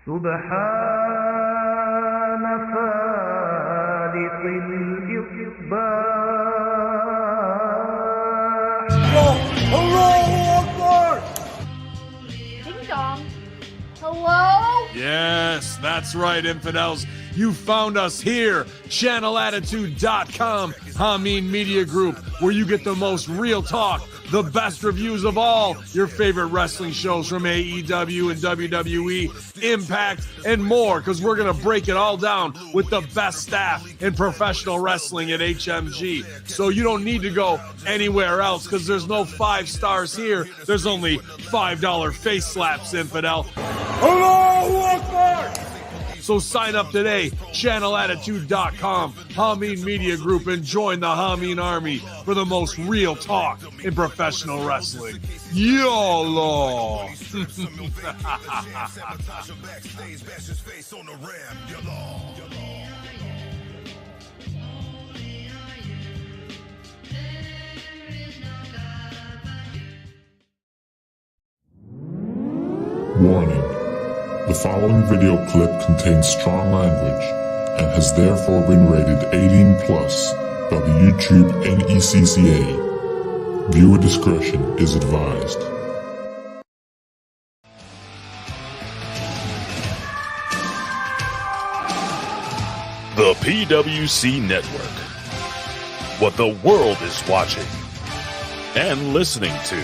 سبحان فالق الإصباح. Ding dong. Hello? Yes, that's right, infidels. You found us here, channelattitude.com, Hameen Media Group, where you get the most real talk, the best reviews of all your favorite wrestling shows from AEW and WWE, Impact, and more, because we're going to break it all down with the best staff in professional wrestling at HMG. So you don't need to go anywhere else, because there's no 5 stars here. There's only $5 face slaps, infidel. Allahu Akbar! So sign up today, channelattitude.com, Hameen Media Group, and join the Hameen Army for the most real talk in professional wrestling. YOLO! Warning. The following video clip contains strong language and has therefore been rated 18 plus by the YouTube NECCA. Viewer discretion is advised. The PWC Network. What the world is watching and listening to.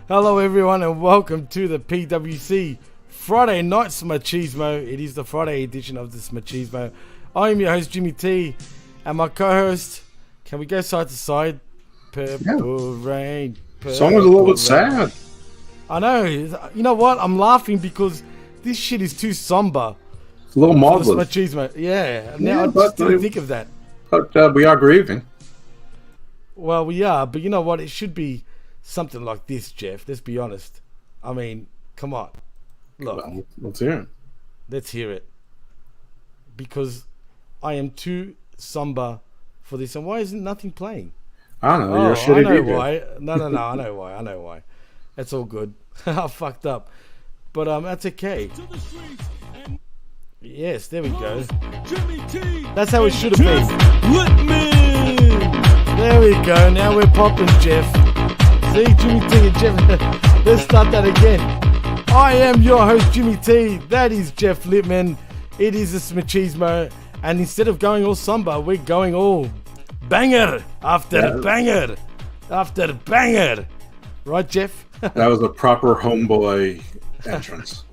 Hello everyone and welcome to the PWC Friday Night Machismo. It is the Friday edition of this Machismo. I am your host Jimmy T and my co-host, can we go side to side? Purple Rain. Song was a little bit sad. I know. You know what? I'm laughing because this shit is too somber. It's a little marvelous. Machismo. Yeah. Now I just didn't think of that. But we are grieving. Well, we are, but you know what? It should be something like this, Jeff. Let's be honest. I mean, come on. Look. Well, let's hear it. Let's hear it. Because I am too somber for this. And why isn't nothing playing? I don't know. You're a shitty I know DJ. why. No. I know why. That's all good. I fucked up. But that's okay. Yes, there we go. That's how it should have been. Lippman! There we go. Now we're popping, Jeff. See, Jimmy T and Jeff. Let's start that again. I am your host, Jimmy T. That is Jeff Lippman. It is a Machismo. And instead of going all somber, we're going all banger after banger after banger. Right, Jeff? That was a proper homeboy entrance.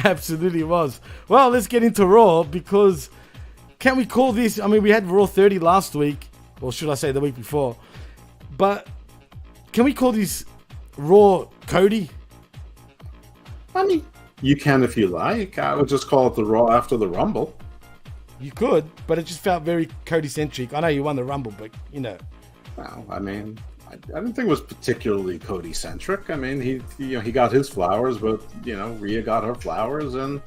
Absolutely was. Well, let's get into Raw because can we call this? I mean, we had Raw 30 last week, or should I say the week before? But can we call this Raw Cody? I mean, you can if you like. I would just call it the Raw after the Rumble. You could, but it just felt very Cody-centric. I know you won the Rumble, but you know. Well, I mean, I didn't think it was particularly Cody-centric. I mean, he got his flowers, but Rhea got her flowers, and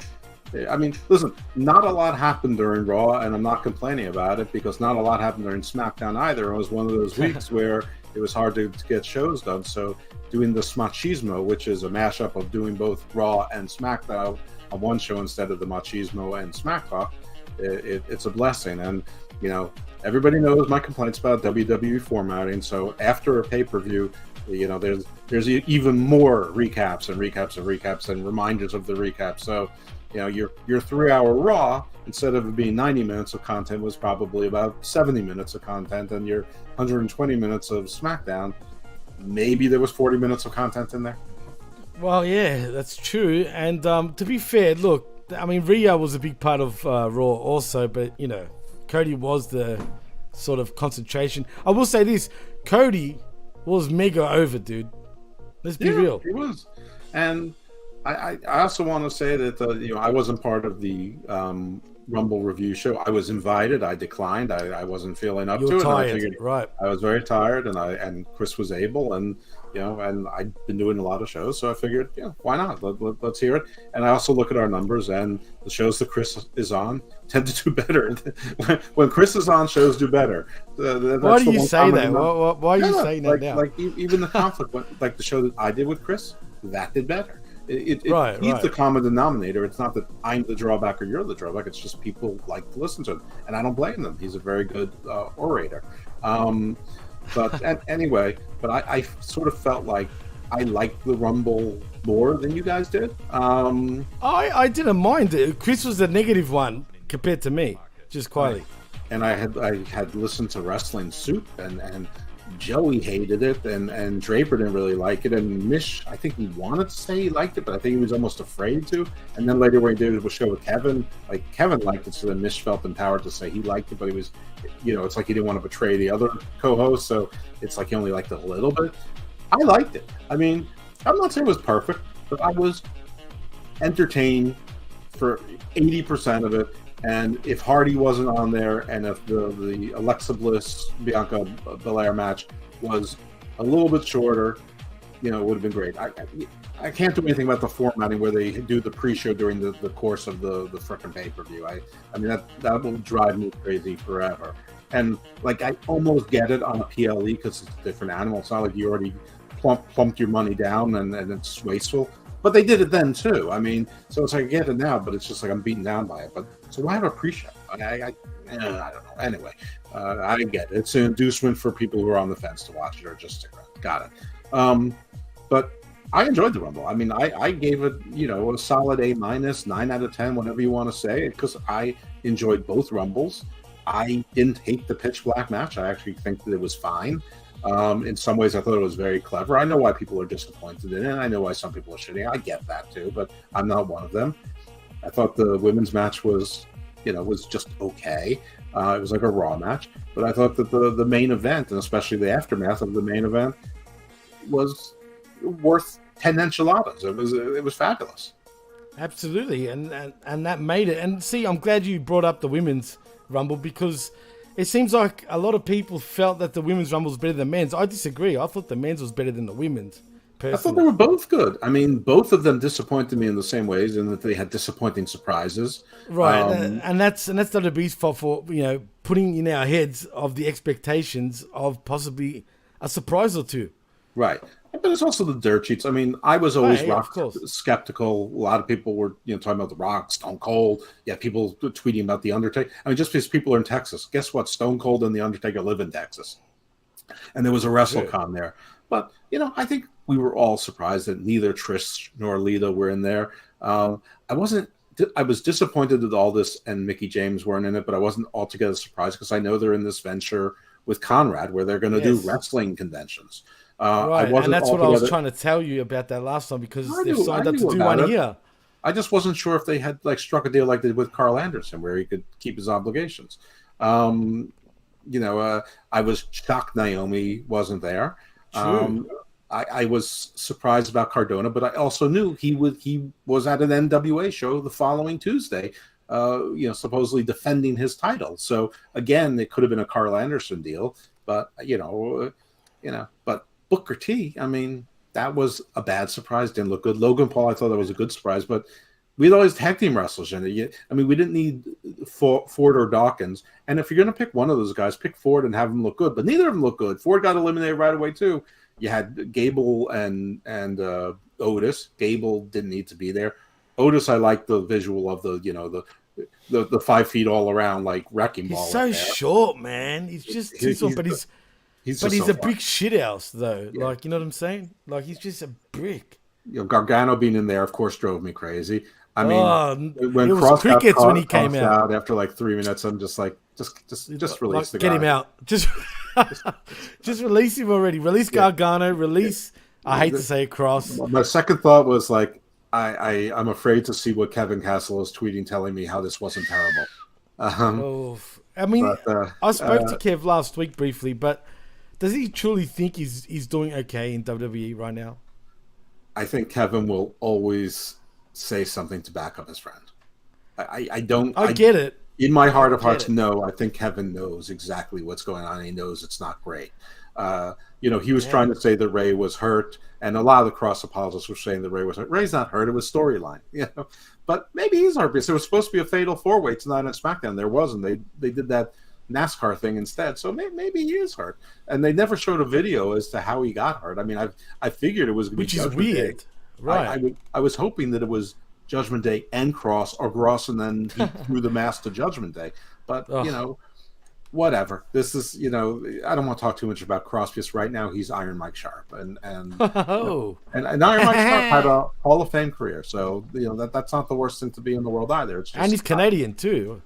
I mean, listen, not a lot happened during Raw, and I'm not complaining about it because not a lot happened during SmackDown either. It was one of those weeks where it was hard to get shows done. So doing the Smachismo, which is a mashup of doing both Raw and SmackDown on one show instead of the Machismo and SmackTalk, it's a blessing. And everybody knows my complaints about WWE formatting. So after a pay-per-view, there's even more recaps and reminders of the recap. So your 3-hour Raw, instead of it being 90 minutes of content, was probably about 70 minutes of content, and your 120 minutes of SmackDown, maybe there was 40 minutes of content in there. Well, yeah, that's true. And to be fair, look, I mean, Rhea was a big part of Raw also, but you know, Cody was the sort of concentration. I will say this: Cody was mega over, dude. Let's be real. He was, and I also want to say that you know, I wasn't part of the Rumble review show. I was invited. I declined. I wasn't feeling up You to were it. tired, And I figured right? I was very tired, and Chris was able, and you know, and I'd been doing a lot of shows, so I figured, yeah, why not? Let's hear it. And I also look at our numbers, and the shows that Chris is on tend to do better. When Chris is on, shows do better. Why do you say that? Why are you saying that now? Like even the conflict, like the show that I did with Chris, that did better. He's the common denominator. It's not that I'm the drawback or you're the drawback. It's just people like to listen to him, and I don't blame them. He's a very good orator. Anyway, I sort of felt like I liked the Rumble more than you guys did. I didn't mind it. Chris was the negative one compared to me, just quietly. And I had listened to Wrestling Soup, and Joey hated it, and Draper didn't really like it, and Mish, I think he wanted to say he liked it, but I think he was almost afraid to. And then later when he did a show with Kevin, like Kevin liked it, so then Mish felt empowered to say he liked it, but he was, you know, it's like he didn't want to betray the other co-host, so it's like he only liked it a little bit. I liked it. I mean, I'm not saying it was perfect, but I was entertained for 80% of it. And if Hardy wasn't on there, and if the Alexa Bliss Bianca Belair match was a little bit shorter, you know, it would have been great. I can't do anything about the formatting where they do the pre-show during the course of the frickin' pay-per-view. I mean that will drive me crazy forever. And like I almost get it on a PLE because it's a different animal. It's not like you already plumped your money down and it's wasteful. But they did it then too. I mean, so it's like I get it now, but it's just like I'm beaten down by it. But so why have a pre-show? I don't know. Anyway, I get it. It's an inducement for people who are on the fence to watch it or just stick around. Got it. But I enjoyed the Rumble. I mean, I gave it, you know, a solid A-, 9 out of 10, whatever you want to say, because I enjoyed both Rumbles. I didn't hate the pitch black match. I actually think that it was fine. In some ways, I thought it was very clever. I know why people are disappointed in it. I know why some people are shitting. I get that too, but I'm not one of them. I thought the women's match was just okay. It was like a Raw match, but I thought that the main event, and especially the aftermath of the main event, was worth 10 enchiladas. It was fabulous. Absolutely, and that made it. And see, I'm glad you brought up the women's Rumble because it seems like a lot of people felt that the women's Rumble was better than men's. I disagree. I thought the men's was better than the women's. Personally. I thought they were both good. I mean, both of them disappointed me in the same ways, in that they had disappointing surprises. Right, and that's WWE's fault for, you know, putting in our heads of the expectations of possibly a surprise or two. Right, but it's also the dirt sheets. I mean, I was always Rock skeptical. A lot of people were, you know, talking about The Rock, Stone Cold. Yeah, people tweeting about The Undertaker. I mean, just because people are in Texas, guess what? Stone Cold and The Undertaker live in Texas, and there was a WrestleCon there. But you know, I think we were all surprised that neither Trish nor Lita were in there. I was disappointed that Aldis and Mickie James weren't in it, but I wasn't altogether surprised because I know they're in this venture with Conrad where they're going to do wrestling conventions. Right, and that's what I was trying to tell you about that last time because they've signed up to do one here. I just wasn't sure if they had like struck a deal like they did with Carl Anderson where he could keep his obligations. You know, I was shocked Naomi wasn't there. I was surprised about Cardona, but I also knew he was at an NWA show the following Tuesday, you know, supposedly defending his title. So again, it could have been a Carl Anderson deal, but but Booker T, I mean, that was a bad surprise. Didn't look good. Logan Paul, I thought that was a good surprise, but we'd always tag team wrestlers in it. I mean, we didn't need Ford or Dawkins. And if you're going to pick one of those guys, pick Ford and have him look good. But neither of them look good. Ford got eliminated right away too. You had Gable and Otis. Gable didn't need to be there. Otis, I like the visual of the 5 feet all around like wrecking ball. He's so short, man. He's just too short, but he's a brick shithouse though. Yeah. Like, you know what I'm saying? Like, he's just a brick. You know, Gargano being in there, of course, drove me crazy. I mean, when it was crickets when he came out after like 3 minutes, I'm just like, just release the guy. Get him out. Just release him already. Release Gargano. Release. I hate to say Cross. My second thought was like, I'm afraid to see what Kevin Castle is tweeting, telling me how this wasn't terrible. I mean, But, I spoke to Kev last week briefly, but does he truly think he's doing okay in WWE right now? I think Kevin will always say something to back up his friend. I don't. I get it. In my heart of hearts, no. I think Kevin knows exactly what's going on. He knows it's not great. He was trying to say that Ray was hurt, and a lot of the cross apologists were saying that Ray was hurt. Ray's not hurt. It was storyline, But maybe he's hurt because there was supposed to be a fatal 4-way tonight on SmackDown. There wasn't. They did that NASCAR thing instead. So maybe he is hurt. And they never showed a video as to how he got hurt. I mean, I figured it was going to be Judgment weird, Day. Right? I was hoping that it was Judgment Day and Cross, or Cross and then he threw the mask to Judgment Day. But whatever. This is I don't want to talk too much about Cross because right now he's Iron Mike Sharp, and and Iron Mike Sharp had a Hall of Fame career. So that's not the worst thing to be in the world either. It's just, and he's Canadian too.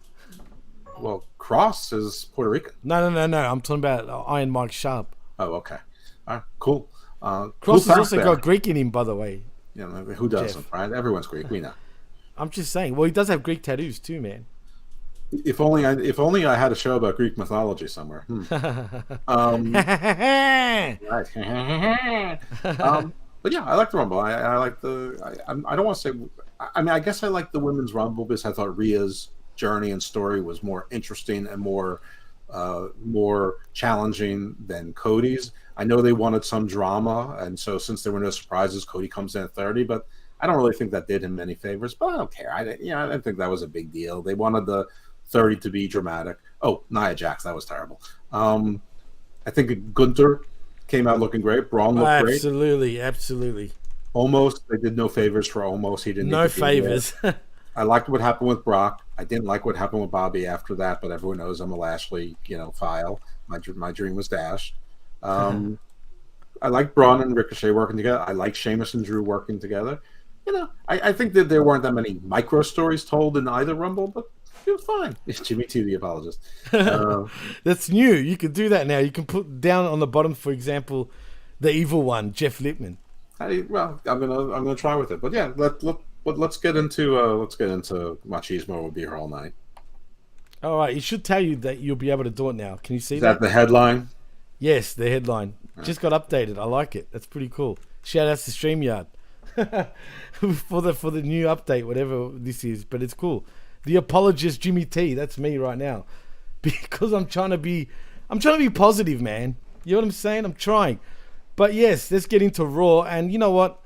Well, Cross is Puerto Rican. No. I'm talking about Iron Mike Sharp. Oh, okay. All right, cool. Cross has also got Greek in him, by the way. Who doesn't, Jeff. Right? Everyone's Greek. We know. I'm just saying. Well, he does have Greek tattoos too, man. If only I had a show about Greek mythology somewhere. Right. But yeah, I like the Rumble. I like the. I don't want to say. I mean, I guess I like the women's Rumble because I thought Rhea's journey and story was more interesting and more challenging than Cody's. I know they wanted some drama, and so since there were no surprises, Cody comes in at 30, but I don't really think that did him any favors. But I don't care. I didn't think that was a big deal. They wanted the 30 to be dramatic. Oh, Nia Jax, that was terrible. I think Gunther came out looking great. Braun looked great. Absolutely. Almost, they did no favors for Almost. He didn't. No favors. I liked what happened with Brock. I didn't like what happened with Bobby after that, but everyone knows I'm a Lashley, file. My dream was dashed. I like Braun and Ricochet working together. I like Sheamus and Drew working together. I think that there weren't that many micro stories told in either Rumble, but it was fine. It's Jimmy T, the apologist. That's new. You can do that now. You can put down on the bottom, for example, the evil one, Jeff Lippman. I'm gonna try with it. But yeah, let's get into Machismo. Will be here all night. All right, it should tell you that you'll be able to do it now. Can you see Is that the headline? Yes, the headline. Just got updated. I like it. That's pretty cool. Shout out to StreamYard for the new update, whatever this is. But it's cool. The apologist Jimmy T. That's me right now, because I'm trying to be positive, man. You know what I'm saying? I'm trying. But yes, let's get into Raw. And you know what?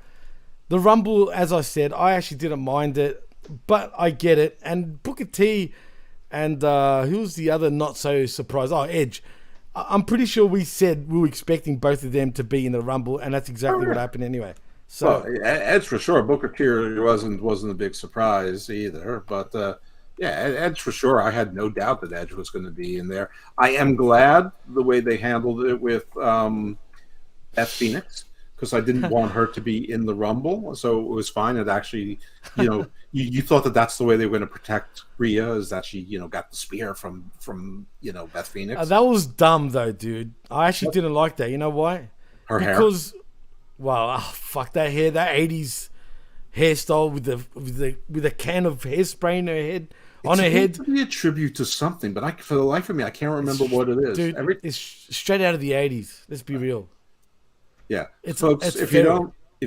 The Rumble, as I said, I actually didn't mind it, but I get it. And Booker T and who's the other not so surprised? Oh, Edge. I'm pretty sure we said we were expecting both of them to be in the Rumble, and that's exactly what happened anyway. So Edge for sure. Booker T wasn't a big surprise either, but Edge for sure. I had no doubt that Edge was going to be in there. I am glad the way they handled it with Beth Phoenix, because I didn't want her to be in the Rumble, so it was fine. It actually, you thought that that's the way they were going to protect Rhea, is that she, got the spear from Beth Phoenix. That was dumb though, dude. I actually didn't like that. You know why? Because, fuck that hair, that 80s hairstyle with a can of hairspray in her head. On her head. To be a tribute to something, but for the life of me, I can't remember what it is. Dude, it's straight out of the 80s. Let's be real. Yeah, folks. If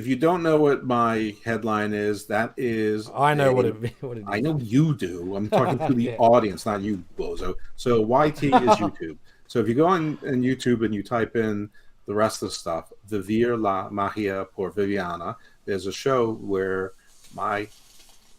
you don't know what my headline is, that is. I know what it is. I know you do. I'm talking to the audience, not you, bozo. So YT is YouTube. So if you go on YouTube and you type in the rest of the stuff, Vivir la Magia por Viviana, there's a show where my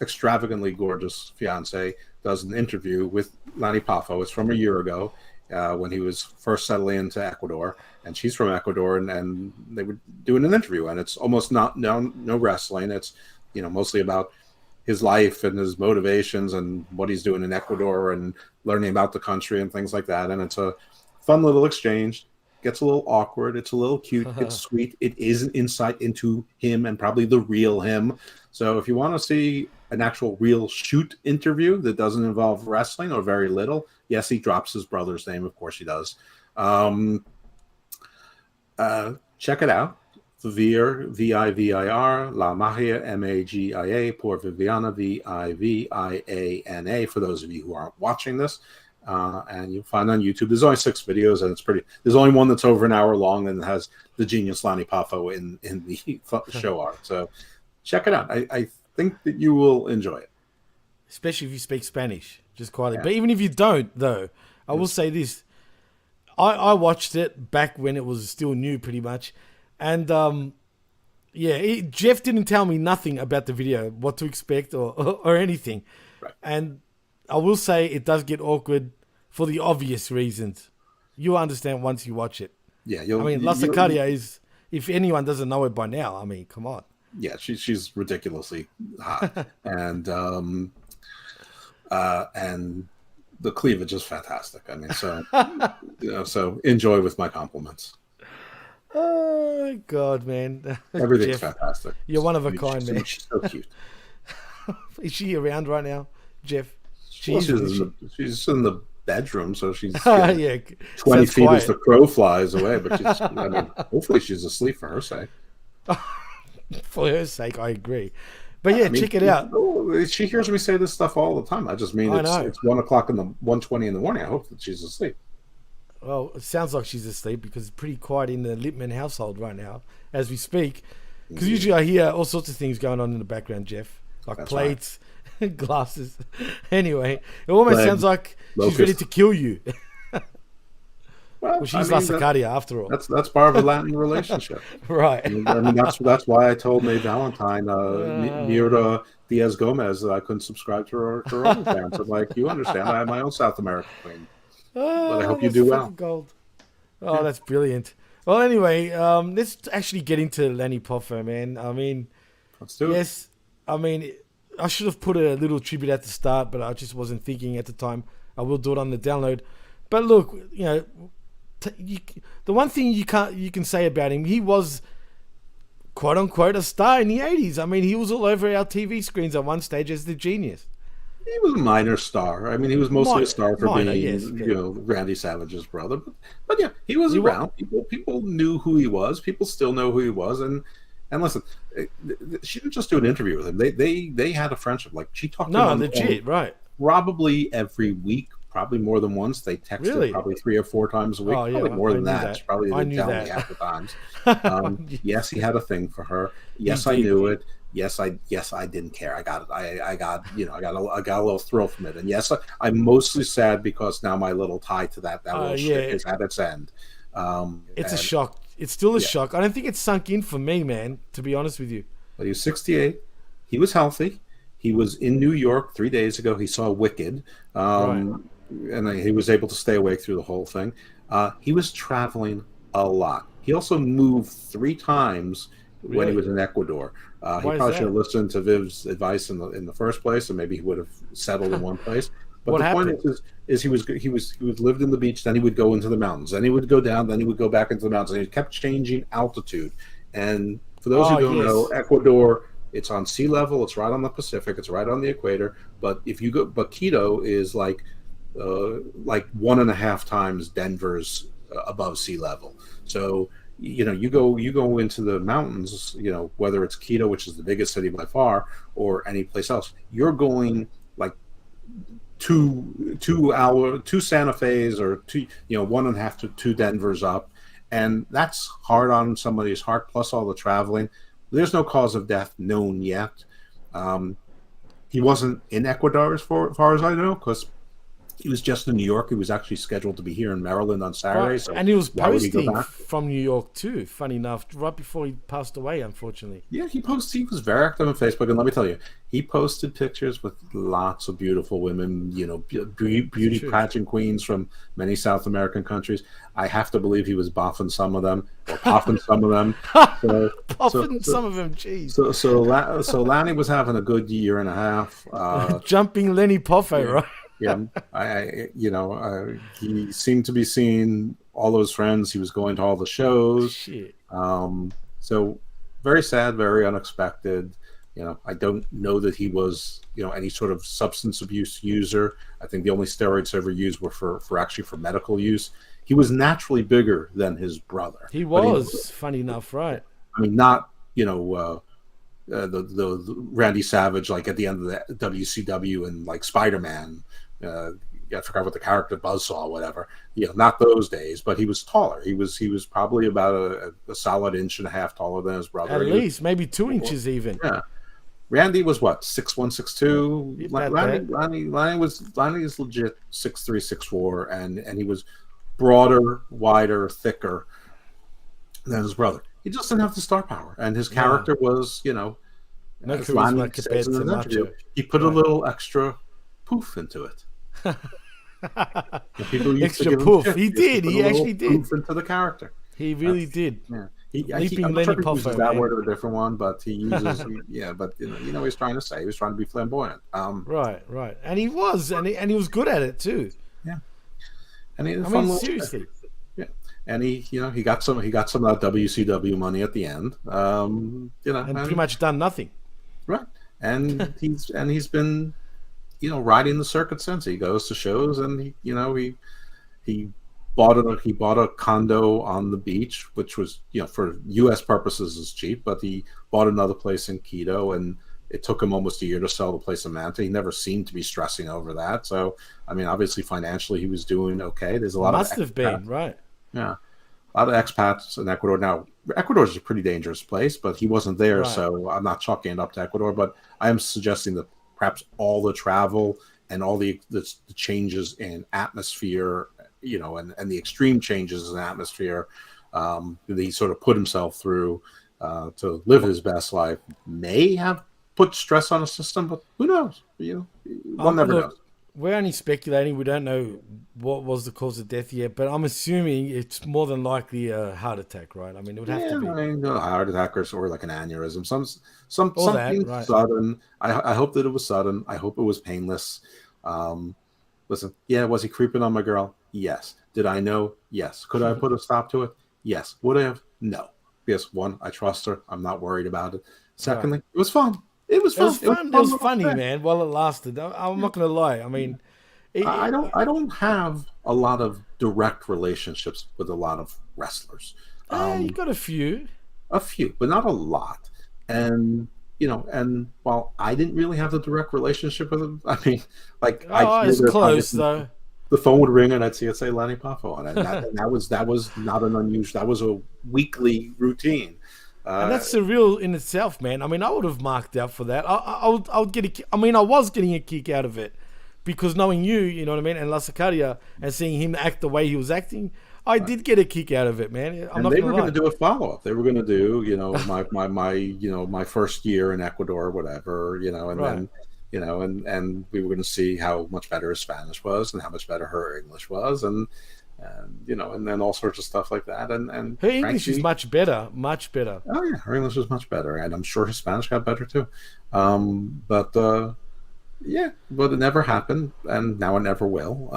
extravagantly gorgeous fiance does an interview with Lani Poffo. It's from a year ago when he was first settling into Ecuador, and she's from Ecuador, and they were doing an interview, and it's almost no wrestling. It's mostly about his life and his motivations and what he's doing in Ecuador and learning about the country and things like that. And it's a fun little exchange. Gets a little awkward. It's a little cute. It's sweet. It is an insight into him and probably the real him. So if you want to see an actual real shoot interview that doesn't involve wrestling or very little, yes, he drops his brother's name. Of course he does. Check it out. Vivir, Vivir, La Magia, Magia, por Viviana, Viviana, for those of you who aren't watching this. And you'll find on YouTube. There's only 6 videos, and it's pretty. There's only one that's over an hour long and has the genius Lani Poffo in the show art. So check it out. I think that you will enjoy it, especially if you speak Spanish, just quietly. Yeah. But even if you don't, though, I will say this: I watched it back when it was still new, pretty much, and Jeff didn't tell me nothing about the video, what to expect or anything, right. And I will say it does get awkward for the obvious reasons. You'll understand once you watch it. Yeah, I mean, La Sicaria is, if anyone doesn't know it by now, I mean, come on. Yeah, she's ridiculously hot, and the cleavage is fantastic. I mean, so so enjoy with my compliments. Oh God, man! Everything's Jeff, fantastic. You're one of a kind, man. She's so cute. Is she around right now, Jeff? She's in the bedroom, so she's 20 feet quiet. as the crow flies away. But she's, I mean, hopefully she's asleep for her sake. For her sake, I agree. But yeah, check it out. She hears me say this stuff all the time. I just mean it's 1:20 in the morning. I hope that she's asleep. Well, it sounds like she's asleep because it's pretty quiet in the Lippman household right now as we speak. Because usually I hear all sorts of things going on in the background, Jeff, like that's plates, right. Glasses. Anyway, it almost sounds like she's ready to kill you. Well, she's La Sicaria after all. That's part of a Latin relationship, right? I mean, that's why I told May Valentine, Mira Diaz Gomez, that I couldn't subscribe to her OnlyFans. I'm like, you understand? I have my own South American queen, but I hope you do well. Gold. Oh, that's brilliant. Well, anyway, let's actually get into Lani Poffo, man. I mean, let's do it. Yes, I mean, I should have put a little tribute at the start, but I just wasn't thinking at the time. I will do it on the download. But look, you know. The one thing you can say about him, he was quote unquote a star in the 80s. I mean, he was all over our TV screens at one stage as the genius. He was a minor star. I mean, he was mostly a star for being Randy Savage's brother. But yeah, he was around. People knew who he was. People still know who he was. And listen, she didn't just do an interview with him. They had a friendship. Like, she talked to him legit, right? Probably every week. Probably more than once. They texted probably 3 or 4 times a week. Probably more than that. Probably they tell me half the times. Yes, he had a thing for her. Yes, I knew it. Yes, I didn't care. I got it. I got a little thrill from it. And yes, I'm mostly sad because now my little tie to that little shit is at its end. It's a shock. It's still a shock. I don't think it's sunk in for me, man. To be honest with you. Well, he was 68. He was healthy. He was in New York 3 days ago. He saw Wicked. And he was able to stay awake through the whole thing. He was traveling a lot. He also moved 3 times when he was in Ecuador. He probably should have listened to Viv's advice in the first place, and maybe he would have settled in one place. But the point is he lived in the beach, then he would go into the mountains, then he would go down, then he would go back into the mountains, and he kept changing altitude. And for those who don't know, Ecuador, it's on sea level, it's right on the Pacific, it's right on the equator. But Quito is like 1.5 times Denver's above sea level. So you go into the mountains, whether it's Quito, which is the biggest city by far, or any place else, you're going like two Santa Fe's or 1.5 to 2 Denvers up, and that's hard on somebody's heart. Plus all the traveling. There's no cause of death known yet. He wasn't in Ecuador as far as I know, because he was just in New York. He was actually scheduled to be here in Maryland on Saturday. Right. So and he was posting from New York too, funny enough, right before he passed away, unfortunately. Yeah, he was very active on Facebook. And let me tell you, he posted pictures with lots of beautiful women, beauty pageant queens from many South American countries. I have to believe he was boffing some of them, or popping some of them. Some of them, jeez. So Lani was having a good year and a half. Jumping Lani Poffo, right? Yeah, he seemed to be seeing all those friends. He was going to all the shows. Shit. So very sad, very unexpected. I don't know that he was, any sort of substance abuse user. I think the only steroids ever used were for medical use. He was naturally bigger than his brother. He was funny enough, right? I mean, not the Randy Savage like at the end of the WCW and like Spider-Man. I forgot what the character Buzzsaw, whatever. Not those days, but he was taller. He was probably about a solid inch and a half taller than his brother. At least maybe 2 inches even. Yeah. Randy was what, 6'1", 6'2". Lonnie is legit 6'3", 6'4", and he was broader, wider, thicker than his brother. He just didn't have the star power, and his character was, no as charisma Lonnie compared says in to the interview, Macho. he put a little extra poof into it. People used to Extra give him poof. shit. He did. put a He little actually did. poof into the character. He really did. Yeah. Leaping I'm not sure Lenny if he uses Poffo, that man. word or a different one, but he uses but he's trying to say he was trying to be flamboyant. Right, and he was, and he was good at it too. Yeah, and he had a I fun mean, little seriously. shit. Yeah, and he got some of that WCW money at the end. And pretty much done nothing. Right, and he's been riding the circuit since. He goes to shows, and he bought a condo on the beach, which was for U.S. purposes is cheap, but he bought another place in Quito, and it took him almost a year to sell the place in Manta. He never seemed to be stressing over that. So I mean, obviously financially he was doing okay. There's a lot Must of have been right. Yeah, a lot of expats in Ecuador. Now Ecuador is a pretty dangerous place, but he wasn't there, Right. so I'm not chalking it up to Ecuador. But I am suggesting that perhaps all the travel and all the changes in atmosphere, and the extreme changes in atmosphere that he sort of put himself through to live his best life may have put stress on the system, but who knows? One never knows. We're only speculating. We don't know what was the cause of death yet, but I'm assuming it's more than likely a heart attack, right? I mean, it would have to be. I mean, a heart attack or like an aneurysm, something right. sudden. I hope that it was sudden. I hope it was painless. Listen, was he creeping on my girl? Yes. Did I know? Yes. Could I have put a stop to it? Yes. Would I have? No. Because one, I trust her. I'm not worried about it. Secondly, It was fun. It was fun. It was funny, man, while it lasted. I'm not going to lie. I mean, I don't have a lot of direct relationships with a lot of wrestlers. You got a few, but not a lot. And and while I didn't really have the direct relationship with him, I mean, like it's close though. The phone would ring and I'd see it say Lenny Poffo on it. And that was not an unusual. That was a weekly routine. And that's surreal in itself, man. I mean, I would have marked out for that. I would get I was getting a kick out of it because knowing you know what I mean, and La Sicaria, and seeing him act the way he was acting, I did get a kick out of it, man. They were going to do a follow-up. They were going to do, my first year in Ecuador or whatever, and Right. then, and we were going to see how much better his Spanish was and how much better her English was, and then all sorts of stuff like that. And her English is much better. Oh yeah, her English was much better, and I'm sure his Spanish got better too. But it never happened, and now it never will.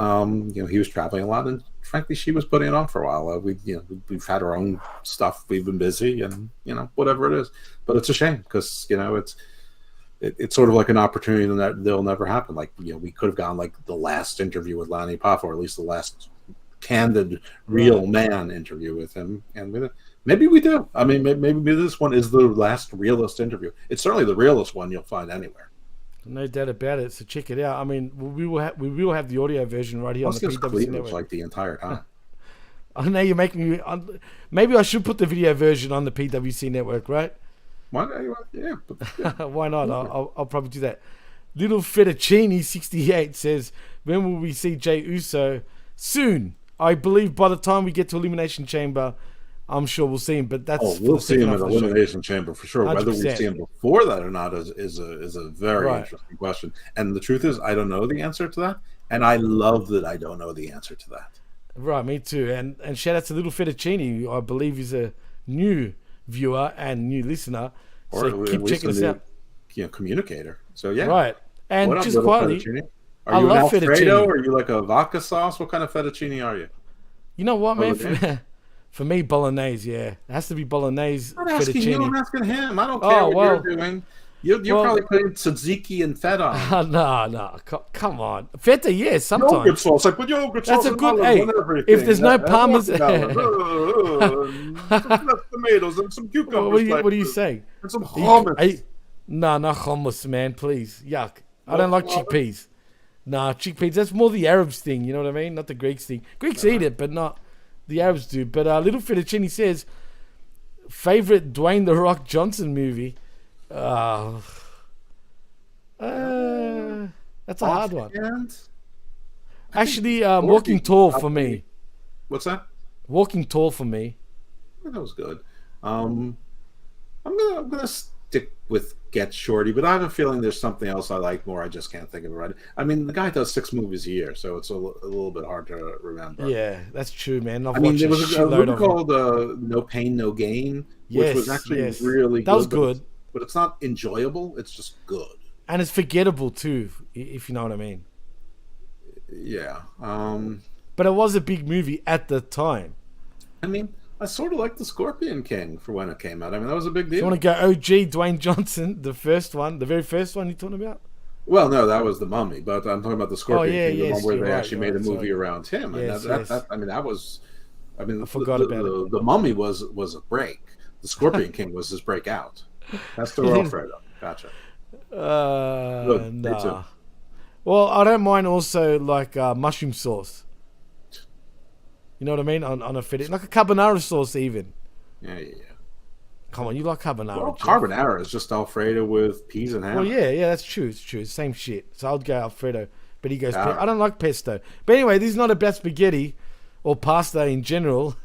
He was traveling a lot, and frankly, she was putting it on for a while. We've had our own stuff. We've been busy, and whatever it is. But it's a shame because it's sort of like an opportunity that they'll never happen. Like we could have gotten like the last interview with Lanny Poffo, or at least the last candid, real man interview with him, and maybe we do. I mean, maybe this one is the last realist interview. It's certainly the realest one you'll find anywhere. No doubt about it. So check it out. I mean, we will have the audio version right here on the PWC network. Like the entire time. I know you're making me. Maybe I should put the video version on the PWC network, right? Why? Yeah. Why not? I'll probably do that. Little Fettuccine 68 says, "When will we see Jey Uso? Soon. I believe by the time we get to Elimination Chamber, I'm sure we'll see him. But that's we'll see him at Elimination Chamber for sure. 100%. Whether we see him before that or not is a very interesting question. And the truth is, I don't know the answer to that, and I love that I don't know the answer to that. Right, me too. And shout out to Little Fettuccine, who I believe is a new viewer and new listener. So keep checking us out. Communicator. So yeah, right. And what just up, quietly, are you I an love Alfredo? fettuccine. Or are you like a vodka sauce? What kind of fettuccine are you? You know what, man? For me, bolognese. Yeah, it has to be bolognese. I'm not asking fettuccine. you. I'm asking him. I don't care what you're doing. You're Well- probably putting tzatziki and feta on. No, come on. Feta, yes, sometimes. Yogurt sauce. I put yogurt That's sauce a and good- olives hey, on everything. if there's no And parmesan- watermelon, some fresh tomatoes and some cucumbers. What are you saying? And some Are you- hummus. are you- No, not hummus, man. Please, yuck. I don't like chickpeas. Nah, chickpeas. That's more the Arabs thing. You know what I mean? Not the Greeks thing. Greeks eat it, but not the Arabs do. But Little Fettuccine says favorite Dwayne the Rock Johnson movie. That's a hard one. Offhand? Actually, Walking Tall for me. What's that? Walking Tall for me. That was good. I'm gonna stick with Get Shorty, but I have a feeling there's something else I like more. I just can't think of it right. I mean, the guy does 6 movies a year, so it's a little bit hard to remember. Yeah, that's true, man. I've I mean, watched there was a shitload movie of them. called No Pain, No Gain, Yes, which was actually yes. really That was but good. but it's not enjoyable. It's just good. And it's forgettable too, if you know what I mean. Yeah. But it was a big movie at the time. I mean, I sort of like The Scorpion King for when it came out. I mean, that was a big You deal. want to go OG Dwayne Johnson, the first one, the very first one you're talking about? Well, no, that was The Mummy, but I'm talking about The Scorpion yeah, King, the yes, one where you're they right, actually you're made a right, movie sorry. around him. And Yes, that, yes. that, I mean, that was... I mean, I forgot about it. The Mummy was a break. The Scorpion King was his breakout. That's the Alfredo. Gotcha. Good. Me Nah. too. Well, I don't mind also like mushroom sauce. You know what I mean? On a fettuccine, like a carbonara sauce even. Yeah. Come on, you like carbonara? Well, Jeff. carbonara is just Alfredo with peas and ham. Well, yeah, that's true. It's true. Same shit. So I'd go Alfredo, but he goes. Ah. I don't like pesto. But anyway, this is not about spaghetti or pasta in general.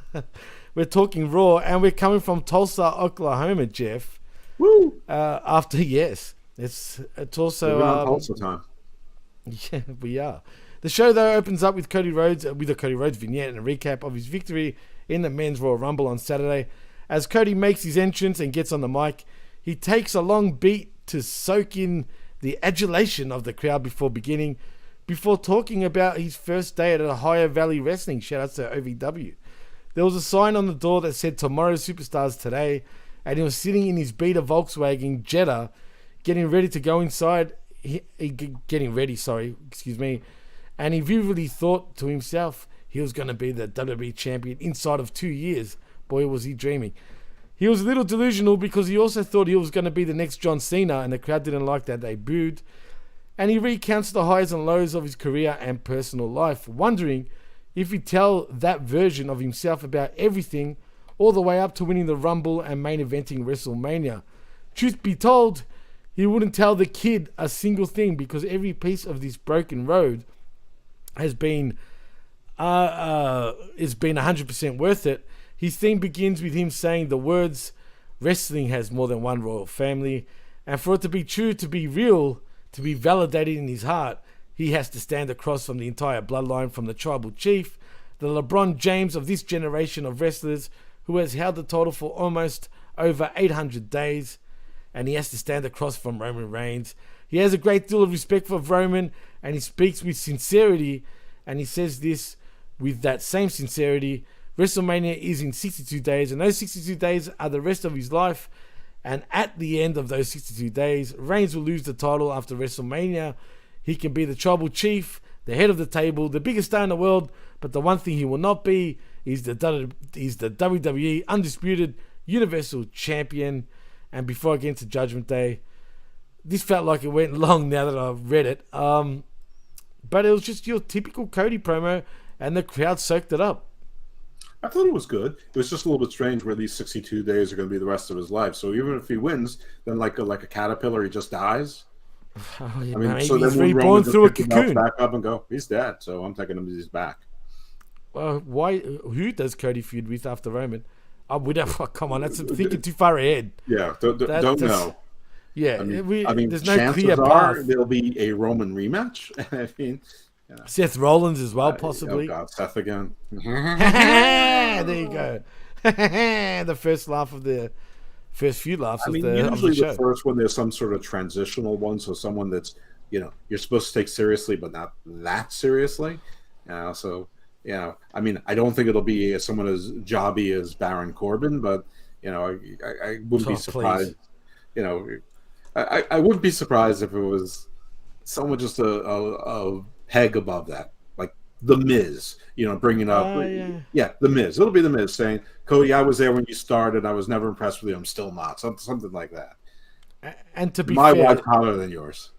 We're talking raw, and we're coming from Tulsa, Oklahoma, Jeff. Woo! After yes, it's also Living on Tulsa time. yeah, we are. The show though opens up with Cody Rhodes with a Cody Rhodes vignette and a recap of his victory in the Men's Royal Rumble on Saturday. As Cody makes his entrance and gets on the mic, he takes a long beat to soak in the adulation of the crowd before talking about his first day at Ohio Valley Wrestling. Shout out to OVW. There was a sign on the door that said "Tomorrow's Superstars Today," and he was sitting in his beater Volkswagen Jetta, getting ready to go inside. And he vividly thought to himself he was going to be the WWE champion inside of 2 years. Boy, was he dreaming. He was a little delusional because he also thought he was going to be the next John Cena, and the crowd didn't like that. They booed. And he recounts the highs and lows of his career and personal life, wondering if he'd tell that version of himself about everything, all the way up to winning the Rumble and main eventing WrestleMania. Truth be told, he wouldn't tell the kid a single thing because every piece of this broken road has been 100% worth it. His theme begins with him saying the words, "Wrestling has more than one royal family," and for it to be true, to be real, to be validated in his heart, he has to stand across from the entire bloodline, from the tribal chief, the LeBron James of this generation of wrestlers, who has held the title for almost over 800 days, and he has to stand across from Roman Reigns. He has a great deal of respect for Roman, and he speaks with sincerity, and he says this with that same sincerity. WrestleMania is in 62 days, and those 62 days are the rest of his life. And at the end of those 62 days, Reigns will lose the title after WrestleMania. He can be the tribal chief, the head of the table, the biggest star in the world, but the one thing he will not be is the WWE Undisputed Universal Champion. And before I get into Judgment Day, this felt like it went long now that I've read it. But it was just your typical Cody promo, and the crowd soaked it up. I thought it was good. It was just a little bit strange where these 62 days are going to be the rest of his life. So even if he wins, then like a caterpillar, he just dies. Oh, yeah, I mean, maybe so then he's when reborn Roman just through a picks him up, cocoon. back up and go, he's dead. So I'm taking him as he's back. Why? Who does Cody feud with after Roman? We don't. Come on, that's thinking too far ahead. Yeah, don't That's- know. Yeah, I mean, there's no chances clear are path. there'll be a Roman rematch. I mean, Seth Rollins as well, possibly. Oh God, Seth again. There you go. The first few laughs I mean, of the usually show. the first one, there's some sort of transitional one, so someone that's, you're supposed to take seriously, but not that seriously. So, I mean, I don't think it'll be someone as jobby as Baron Corbin, but, I wouldn't be Oh, surprised. please. I wouldn't be surprised if it was someone just a peg above that, like the Miz, bringing up, the Miz. It'll be the Miz saying, "Cody, I was there when you started. I was never impressed with you. I'm still not." Something like that. And to be my fair, wife's hotter than yours.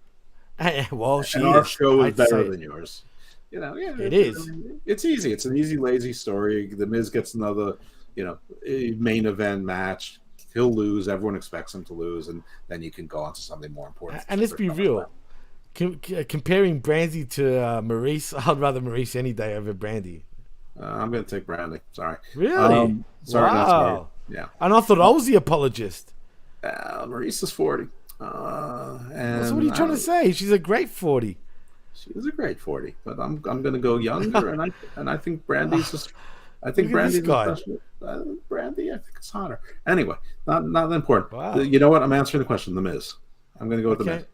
Well, she and is. Our show is I'd better say. than yours. It is. It's easy. It's an easy, lazy story. The Miz gets another, main event match. He'll lose. Everyone expects him to lose, and then you can go on to something more important. And let's be real. Comparing Brandy to Maurice, I'd rather Maurice any day over Brandy. I'm going to take Brandy. Sorry. Really? Sorry, wow. not sorry. Yeah. And I thought I was the apologist. Maurice is 40. So what are you trying to say? She's a great 40. She is a great 40, but I'm going to go younger, and I think Brandy's just. I think Brandy's Brandy. I think it's hotter. Anyway, not important. Wow. You know what? I'm answering the question. The Miz. I'm going to go with the Miz.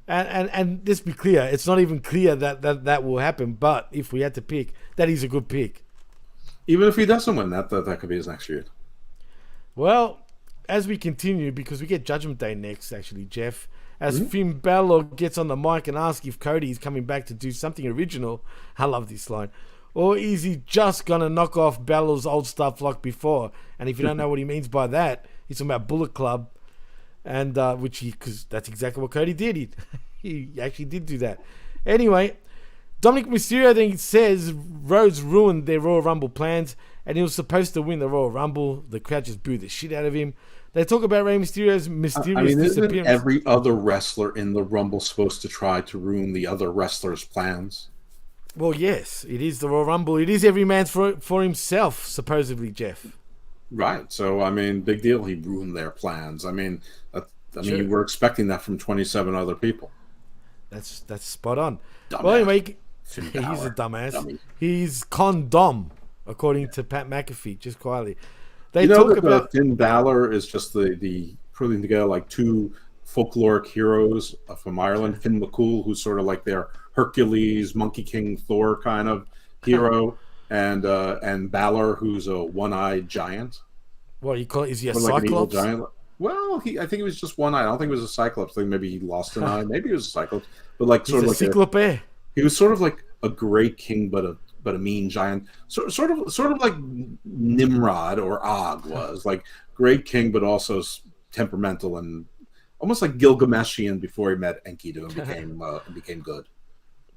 And let's be clear. It's not even clear that will happen. But if we had to pick, that is a good pick. Even if he doesn't win, that could be his next year. Well, as we continue, because we get Judgment Day next, actually, Jeff. As Finn Balor gets on the mic and asks if Cody is coming back to do something original. I love this line. Or is he just going to knock off Balor's old stuff like before? And if you don't know what he means by that, he's talking about Bullet Club. And because that's exactly what Cody did. He actually did do that. Anyway, Dominic Mysterio then says Rhodes ruined their Royal Rumble plans and he was supposed to win the Royal Rumble. The crowd just booed the shit out of him. They talk about Rey Mysterio's mysterious disappearance. Isn't every other wrestler in the Rumble supposed to try to ruin the other wrestlers' plans? Well, yes, it is the Royal Rumble. It is every man for himself, supposedly, Jeff. Right. So, big deal. He ruined their plans. You were expecting that from 27 other people. That's spot on. Dumbass. Well, anyway, he's a dumbass. Dummy. He's condom, according to Pat McAfee, just quietly. They talk talk about Finn Balor is just the putting together like two folkloric heroes from Ireland. Finn McCool, who's sort of like their Hercules, Monkey King, Thor kind of hero, and Balor, who's a one-eyed giant. What you call it? Is he a like cyclops? An evil giant. Well, I think it was just one eye. I don't think it was a cyclops. I think maybe he lost an eye. Maybe it was a cyclops. But like sort of like cyclope. He was sort of like a great king, but a mean giant. Sort of like Nimrod or Og was like great king, but also temperamental and almost like Gilgameshian before he met Enkidu and became good.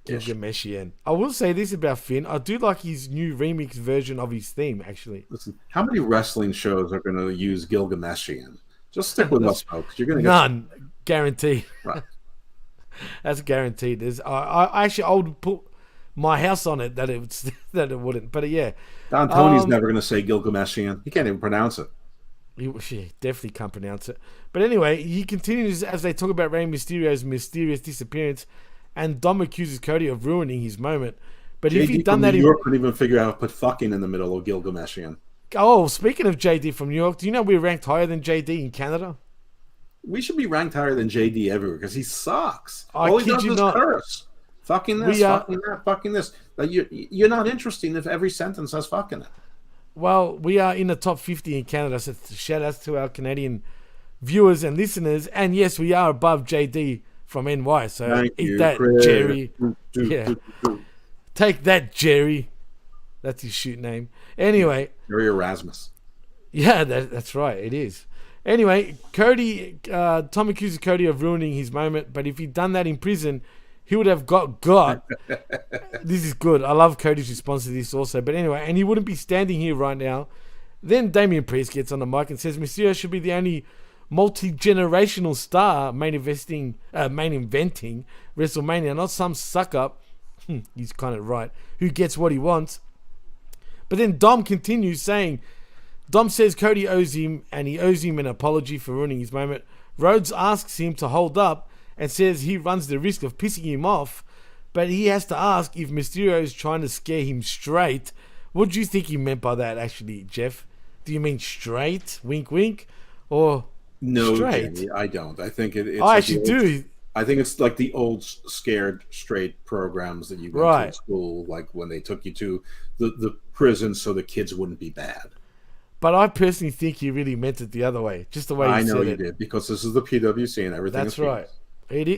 Gilgameshian. I will say this about Finn. I do like his new remix version of his theme. Actually, listen. How many wrestling shows are going to use Gilgameshian? Just stick with us, folks. You're going to get none, guaranteed. Right. That's guaranteed. I would put my house on it that it wouldn't. But yeah, Don Tony's never going to say Gilgameshian. He can't even pronounce it. He definitely can't pronounce it. But anyway, he continues as they talk about Rey Mysterio's mysterious disappearance, and Dom accuses Cody of ruining his moment. But if he'd done that, New York couldn't even figure out how to put fucking in the middle of Gilgameshian. Oh, speaking of JD from New York, do you know we're ranked higher than JD in Canada? We should be ranked higher than JD everywhere because he sucks. All he does is curse. Fucking this, fucking that, fucking this. Like you're not interesting if every sentence has fucking it. Well, we are in the top 50 in Canada, so shout outs to our Canadian viewers and listeners. And yes, we are above JD from NY, so eat that, Chris. Jerry. Yeah. Take that, Jerry. That's his shoot name. Anyway. Jerry Erasmus. Yeah, that's right. It is. Anyway, Tom accuses Cody of ruining his moment, but if he'd done that in prison, he would have got. This is good. I love Cody's response to this also. But anyway, and he wouldn't be standing here right now. Then Damian Priest gets on the mic and says Mysterio should be the only multi-generational star main inventing WrestleMania, not some suck-up. He's kind of right. Who gets what he wants. But then Dom continues saying, Dom says Cody owes him, and he owes him an apology for ruining his moment. Rhodes asks him to hold up and says he runs the risk of pissing him off, but he has to ask if Mysterio is trying to scare him straight. What do you think he meant by that, actually, Jeff? Do you mean straight, wink, wink, or no, straight? Jamie, I don't. I think it's. I actually do. I think it's like the old scared straight programs that you went to in school, like when they took you to the prison so the kids wouldn't be bad. But I personally think he really meant it the other way, just the way he I know said you it. did, because this is the PWC and everything. That's is right.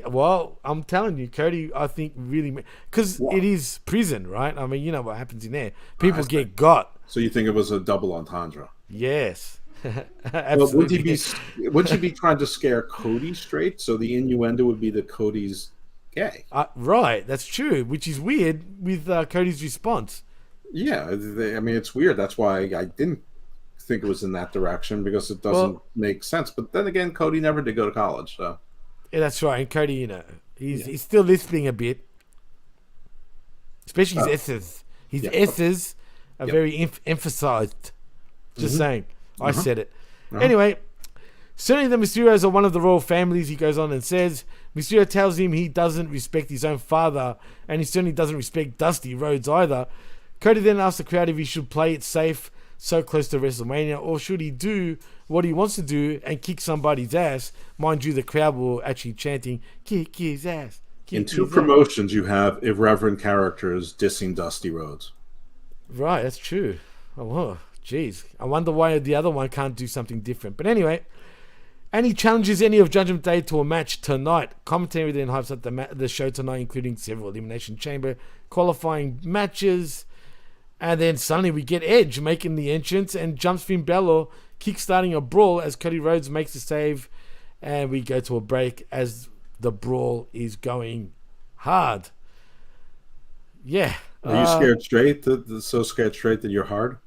Well, I'm telling you, Cody, I think really, because it is prison, right? I mean, you know what happens in there. People get got. So you think it was a double entendre? Yes. Well, Absolutely. would he be trying to scare Cody straight? So the innuendo would be that Cody's gay. Right, that's true, which is weird with Cody's response. Yeah, I mean, it's weird. That's why I didn't think it was in that direction, because it doesn't make sense. But then again, Cody never did go to college, so. Yeah, that's right. And Cody, you know, he's still lisping a bit, especially his S's. His S's are very emphasized. Just saying. I said it. Anyway, certainly the Mysterios are one of the royal families, he goes on and says. Mysterio tells him he doesn't respect his own father, and he certainly doesn't respect Dusty Rhodes either. Cody then asks the crowd if he should play it safe so close to WrestleMania, or should he do what he wants to do and kick somebody's ass. Mind you, the crowd were actually chanting, "Kick his ass." In two promotions, you have irreverent characters dissing Dusty Rhodes. Right, that's true. Oh, jeez. I wonder why the other one can't do something different. But anyway, and he challenges any of Judgment Day to a match tonight. Commentary then hypes up the show tonight, including several Elimination Chamber qualifying matches. And then suddenly we get Edge making the entrance and jumps Finn Balor, kickstarting a brawl as Cody Rhodes makes the save. And we go to a break as the brawl is going hard. Yeah. Are you scared straight? So scared straight that you're hard?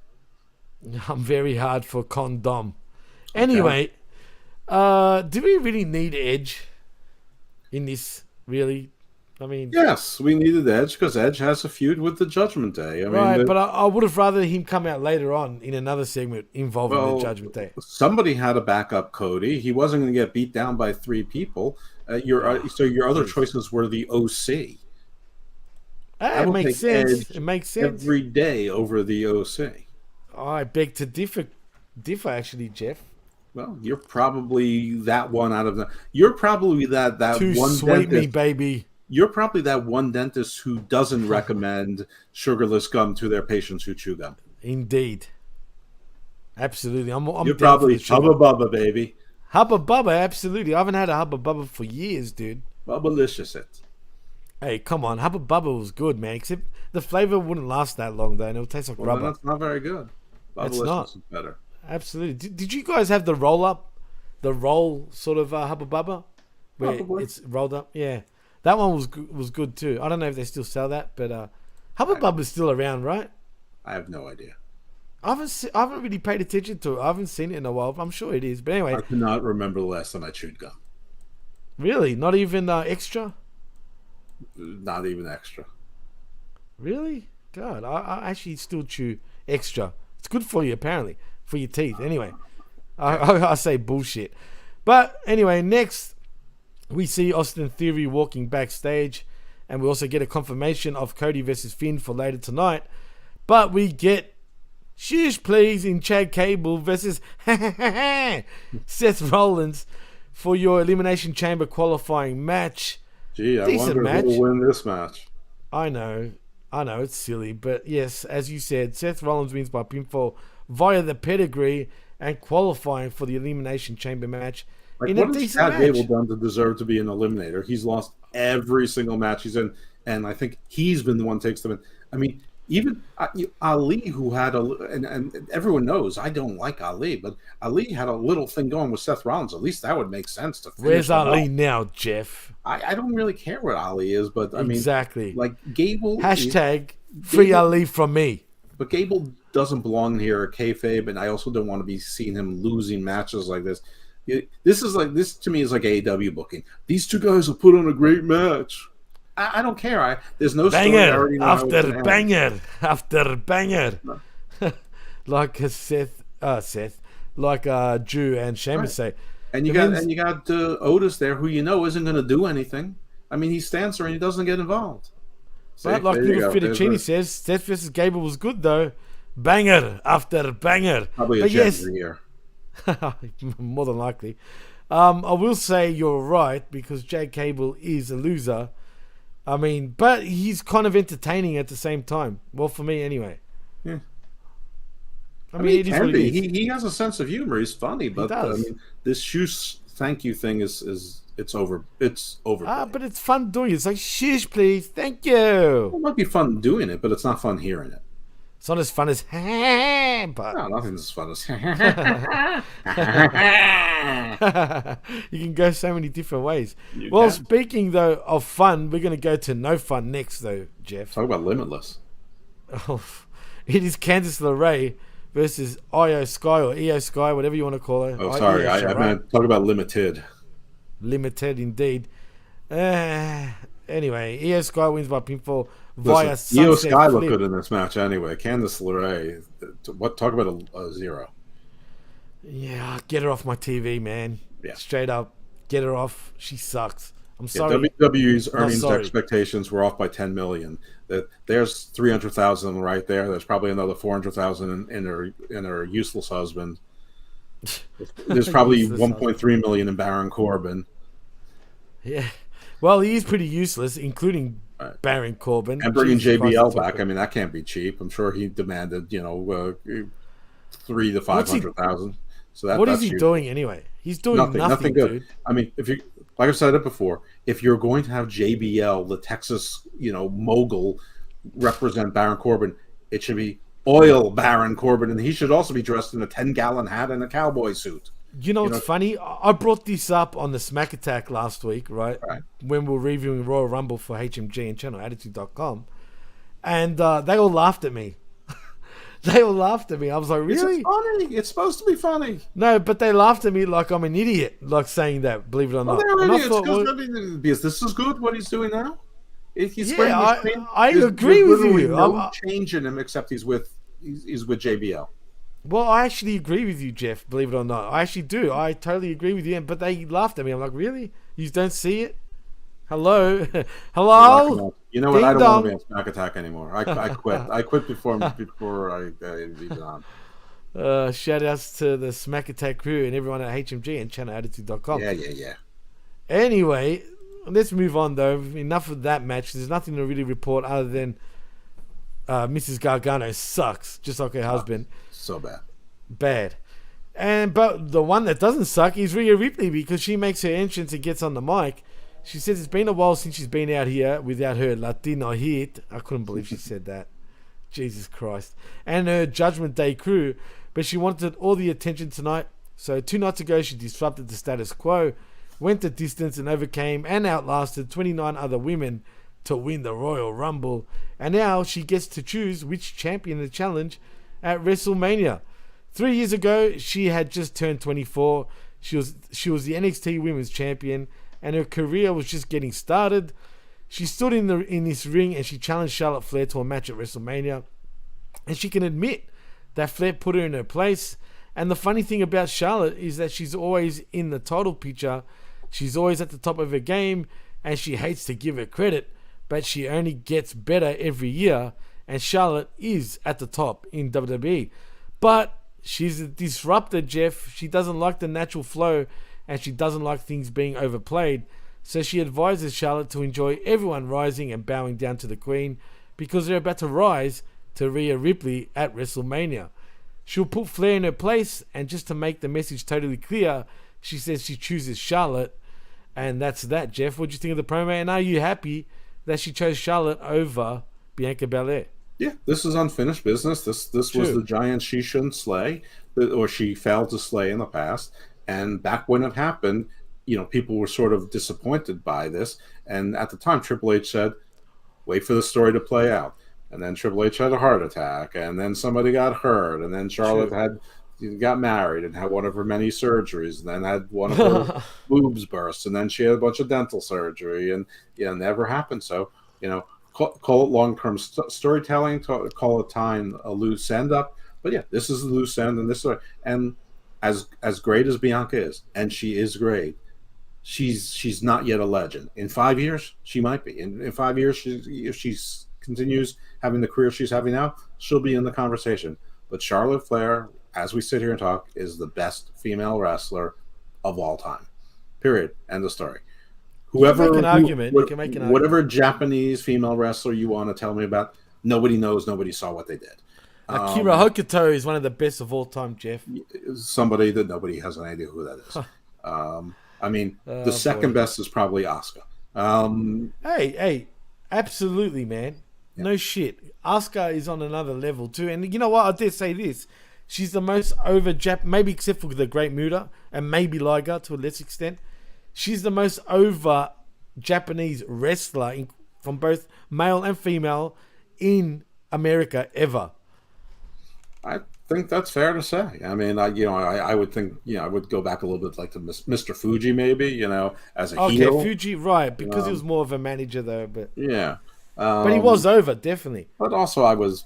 I'm very hard for condom. Anyway, do we really need Edge in this, really? I mean, yes, we needed Edge because Edge has a feud with the Judgment Day. I mean, but I would have rather him come out later on in another segment involving the Judgment Day. Somebody had to back up Cody. He wasn't going to get beat down by 3 people. So your other choices were the OC. It makes sense. It makes sense every day over the OC. I beg to differ, actually, Jeff. Well, you're probably that one out of the. You're probably that Too one sweet, dentist, me baby. You're probably that one dentist who doesn't recommend sugarless gum to their patients who chew gum. Indeed, absolutely. You're probably Hubba Bubba, baby. Hubba Bubba, absolutely. I haven't had a Hubba Bubba for years, dude. Bubbalicious it. Hey, come on, Hubba Bubba was good, man. Except the flavor wouldn't last that long, though, and it would taste like rubber. Then that's not very good. It's not. Is better. Absolutely. Did you guys have the roll sort of Hubba Bubba, where it's rolled up? Yeah, that one was good too. I don't know if they still sell that, but Hubba Bubba's still around, right? I have no idea. I haven't really paid attention to it. I haven't seen it in a while. I'm sure it is, but anyway. I cannot remember the last time I chewed gum. Really? Not even extra? Not even extra. Really? God, I actually still chew extra. It's good for you, apparently, for your teeth. Anyway, I say bullshit. But anyway, next we see Austin Theory walking backstage, and we also get a confirmation of Cody versus Finn for later tonight. But we get shush please in Chad Cable versus Seth Rollins for your Elimination Chamber qualifying match. Gee, I Decent wonder match. who will win this match. I know, it's silly, but yes, as you said, Seth Rollins wins by pinfall via the pedigree and qualifying for the Elimination Chamber match in a decent Chad match. Gable done to deserve to be an eliminator? He's lost every single match he's in, and I think he's been the one who takes them in. I mean, even Ali, who had and everyone knows I don't like Ali, but Ali had a little thing going with Seth Rollins. At least that would make sense to finish. Where's Ali now, Jeff? I don't really care what Ali is, but I mean, exactly. Like Gable. Free Ali from me. But Gable doesn't belong here at kayfabe, and I also don't want to be seeing him losing matches like this. This to me is like AEW booking. These two guys will put on a great match. I don't care. There's no banger after banger after banger, like Seth, like Drew and Sheamus say. And you got Otis there, who isn't going to do anything. I mean, he stands there and he doesn't get involved. But like little Fettuccine says, Seth versus Gable was good though. Banger after banger. Probably a gender here. More than likely. I will say you're right because Jade Cable is a loser. I mean, but he's kind of entertaining at the same time. Well, for me anyway. Yeah. I mean, it is what it is. He has a sense of humor. He's funny, but I mean, this shoes thank you thing is it's over. It's over. But it's fun doing it. It's like, shush, please, thank you. It might be fun doing it, but it's not fun hearing it. It's not as fun as but No, nothing's as fun as you can go so many different ways. You Well, can. speaking though of fun, we're going to go to no fun next, though, Jeff. Talk about limitless. Oh, it is Candice LeRae versus Io Sky or Io Sky, whatever you want to call her. Oh, sorry, I Sky. meant talk about limited. Limited indeed. Anyway, Io Sky wins by pinfall via Listen, Io sunset Sky flip. looked good in this match anyway. Candice LeRae, talk about a zero. Yeah, get her off my TV, man. Yeah. Straight up, get her off. She sucks. I'm Yeah, sorry. WWE's Not earnings sorry. expectations were off by 10 million. There's 300,000 right there. There's probably another 400,000 in her useless husband. There's probably Useless 1.3 million in Baron Corbin. Yeah. Well, he is pretty useless, including Right. Baron Corbin. And bringing Jesus Christ, JBL that's back, awful. I mean, that can't be cheap. I'm sure he demanded, 3 to 500,000. So What that's is he huge. doing anyway? He's doing nothing, good. dude. I mean, if you, like I've said it before, if you're going to have JBL, the Texas, mogul, represent Baron Corbin, it should be oil Baron Corbin, and he should also be dressed in a 10-gallon hat and a cowboy suit. You know what's funny? I brought this up on the Smack Attack last week, right? When we were reviewing Royal Rumble for HMG and channelattitude.com. And they all laughed at me. They all laughed at me. I was like, really? It's funny. It's supposed to be funny. No, but they laughed at me like I'm an idiot, like saying that, believe it or not. Well, And I idiots, thought, because this is good what he's doing now. He's Yeah, spreading I- his fame. I There's agree with literally you. No change in him except he's with JBL. well, I actually agree with you, Jeff, believe it or not. I actually do. I totally agree with you. But they laughed at me. I'm like, really? You don't see it? Hello? Hello? You know what? Ding I don't dong. want to be on Smack Attack anymore. I quit. I quit before I interviewed on. Shout outs to the Smack Attack crew and everyone at HMG and channelattitude.com. Yeah. Anyway, let's move on though. Enough of that match. There's nothing to really report other than Mrs. Gargano sucks, just like her husband. So Bad. But the one that doesn't suck is Rhea Ripley, because she makes her entrance and gets on the mic. She says it's been a while since she's been out here without her Latino hit. I couldn't believe she said that. Jesus Christ. And her Judgment Day crew. But she wanted all the attention tonight. So 2 nights ago, she disrupted the status quo, went the distance and overcame and outlasted 29 other women to win the Royal Rumble. And now she gets to choose which champion to challenge at WrestleMania. 3 years ago, she had just turned 24. She was the NXT Women's Champion, and her career was just getting started. She stood in this ring and she challenged Charlotte Flair to a match at WrestleMania. And she can admit that Flair put her in her place. And the funny thing about Charlotte is that she's always in the title picture. She's always at the top of her game, and she hates to give her credit, but she only gets better every year. And Charlotte is at the top in WWE. But she's a disruptor, Jeff. She doesn't like the natural flow, and she doesn't like things being overplayed. So she advises Charlotte to enjoy everyone rising and bowing down to the Queen, because they're about to rise to Rhea Ripley at WrestleMania. She'll put Flair in her place, and just to make the message totally clear, she says she chooses Charlotte. And that's that, Jeff. What do you think of the promo? And are you happy that she chose Charlotte over Bianca Belair? Yeah, this is unfinished business. This was True. the giant she shouldn't slay, or she failed to slay in the past. And back when it happened, people were sort of disappointed by this. And at the time, Triple H said, wait for the story to play out. And then Triple H had a heart attack, and then somebody got hurt, and then Charlotte got married and had one of her many surgeries, and then had one of her boobs burst, and then she had a bunch of dental surgery, and never happened. So, call it long-term storytelling, call it tying a loose end up. But yeah, this is the loose end, and this, and as great as Bianca is, and she is great, she's not yet a legend. In 5 years, she might be. In 5 years, if she continues having the career she's having now, she'll be in the conversation. But Charlotte Flair, as we sit here and talk, is the best female wrestler of all time. Period. End of story. Whoever, you can make an argument. You can make an whatever Japanese female wrestler you want to tell me about, nobody knows, nobody saw what they did. Akira Hokuto is one of the best of all time, Jeff. Somebody that nobody has an idea who that is. I mean, the second best is probably Asuka. Hey, absolutely, man. Yeah. No shit. Asuka is on another level too. And you know what? I dare say this. She's the most over maybe except for the Great Muta and maybe Liger to a less extent. She's the most over Japanese wrestler from both male and female in America ever. I think that's fair to say. I mean, I would think, I would go back a little bit like to Mr. Fuji maybe, as a heel. Okay, Fuji, right, because he was more of a manager though. But yeah. But he was over, definitely. But also I was,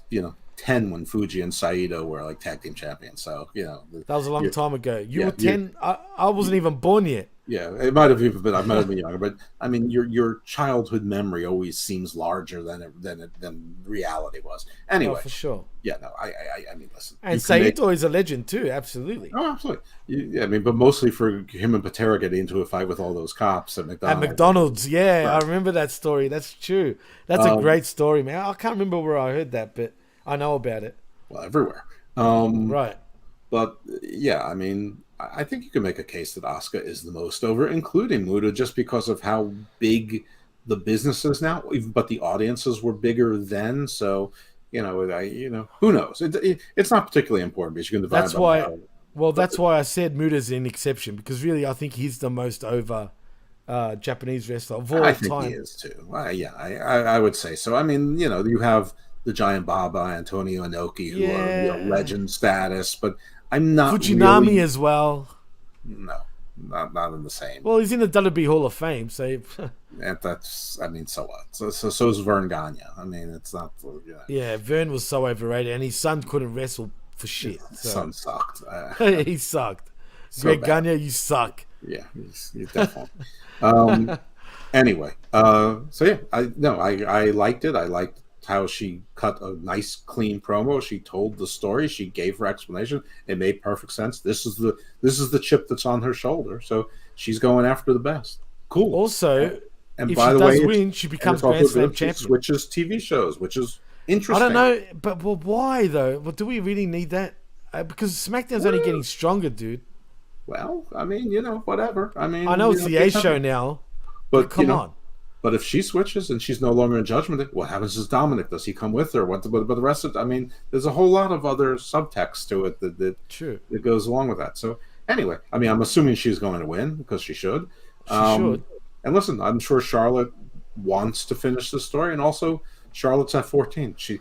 10 when Fuji and Saito were like tag team champions. So, that was a long time ago. You were 10. I wasn't even born yet. Yeah, it might have even been. I might have been younger, but I mean, your childhood memory always seems larger than reality was. Anyway, for sure. Yeah, no, I mean, listen. And Saito is a legend too. Absolutely. Oh, absolutely. Yeah, I mean, but mostly for him and Patera getting into a fight with all those cops at McDonald's. At McDonald's, yeah, right. I remember that story. That's true. That's a great story, man. I can't remember where I heard that, but I know about it. Well, everywhere. Right. But yeah, I mean, I think you can make a case that Asuka is the most over, including Muta, just because of how big the business is now. But the audiences were bigger then, so who knows? It's not particularly important because you can divide. That's why. Well, that's why I said Muta's an exception because really, I think he's the most over Japanese wrestler of all time. I think he is too. I would say so. I mean, you have the Giant Baba, Antonio Inoki, who are legend status, but I'm not Fujinami really, as well. No, not in the same. Well, he's in the WWE Hall of Fame, so that's. I mean, so what? So is Vern Gagne. I mean, it's not. Yeah, Vern was so overrated, and his son couldn't wrestle for shit. His son sucked. He sucked. So Greg Gagne, you suck. Yeah, he's definitely. Anyway, so yeah, I liked it. I liked how she cut a nice, clean promo. She told the story. She gave her explanation. It made perfect sense. This is the chip that's on her shoulder. So she's going after the best. Cool. Also, and if by she the way, does win, she becomes Grand Slam champion. Switches TV shows, which is interesting. I don't know, but why though? Well, do we really need that? Because SmackDown's only getting stronger, dude. Well, I mean, whatever. I mean, I know it's the A show now, but come on. But if she switches and she's no longer in Judgment Day, what happens to Dominic? Does he come with her? But the rest of it, I mean, there's a whole lot of other subtext to it that goes along with that. So anyway, I mean, I'm assuming she's going to win because she should. She should. And listen, I'm sure Charlotte wants to finish the story, and also Charlotte's at 14. She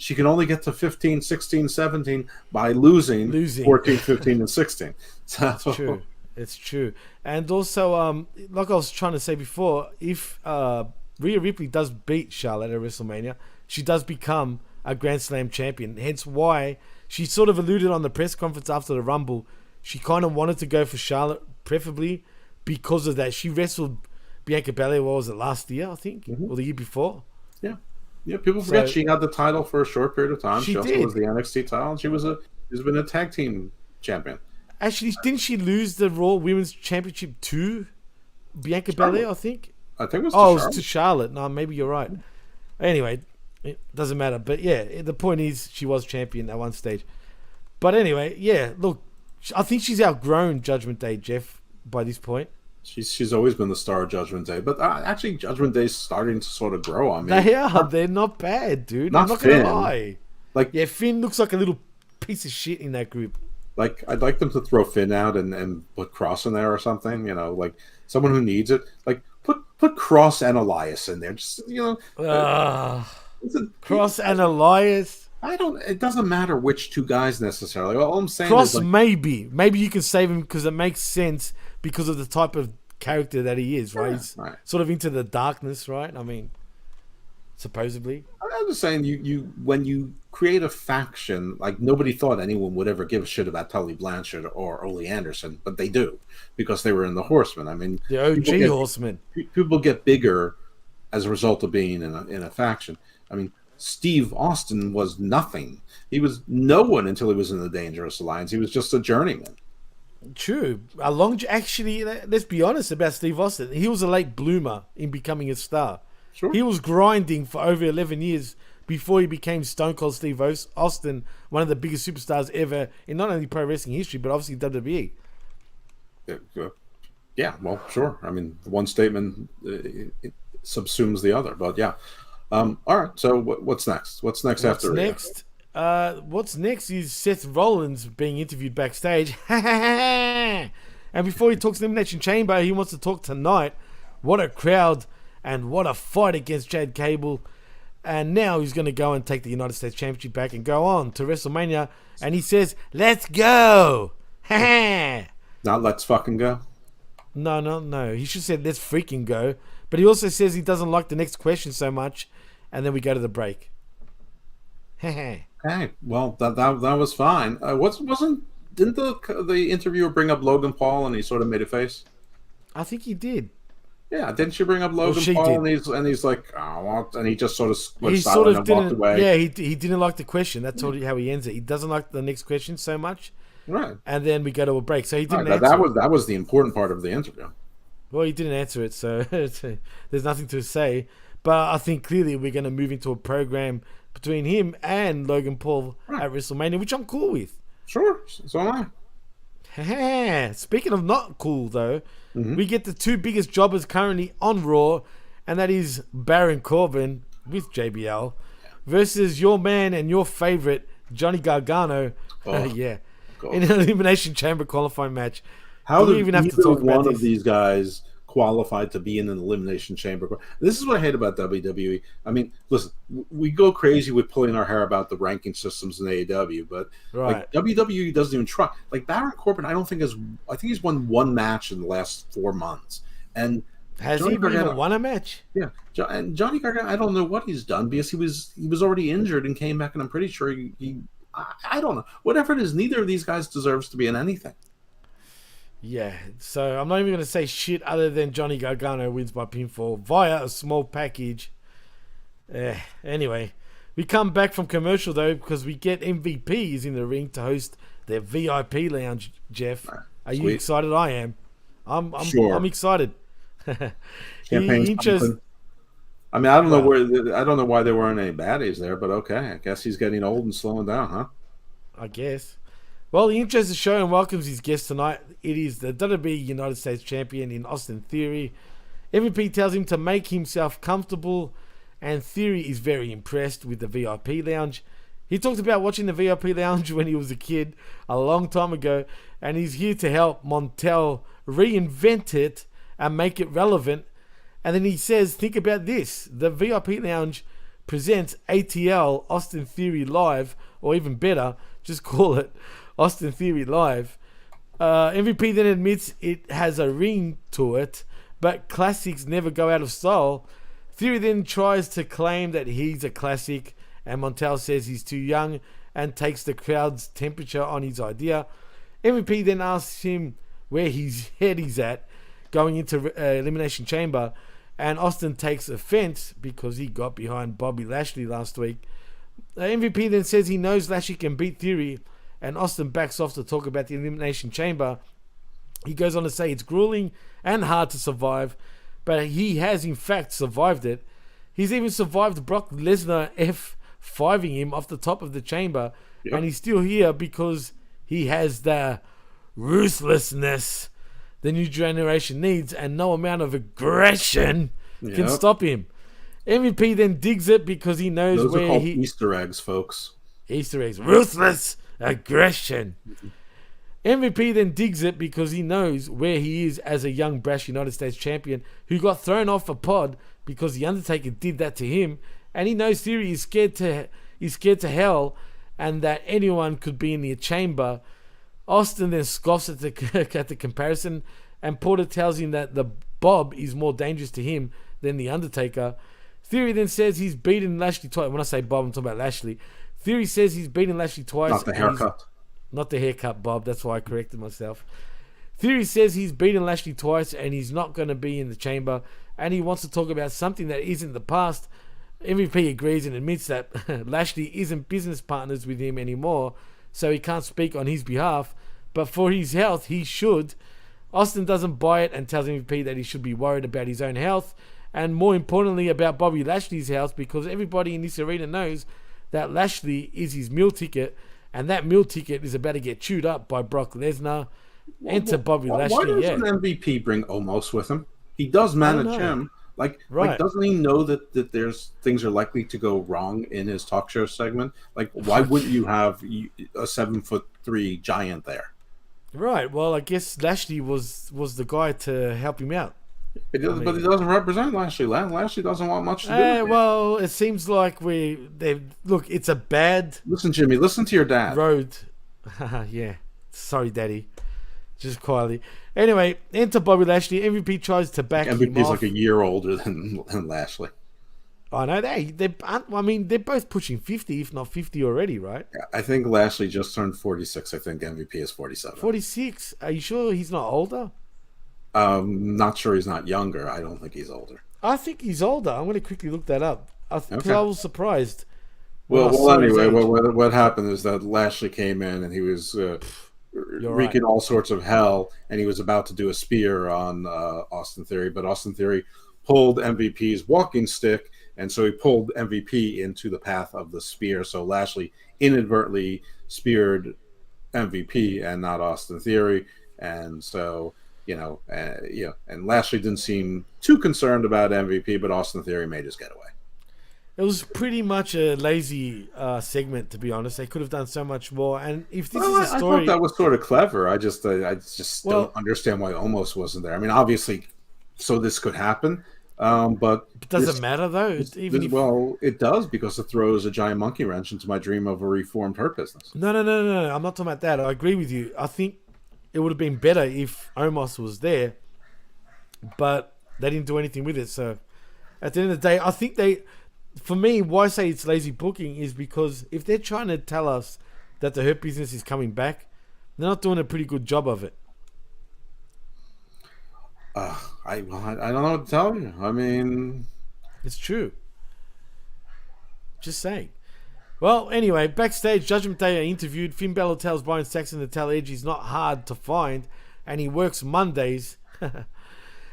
can only get to 15, 16, 17 by losing 14, 15, and 16. So, that's true. It's true. And also, like I was trying to say before, if Rhea Ripley does beat Charlotte at WrestleMania, she does become a Grand Slam champion. Hence why she sort of alluded on the press conference after the Rumble. She kind of wanted to go for Charlotte, preferably because of that. She wrestled Bianca Belair, what was it, last year, I think? Or the year before? Yeah. Yeah, people forget she had the title for a short period of time. She also was the NXT title, and she's been a tag team champion. Actually, didn't she lose the Raw Women's Championship to Bianca Belair, I think? I think it was it was to Charlotte. No, maybe you're right. Anyway, it doesn't matter. But yeah, the point is she was champion at one stage. But anyway, yeah, look, I think she's outgrown Judgment Day, Jeff, by this point. She's always been the star of Judgment Day. But actually, Judgment Day's starting to sort of grow on me. They're not bad, dude. I'm not going to lie. Finn looks like a little piece of shit in that group. Like, I'd like them to throw Finn out and put Cross in there or something, like someone who needs it. Like, put Cross and Elias in there. Just, Cross and Elias? It doesn't matter which two guys necessarily. All I'm saying Cross is, maybe you can save him because it makes sense because of the type of character that he is, right? He's sort of into the darkness, right? I mean, supposedly. I'm just saying, you when you create a faction, like nobody thought anyone would ever give a shit about Tully Blanchard or Ole Anderson, but they do because they were in the Horsemen. I mean, the OG Horsemen. People get bigger as a result of being in a faction. I mean, Steve Austin was nothing. He was no one until he was in the Dangerous Alliance. He was just a journeyman. True. Actually, let's be honest about Steve Austin. He was a late bloomer in becoming a star. Sure. He was grinding for over 11 years before he became Stone Cold Steve Austin, one of the biggest superstars ever in not only pro wrestling history, but obviously WWE. Yeah, well, sure. I mean, one statement it subsumes the other, but yeah. All right, so what's next? What's next after next? What's next is Seth Rollins being interviewed backstage. And before he talks Elimination Chamber, he wants to talk tonight. What a crowd and what a fight against Chad Gable. And now he's going to go and take the United States Championship back and go on to WrestleMania. And he says, let's go. Not let's fucking go. No. He should have said, let's freaking go. But he also says he doesn't like the next question so much. And then we go to the break. Hey, well, that was fine. Didn't the interviewer bring up Logan Paul and he sort of made a face? I think he did. Yeah, didn't she bring up Logan Paul and he's like, oh, what? And he just sort of went silent and walked away. Yeah, he didn't like the question. That's how he ends it. He doesn't like the next question so much. Right. And then we go to a break. So he didn't answer that was the important part of the interview. Well, he didn't answer it, so there's nothing to say. But I think clearly we're going to move into a program between him and Logan Paul at WrestleMania, which I'm cool with. Sure, so am I. Speaking of not cool, though, we get the two biggest jobbers currently on Raw, and that is Baron Corbin with JBL versus your man and your favorite, Johnny Gargano. In an Elimination Chamber qualifying match. How do we even have to talk about one of these guys qualified to be in an Elimination Chamber? This is what I hate about WWE. I mean, listen, we go crazy with pulling our hair about the ranking systems in AEW, but like WWE doesn't even try. Like Baron Corbin, I think he's won one match in the last 4 months, and has Johnny he even won a match? Yeah, and Johnny Gargano, I don't know what he's done because he was already injured and came back, and I'm pretty sure he I don't know. Whatever it is, neither of these guys deserves to be in anything. Yeah, so I'm not even going to say shit other than Johnny Gargano wins by pinfall via a small package. Anyway, we come back from commercial, though, because we get MVPs in the ring to host their VIP lounge, Jeff. Are you excited? I am. I'm excited. I mean, I don't know why there weren't any baddies there, but okay. I guess he's getting old and slowing down, huh? I guess. Well, he intros the show and welcomes his guest tonight. It is the WWE United States Champion in Austin Theory. MVP tells him to make himself comfortable, and Theory is very impressed with the VIP lounge. He talked about watching the VIP lounge when he was a kid a long time ago, and he's here to help Montel reinvent it and make it relevant. And then he says, think about this. The VIP Lounge presents ATL Austin Theory Live, or even better, just call it Austin Theory Live. MVP then admits it has a ring to it, but classics never go out of style. Theory then tries to claim that he's a classic, and Montel says he's too young and takes the crowd's temperature on his idea. MVP then asks him where his head is at going into Elimination Chamber, and Austin takes offense because he got behind Bobby Lashley last week. MVP then says he knows Lashley can beat Theory, and Austin backs off to talk about the Elimination Chamber. He goes on to say it's grueling and hard to survive, but he has in fact survived it. He's even survived Brock Lesnar F5ing him off the top of the chamber, and he's still here because he has the ruthlessness the new generation needs, and no amount of aggression can stop him. MVP then digs it because he knows those are called Easter eggs, folks. Easter eggs. Ruthless aggression. MVP then digs it because he knows where he is as a young, brash United States champion who got thrown off a pod because The Undertaker did that to him, and he knows Theory is scared to hell and that anyone could be in the chamber. Austin then scoffs at the comparison, and Porter tells him that the Bob is more dangerous to him than The Undertaker. Theory then says he's beaten Lashley twice. When I say Bob, I'm talking about Lashley. Theory says he's beaten Lashley twice. Not the haircut. Not the haircut, Bob. That's why I corrected myself. Theory says he's beaten Lashley twice and he's not going to be in the chamber, and he wants to talk about something that isn't the past. MVP agrees and admits that Lashley isn't business partners with him anymore, so he can't speak on his behalf, but for his health, he should. Austin doesn't buy it and tells MVP that he should be worried about his own health, and more importantly about Bobby Lashley's house, because everybody in this arena knows that Lashley is his meal ticket, and that meal ticket is about to get chewed up by Brock Lesnar. Enter Bobby Lashley. Why doesn't MVP bring Omos with him? He does manage him. Like, doesn't he know that there's things are likely to go wrong in his talk show segment? Like, why wouldn't you have a 7'3" giant there? Right. Well, I guess Lashley was the guy to help him out. But he doesn't represent Lashley. Lashley doesn't want much to do with it. Well, it seems like look, it's a bad... Listen, Jimmy, listen to your dad. ...road. Yeah. Sorry, Daddy. Just quietly. Anyway, enter Bobby Lashley. MVP tries to back him off. MVP's like a year older than Lashley. I know. They're both pushing 50, if not 50 already, right? Yeah, I think Lashley just turned 46. I think MVP is 47. 46? Are you sure he's not older? Not sure he's not younger. I don't think he's older. I think he's older. I'm going to quickly look that up. I was surprised. Well, anyway, what happened is that Lashley came in and he was wreaking all sorts of hell, and he was about to do a spear on Austin Theory, but Austin Theory pulled MVP's walking stick, and so he pulled MVP into the path of the spear. So Lashley inadvertently speared MVP and not Austin Theory, and so and Lashley didn't seem too concerned about MVP, but Austin Theory made his getaway. It was pretty much a lazy segment, to be honest. They could have done so much more. And if this is a story, I thought that was sort of clever. I just don't understand why Omos wasn't there. I mean, obviously, so this could happen, but does it matter though? It does, because it throws a giant monkey wrench into my dream of a reformed Hurt Business. No. I'm not talking about that. I agree with you. I think it would have been better if Omos was there, but they didn't do anything with it. So at the end of the day, I think for me, why I say it's lazy booking is because if they're trying to tell us that the Hurt Business is coming back, they're not doing a pretty good job of it. I don't know what to tell you. I mean, it's true. Just saying. Well, anyway, backstage, Judgment Day are interviewed. Finn Balor tells Byron Saxton to tell Edge he's not hard to find, and he works Mondays.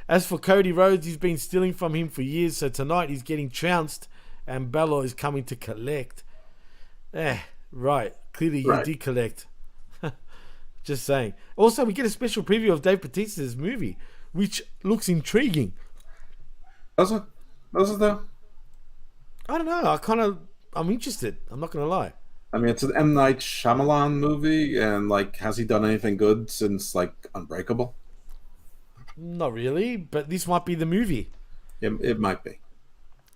As for Cody Rhodes, he's been stealing from him for years, so tonight he's getting trounced, and Balor is coming to collect. Right. Clearly he did collect. Just saying. Also, we get a special preview of Dave Bautista's movie, which looks intriguing. Does it though? I don't know. I'm interested. I'm not going to lie. I mean, it's an M. Night Shyamalan movie, and has he done anything good since Unbreakable? Not really, but this might be the movie. It might be.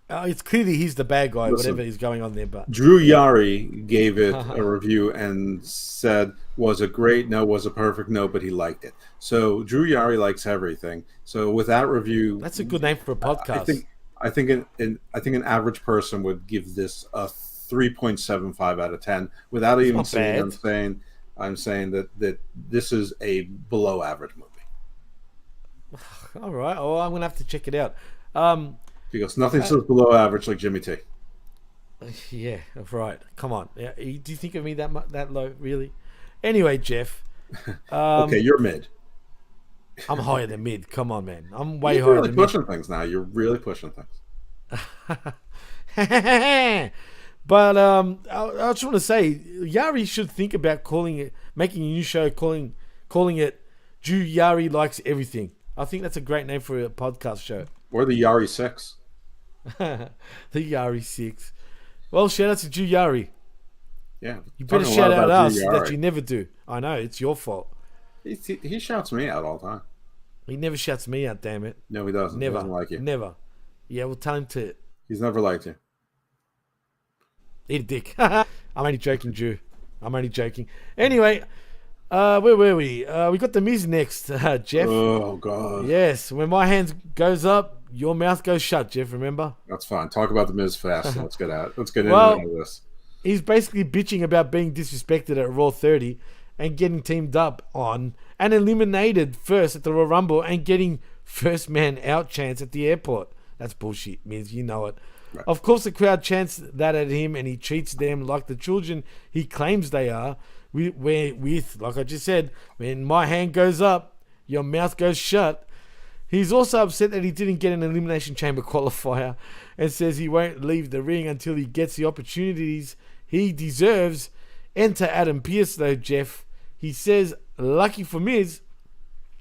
It's clearly he's the bad guy, whatever is going on there. But Drew Yari gave it a review and said, was it great? No. Was it perfect? No, but he liked it. So Drew Yari likes everything. So with that review... That's a good name for a podcast. I think an average person would give this a 3.75 out of 10 without even saying I'm saying that this is a below average movie. All right. Oh, I'm going to have to check it out. Because nothing says below average like Jimmy T. Yeah, right. Come on. Do you think of me that low, really? Anyway, Jeff. Okay, you're mid. I'm higher than mid. Come on, man. I'm way You're higher really than pushing things now. You're really pushing things. But I just want to say, Yari should think about making a new show, calling it Drew Yari Likes Everything. I think that's a great name for a podcast show. Or the Yari 6. The Yari 6. Well, shout out to Drew Yari. Yeah. You better shout out us that you never do. I know, it's your fault. He shouts me out all the time. He never shouts me out, damn it. No, he doesn't. Never. He doesn't like you. Never. Yeah, well, tell him to... He's never liked you. Eat a dick. I'm only joking, Drew. I'm only joking. Anyway, where were we? We got the Miz next, Jeff. Oh, God. Yes, when my hand goes up, your mouth goes shut, Jeff, remember? That's fine. Talk about the Miz fast. Let's get into this. He's basically bitching about being disrespected at Raw 30 and getting teamed up on and eliminated first at the Royal Rumble and getting first man out chance at the airport. That's bullshit, Miz. You know it. Right. Of course, the crowd chants that at him and he treats them like the children he claims they are. Like I just said, when my hand goes up, your mouth goes shut. He's also upset that he didn't get an Elimination Chamber qualifier and says he won't leave the ring until he gets the opportunities he deserves. Enter Adam Pearce, though, Jeff. He says, lucky for Miz,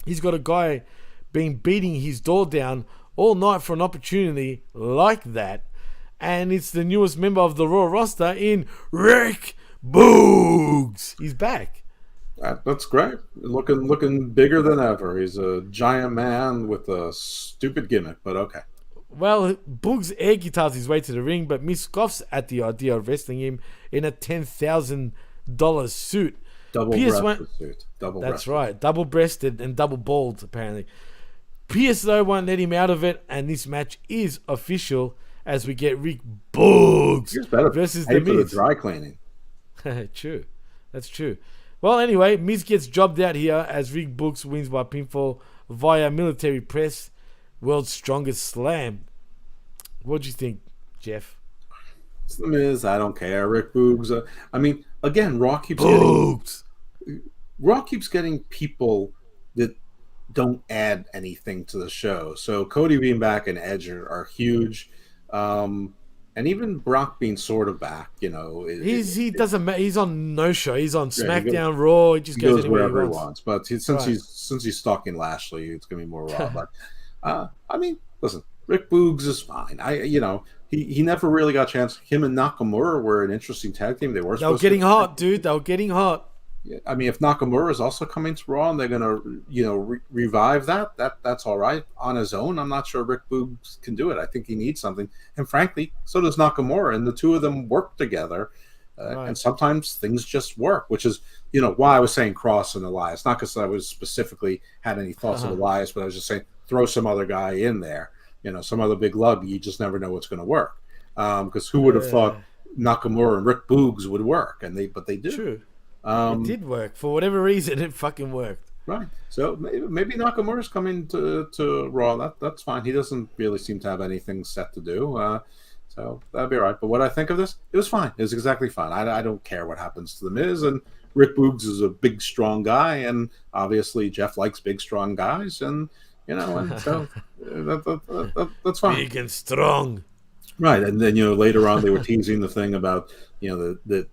he's got a guy been beating his door down all night for an opportunity like that. And it's the newest member of the Raw roster in Rick Boogs. He's back. That's great. Looking bigger than ever. He's a giant man with a stupid gimmick, but okay. Well, Boogs air guitars his way to the ring, but Miz scoffs at the idea of wrestling him in a $10,000 suit. Double-breasted suit. That's right. Double-breasted and double-balled, apparently. Pierce, though, won't let him out of it, and this match is official as we get Rick Boogs versus The Miz. For the dry cleaning. True. That's true. Well, anyway, Miz gets jobbed out here as Rick Boogs wins by pinfall via military press, world's strongest slam. What do you think, Jeff? It's The Miz. I don't care. Rick Boogs. I mean, again, Raw keeps getting people that don't add anything to the show. So Cody being back and Edge are huge. And even Brock being sort of back, he doesn't matter. He's on no show. He's on SmackDown, Raw. He just goes wherever he wants. But since he's stalking Lashley, it's gonna be more Raw. But I mean, listen, Rick Boogs is fine. He never really got a chance. Him and Nakamura were an interesting tag team. They were getting hot, dude. They were getting hot. I mean, if Nakamura is also coming to Raw and they're gonna, revive that's all right on his own. I'm not sure Rick Boogs can do it. I think he needs something, and frankly, so does Nakamura. And the two of them work together, and sometimes things just work. Which is, why I was saying Cross and Elias, not because I was specifically had any thoughts of Elias, but I was just saying throw some other guy in there, some other big lug. You just never know what's going to work. Because who would have thought Nakamura and Rick Boogs would work? But they do. True. It did work. For whatever reason, it fucking worked. Right. So maybe Nakamura's coming to Raw. That's fine. He doesn't really seem to have anything set to do. So that'd be all right. But what I think of this, it was fine. It was exactly fine. I don't care what happens to The Miz. And Rick Boogs is a big, strong guy. And obviously Jeff likes big, strong guys. And, and so that's fine. Big and strong. Right. And then, later on they were teasing the thing about, that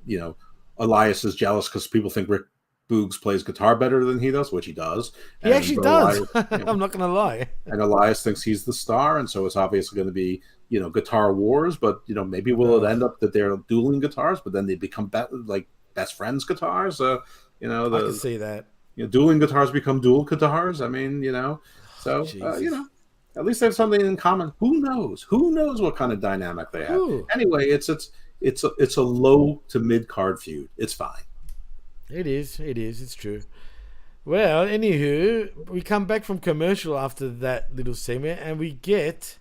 Elias is jealous because people think Rick Boogs plays guitar better than he does, which he does. He actually does. I'm not going to lie. And Elias thinks he's the star, and so it's obviously going to be, guitar wars. But maybe will it end up that they're dueling guitars, but then they become best friends guitars? I can see that. Dueling guitars become dual guitars. I mean, so at least they have something in common. Who knows? Who knows what kind of dynamic they have? Ooh. Anyway, it's a low to mid card feud. It's fine. It is. It's true. Well, anywho, we come back from commercial after that little segment, and we get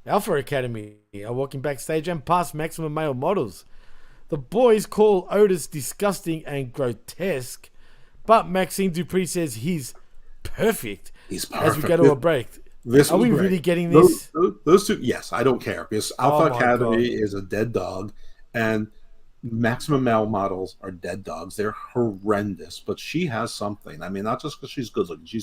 Alpha Academy are walking backstage and past Maximum Male Models. The boys call Otis disgusting and grotesque, but Maxine Dupree says he's perfect. He's perfect. As we go to a break. Are we really getting this? Those two, yes, I don't care because Alpha Academy is a dead dog, and Maximum Male Models are dead dogs. They're horrendous, but she has something. I mean, not just because she's good looking. She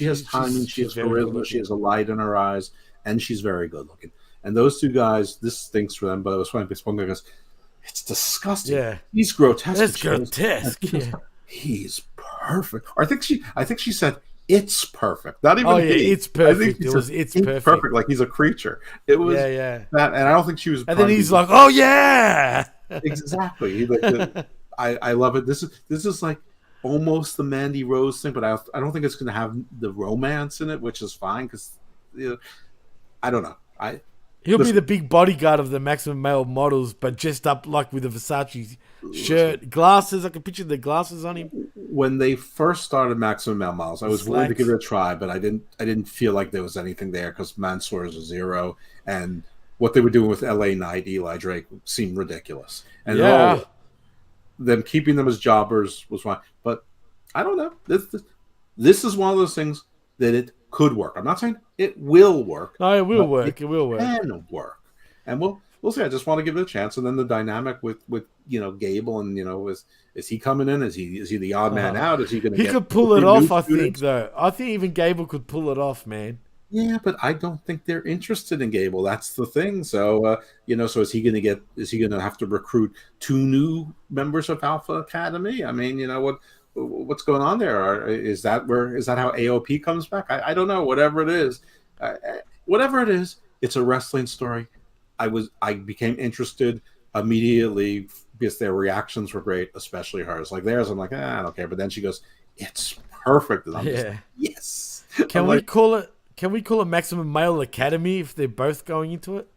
has timing. She has charisma. She has a light in her eyes, and she's very good looking. And those two guys, this stinks for them. But it was funny because one guy goes, "It's disgusting. Yeah, he's grotesque. That's grotesque. He's perfect." Or I think she said, "It's perfect." Not even. Oh yeah, it's perfect. It's perfect. Like he's a creature. It was that, and I don't think she was. And then he's like, "Oh yeah." Exactly. I love it. This is like almost the Mandy Rose thing, but I don't think it's going to have the romance in it, which is fine because I don't know. He'll be the big bodyguard of the Maximum Male Models, but dressed up like with a Versace shirt, glasses. I can picture the glasses on him. When they first started Maximum Male Models, I was willing to give it a try, but I didn't feel like there was anything there because Mansoor is a zero, and what they were doing with LA Knight, Eli Drake, seemed ridiculous. And them keeping them as jobbers was fine. But I don't know. This is one of those things that it could work. I'm not saying it will work. No, it will work. It will work. It can work. And we'll we'll see. I just want to give it a chance. And then the dynamic with Gable and is he coming in? Is he the odd man out? Is he going to? He could pull it off. I think though. I think even Gable could pull it off, man. Yeah, but I don't think they're interested in Gable. That's the thing. So, so is he going to have to recruit 2 new members of Alpha Academy? I mean, what's going on there? Is that how AOP comes back? I don't know. Whatever it is, it's a wrestling story. I became interested immediately because their reactions were great, especially hers. Like theirs, I'm like, I don't care. But then she goes, "It's perfect," and I'm just like, yes. Can we call it? Can we call it Maximum Male Academy if they're both going into it?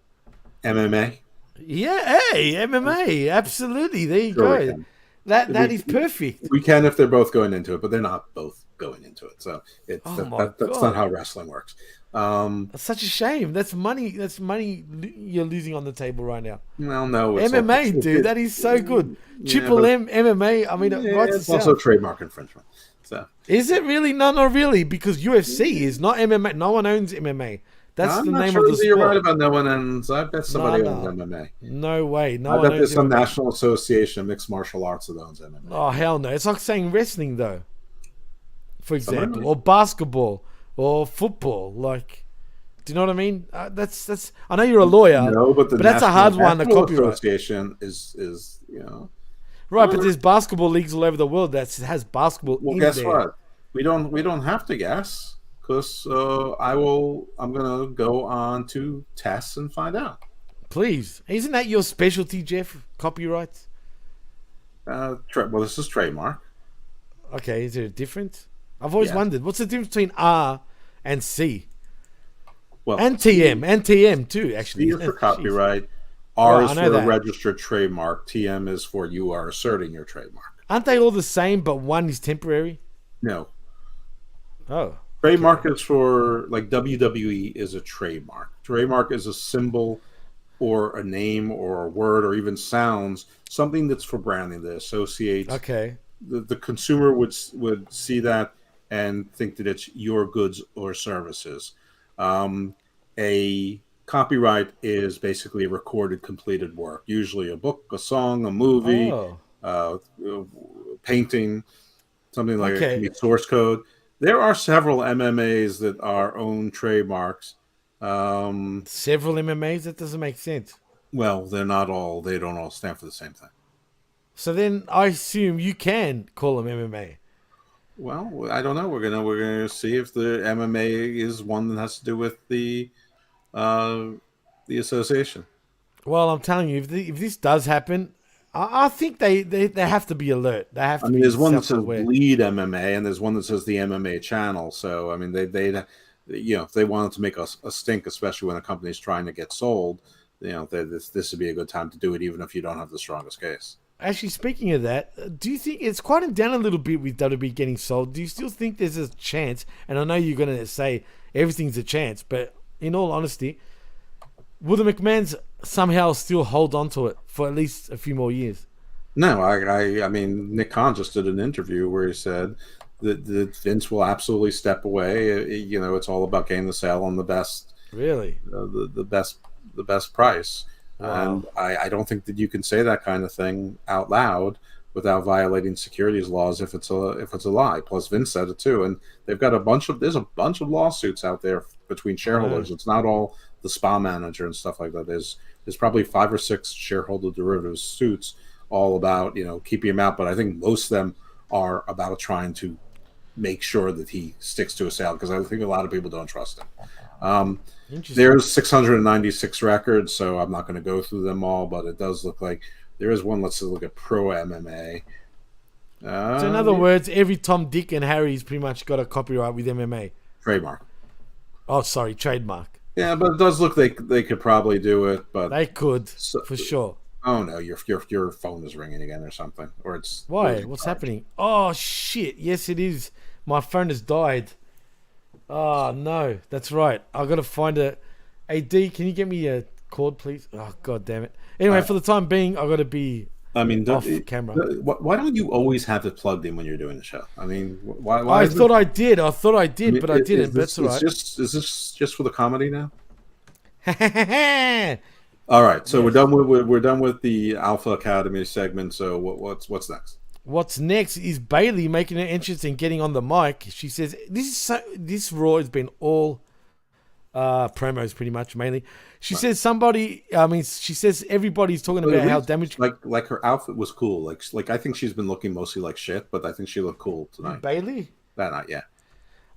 MMA? Yeah, hey, MMA, absolutely. There you go. That is perfect. We can if they're both going into it, but they're not both going into it. So that's not how wrestling works. That's such a shame. That's money. That's money you're losing on the table right now. Well, no, MMA, dude, that is so good. Triple M MMA. I mean, it's also trademark infringement. So is it really? No, not really, because UFC is not MMA. No one owns MMA. That's the name of the sport. You're right about no one owns. I bet somebody owns MMA. No way. I bet there's some national association of mixed martial arts that owns MMA. Oh hell no! It's like saying wrestling though, for example, or basketball or football. Like, do you know what I mean? That's. I know you're a lawyer. No, but that's a hard one. The copyright association is right, but there's basketball leagues all over the world that has basketball. Well, guess what? We don't have to guess because I'm gonna go on to tests and find out. Please, isn't that your specialty, Jeff? Copyrights. Well, this is trademark. Okay, is there a difference? I've always wondered what's the difference between R and C. Well, and TM too. Actually, C is for copyright. R is for a registered trademark. TM is for you are asserting your trademark. Aren't they all the same, but one is temporary? No. Oh. Trademark is for, like, WWE is a trademark. Trademark is a symbol or a name or a word or even sounds, something that's for branding that associates. Okay. The consumer would see that and think that it's your goods or services. A copyright is basically a recorded, completed work, usually a book, a song, a movie, painting, something like a source code. There are several MMAs that are own trademarks. Several MMAs? That doesn't make sense. Well, they don't all stand for the same thing. So then I assume you can call them MMA. Well, I don't know. We're gonna see if the MMA is one that has to do with the association. Well, I'm telling you, if this does happen, I think they have to be alert. They have to. There's one that says Bleed MMA, and there's one that says the MMA channel. So, I mean, they if they wanted to make a stink, especially when a company's trying to get sold, this would be a good time to do it, even if you don't have the strongest case. Actually, speaking of that, do you think it's quieted down a little bit with WWE getting sold? Do you still think there's a chance? And I know you're going to say everything's a chance, but in all honesty, will the McMahons somehow still hold on to it for at least a few more years? No, I mean, Nick Khan just did an interview where he said that Vince will absolutely step away. It's all about getting the sale on the best. Really? The best price. Wow. And I don't think that you can say that kind of thing out loud without violating securities laws if it's a lie. Plus, Vince said it too, and they've got there's a bunch of lawsuits out there between shareholders. It's not all the spa manager and stuff like that. There's probably 5 or 6 shareholder derivative suits all about keeping him out, but I think most of them are about trying to make sure that he sticks to a sale, because I think a lot of people don't trust him. There's 696 records, so I'm not going to go through them all, but it does look like there is one. Let's look at Pro MMA. So in other words, every Tom, Dick, and Harry's pretty much got a copyright with MMA. Trademark. Oh, sorry, trademark. Yeah, but it does look they could probably do it, but they could for sure. Oh no, your phone is ringing again or something, or it's why? What's happening? Oh shit! Yes, it is. My phone has died. Oh no, that's right. I got to find a. Hey D, can you get me a cord, please? Oh god damn it. Anyway, for the time being, I got to be. off camera. Why don't you always have it plugged in when you're doing the show? I mean, why? I thought I did, but I didn't. That's all right. Is this just for the comedy now? All right, so Yes. we're done with the Alpha Academy segment. So what's next? What's next is Bailey making an entrance and getting on the mic. She says this Raw has been all promos pretty much mainly. She says she says everybody's talking But at about how least, damaged like her outfit was cool. Like I think she's been looking mostly like shit, but I think she looked cool tonight. Bailey. That night, yeah.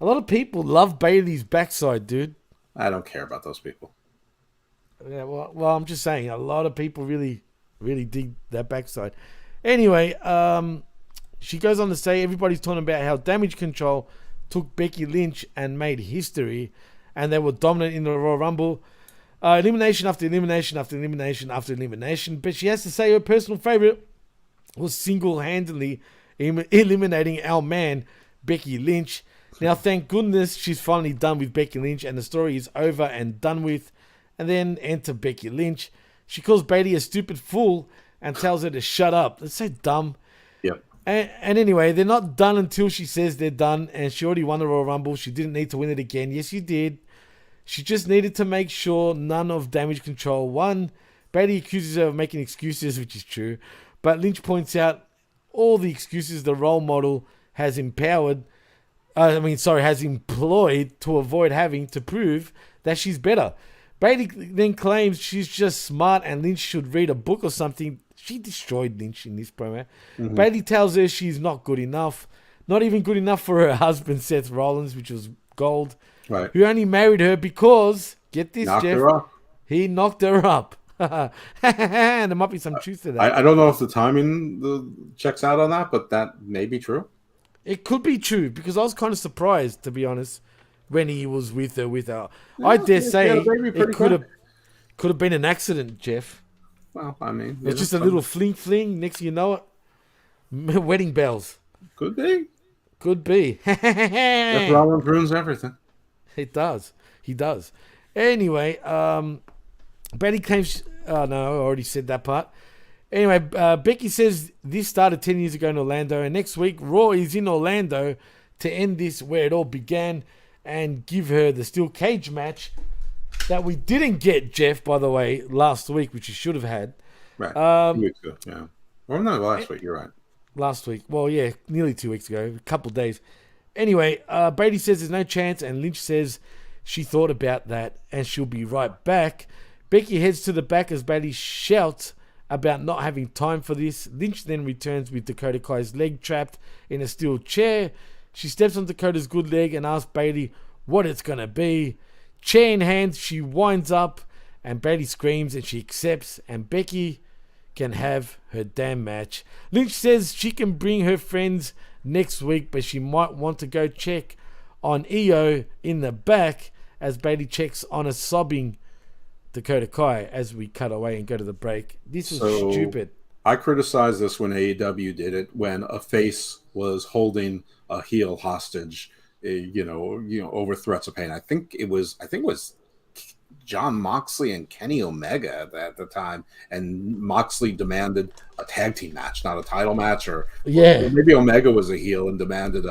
A lot of people love Bailey's backside, dude. I don't care about those people. Yeah, well, I'm just saying, a lot of people really, really dig that backside. Anyway, she goes on to say everybody's talking about how Damage Control took Becky Lynch and made history, and they were dominant in the Royal Rumble. Elimination after elimination after elimination after elimination. But she has to say her personal favorite was single-handedly eliminating our man, Becky Lynch. Now, thank goodness she's finally done with Becky Lynch, and the story is over and done with. And then enter Becky Lynch. She calls Bailey a stupid fool and tells her to shut up. That's so dumb. Yep. And anyway, they're not done until she says they're done. And she already won the Royal Rumble. She didn't need to win it again. Yes, you did. She just needed to make sure none of Damage Control won. Bailey accuses her of making excuses, which is true. But Lynch points out all the excuses the role model has employed to avoid having to prove that she's better. Bailey then claims she's just smart and Lynch should read a book or something. She destroyed Lynch in this promo. Mm-hmm. Bailey tells her she's not good enough. Not even good enough for her husband, Seth Rollins, which was gold. Right. Who only married her because, get this, Knocked Jeff, her up. he knocked her up. And there might be some truth to that. I don't know if the timing checks out on that, but that may be true. It could be true because I was kind of surprised, to be honest, when he was with her. I dare say it could have been an accident, Jeff. Well, I mean, It's just a little fling. Next thing you know it, wedding bells. Could be. Could be. If Rollins ruins everything. It does. He does. Anyway, Betty claims... Oh, no, I already said that part. Anyway, Becky says this started 10 years ago in Orlando, and next week, Raw is in Orlando to end this where it all began and give her the steel cage match that we didn't get, Jeff, by the way, last week, which you should have had. Right. 2 weeks ago, yeah. Well, no, last week, you're right. Last week. Well, yeah, nearly 2 weeks ago, a couple of days. Anyway, Brady says there's no chance, and Lynch says she thought about that, and she'll be right back. Becky heads to the back as Bailey shouts about not having time for this. Lynch then returns with Dakota Kai's leg trapped in a steel chair. She steps on Dakota's good leg and asks Bailey what it's going to be. Chair in hand, she winds up, and Bailey screams, and she accepts, and Becky can have her damn match. Lynch says she can bring her friends next week, but she might want to go check on EO in the back as Bailey checks on a sobbing Dakota Kai as we cut away and go to the break. This was stupid. I criticized this when AEW did it, when a face was holding a heel hostage, over threats of pain. I think it was John Moxley and Kenny Omega at the time, and Moxley demanded a tag team match, not a title match, or maybe Omega was a heel and demanded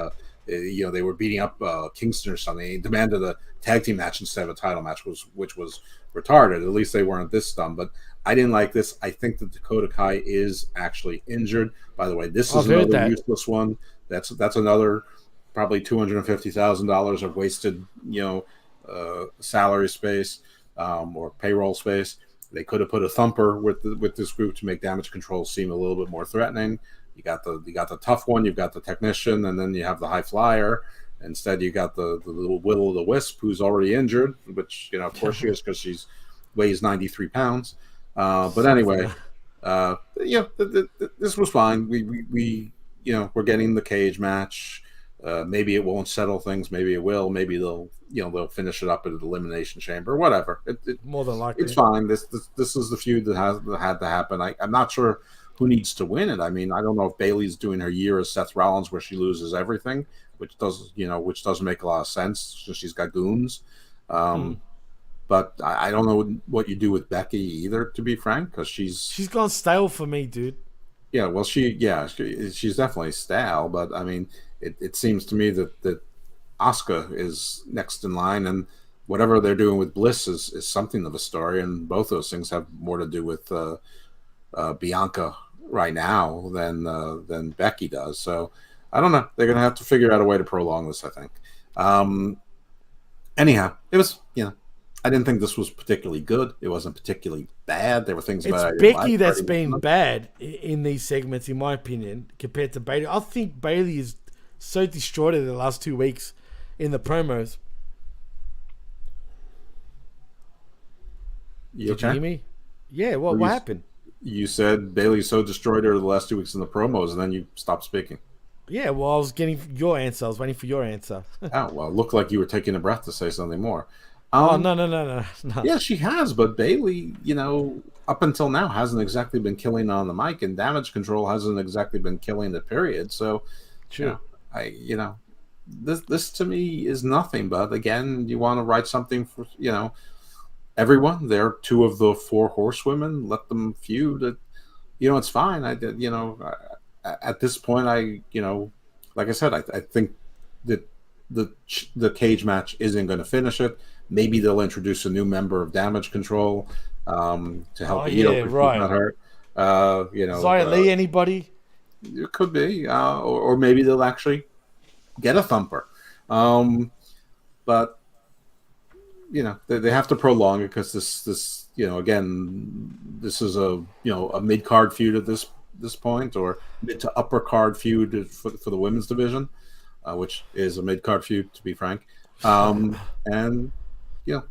they were beating up Kingston or something. He demanded a tag team match instead of a title match, which was retarded. At least they weren't this dumb. But I didn't like this. I think that Dakota Kai is actually injured. By the way, this is another useless one. That's another probably $250,000 of wasted salary space or payroll space. They could have put a thumper with this group to make Damage Control seem a little bit more threatening. You got the tough one, you've got the technician, and then you have the high flyer. Instead, you got the little will-o'-the-wisp who's already injured, which of course she is because she's weighs 93 pounds. But anyway, this was fine. We're getting the cage match. Maybe it won't settle things. Maybe it will. Maybe they'll finish it up at an elimination chamber. Whatever. More than likely, it's fine. This is the feud that had to happen. I'm not sure who needs to win it. I mean, I don't know if Bayley's doing her year as Seth Rollins where she loses everything, which doesn't make a lot of sense. She's got goons. But I don't know what you do with Becky either, to be frank, because she's gone stale for me, dude. Yeah, well, she's definitely stale, but I mean, it seems to me that Asuka is next in line, and whatever they're doing with Bliss is something of a story, and both those things have more to do with Bianca right now than Becky does. So I don't know. They're going to have to figure out a way to prolong this, I think. Anyhow, it was, I didn't think this was particularly good. It wasn't particularly bad. There were things about it. It's Becky that's been bad in these segments, in my opinion, compared to Bayley. I think Bayley is so destroyed in the last 2 weeks in the promos. Did you hear me? Yeah, what happened? You said Bayley's so destroyed her the last 2 weeks in the promos, and then you stopped speaking. Yeah, well, I was getting your answer. I was waiting for your answer. Oh, well, it looked like you were taking a breath to say something more. No. Yeah, she has, but Bayley, up until now hasn't exactly been killing on the mic, and Damage Control hasn't exactly been killing the period. So, true. This to me is nothing. But again, you want to write something for everyone. They're two of the 4 horsewomen. Let them feud. It's fine. At this point, like I said, I think that the cage match isn't going to finish it. Maybe they'll introduce a new member of Damage Control to help not hurt. Zaya Lee, anybody? It could be, or maybe they'll actually get a thumper. But they have to prolong it because this again, this is a mid card feud at this point, or mid to upper card feud for the women's division, which is a mid card feud, to be frank. And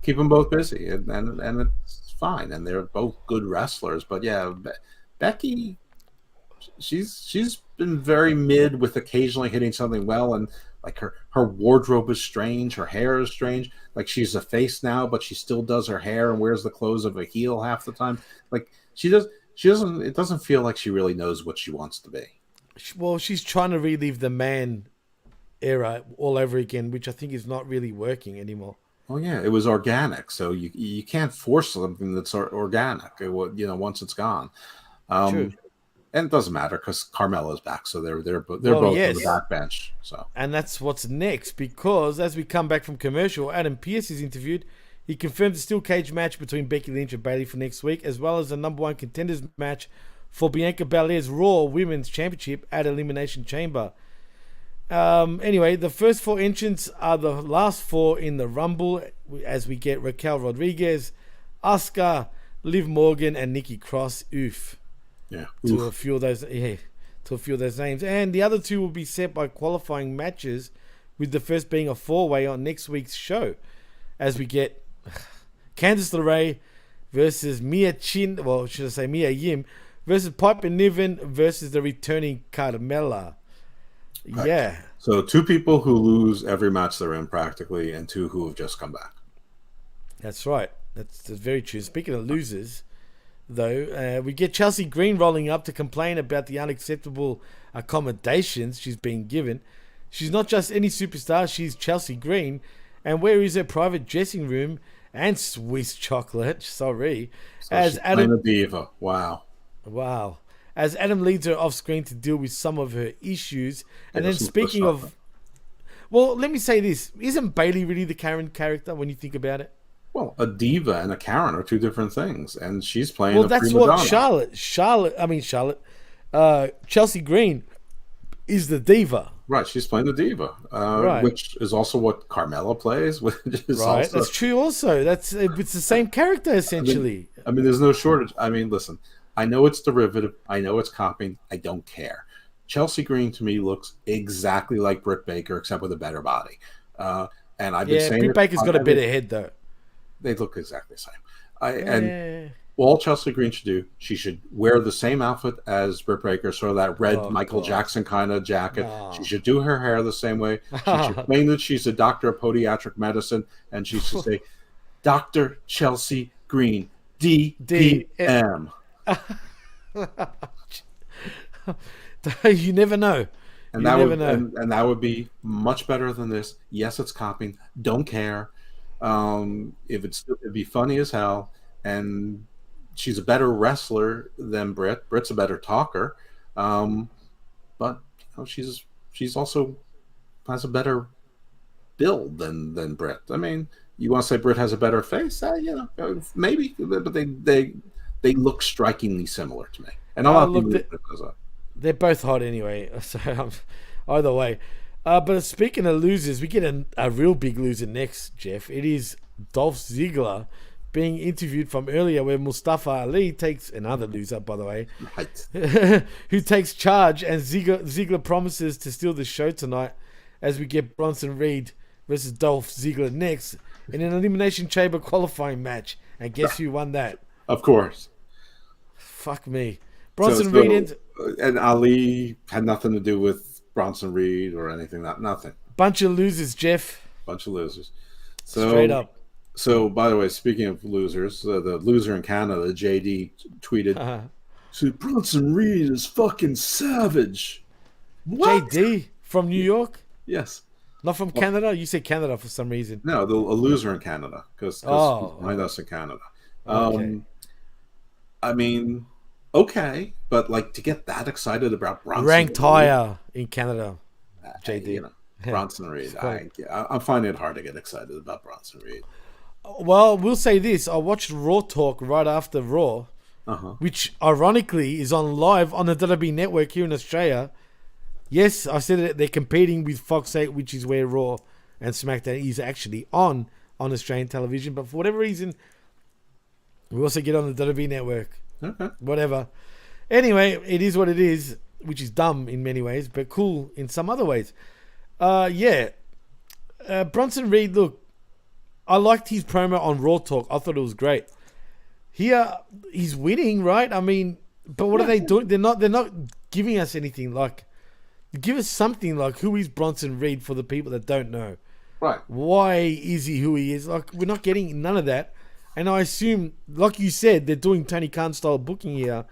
keep them both busy, and it's fine, and they're both good wrestlers. But yeah, Becky, she's been very mid with occasionally hitting something well, and like her wardrobe is strange, her hair is strange. Like she's a face now, but she still does her hair and wears the clothes of a heel half the time. Like she doesn't. It doesn't feel like she really knows what she wants to be. Well, she's trying to relive the man era all over again, which I think is not really working anymore. Oh yeah, it was organic, so you can't force something that's organic. Once it's gone, True. And it doesn't matter because Carmella's back, so they're both on the back bench. So, and that's what's next, because as we come back from commercial, Adam Pearce is interviewed. He confirmed a steel cage match between Becky Lynch and Bayley for next week, as well as a number 1 contenders match for Bianca Belair's Raw Women's Championship at Elimination Chamber. Anyway, the first 4 entrants are the last 4 in the Rumble, as we get Raquel Rodriguez, Asuka, Liv Morgan, and Nikki Cross. To a few of those names, and the other 2 will be set by qualifying matches, with the first being a 4-way on next week's show, as we get Candice LeRae versus Mia Yim versus Piper Niven versus the returning Carmella. Right. Yeah. So 2 people who lose every match they're in practically, and 2 who have just come back. That's right. That's very true. Speaking of losers, though, we get Chelsea Green rolling up to complain about the unacceptable accommodations she's being given. She's not just any superstar, she's Chelsea Green. And where is her private dressing room and Swiss chocolate? Sorry. So as Adam, a diva. Wow. As Adam leads her off screen to deal with some of her issues. And then speaking of... Well, let me say this. Isn't Bayley really the Karen character when you think about it? Well, a diva and a Karen are 2 different things. And she's playing that's what Chelsea Green is the diva. Right, she's playing the diva. Right. Which is also what Carmella plays. Which is right, also... that's true also. It's the same character, essentially. I mean, there's no shortage. I mean, listen. I know it's derivative. I know it's copying. I don't care. Chelsea Green to me looks exactly like Britt Baker, except with a better body. And I've been saying Britt Baker's got a better head, though. They look exactly the same. And all Chelsea Green should do, she should wear the same outfit as Britt Baker, sort of that red Michael Jackson kind of jacket. No. She should do her hair the same way. She should claim that she's a doctor of podiatric medicine, and she should say, Dr. Chelsea Green, DPM. You never know. And that would be much better than this. Yes, it's copying. Don't care. It'd be funny as hell. And she's a better wrestler than Britt. Britt's a better talker. But she's also has a better build than Britt. I mean, You want to say Britt has a better face? Maybe, but they look strikingly similar to me. And I'm not look, they're both hot anyway. So either way. But speaking of losers, we get a real big loser next, Jeff. It is Dolph Ziggler being interviewed from earlier, where Mustafa Ali takes another loser, by the way, right. who takes charge, and Ziggler promises to steal the show tonight as we get Bronson Reed versus Dolph Ziggler next in an Elimination Chamber qualifying match. And guess who won that? Of course. Fuck me. Bronson Reed and Ali had nothing to do with Bronson Reed or anything. Nothing. Bunch of losers, Jeff. Bunch of losers. So, straight up. So, by the way, speaking of losers, the loser in Canada, JD, tweeted, "So Bronson Reed is fucking savage." What? JD from New York? Yes. Not from Canada? You say Canada for some reason. No, a loser in Canada, because behind us in Canada. Okay. I mean, okay, but like to get that excited about Bronson ranked Reed, higher in Canada, JD. You know, Bronson Reed. I'm finding it hard to get excited about Bronson Reed. Well, we'll say this. I watched Raw Talk right after Raw, which ironically is on live on the WWE Network here in Australia. Yes, I said that they're competing with Fox 8, which is where Raw and SmackDown is actually on Australian television. But for whatever reason, we also get on the WWE Network. Okay. Whatever. Anyway, it is what it is, which is dumb in many ways, but cool in some other ways. Bronson Reed, look, I liked his promo on Raw Talk. I thought it was great. Here, he's winning, right? I mean, but what are they doing? They're not giving us anything. Like, give us something like, who is Bronson Reed for the people that don't know? Right. Why is he who he is? Like, we're not getting none of that. And I assume, like you said, they're doing Tony Khan style booking here.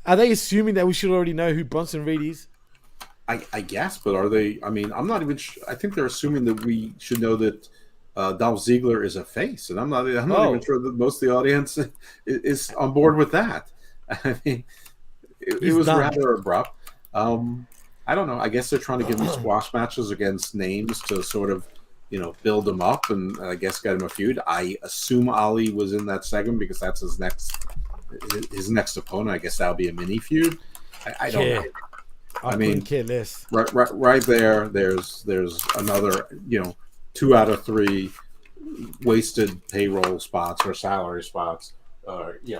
Are they assuming that we should already know who Bronson Reed is? I guess, but are they? I mean, I'm not even. I think they're assuming that we should know that Dolph Ziggler is a face, and I'm not even sure that most of the audience is on board with that. I mean, it was rather abrupt. I don't know. I guess they're trying to give him squash matches against names to sort of, build him up and I guess get him a feud. I assume Ali was in that segment because that's his next opponent. I guess that'll be a mini feud. I don't know. I mean, care less. Right there. There's another 2 out of 3 wasted payroll spots or salary spots.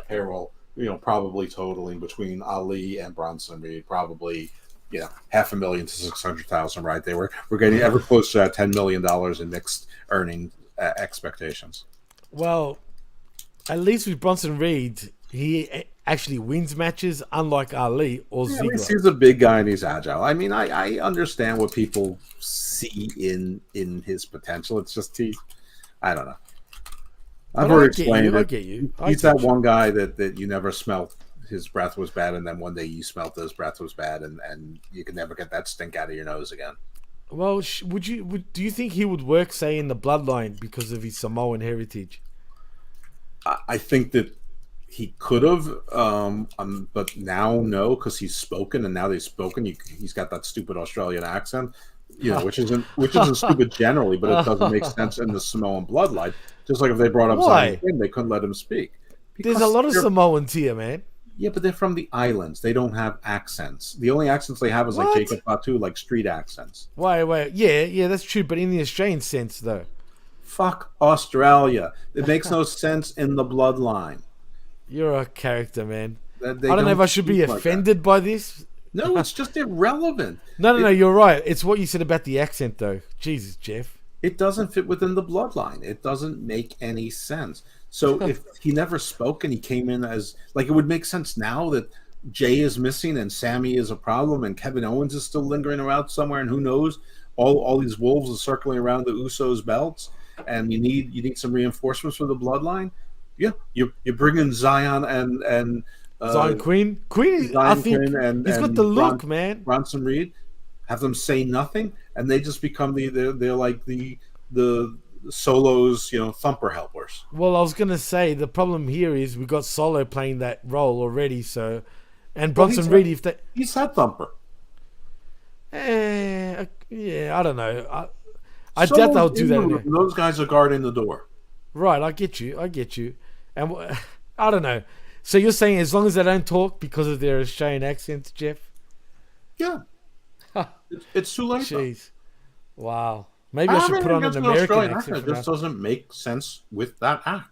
Payroll. Probably totaling between Ali and Bronson Reed, probably $500,000 to $600,000 right there. We're getting ever closer to that $10 million in mixed earning expectations. Well, at least with Bronson Reed, he actually wins matches, unlike Ali or Ziggler. At least he's a big guy and he's agile. I mean, I understand what people see in his potential. It's just I don't know. I've already explained it. I get you. He's that one guy that you never smelt his breath was bad, and then one day you smelt his breath was bad, and you can never get that stink out of your nose again. Well, do you think he would work, say, in the Bloodline because of his Samoan heritage? I think that he could have, but now no, because he's spoken, and now they've spoken. He's got that stupid Australian accent, which isn't stupid generally, but it doesn't make sense in the Samoan bloodline. Just like if they brought up Zion Quinn, they couldn't let him speak. There's a lot of Samoans here, man. Yeah, but they're from the islands. They don't have accents. The only accents they have is like Jacob Fatu, like street accents. Wait. Yeah, that's true. But in the Australian sense, though. Fuck Australia. It makes no sense in the bloodline. You're a character, man. I don't know if I should be offended by this. No, it's just irrelevant. No, you're right. It's what you said about the accent, though. Jesus, Jeff. It doesn't fit within the bloodline. It doesn't make any sense. So if he never spoke and he came in as it would make sense now that Jay is missing and Sammy is a problem and Kevin Owens is still lingering around somewhere, and who knows, all these wolves are circling around the Usos belts, and you need some reinforcements for the bloodline. Yeah, you bring in Zion and Zion Quinn. He's got the look, man. Bronson Reed, have them say nothing, and they just become they're like the Solo's thumper helpers. Well, I was gonna say the problem here is we got Solo playing that role already, and Bronson Reed he's that thumper. Yeah, I don't know. I doubt they'll do that. Anyway. Those guys are guarding the door. Right, I get you. And I don't know. So you're saying as long as they don't talk because of their Australian accents, Jeff? Yeah. It's too late. Jeez. Wow. Maybe I should put on an American accent. It just doesn't make sense with that act.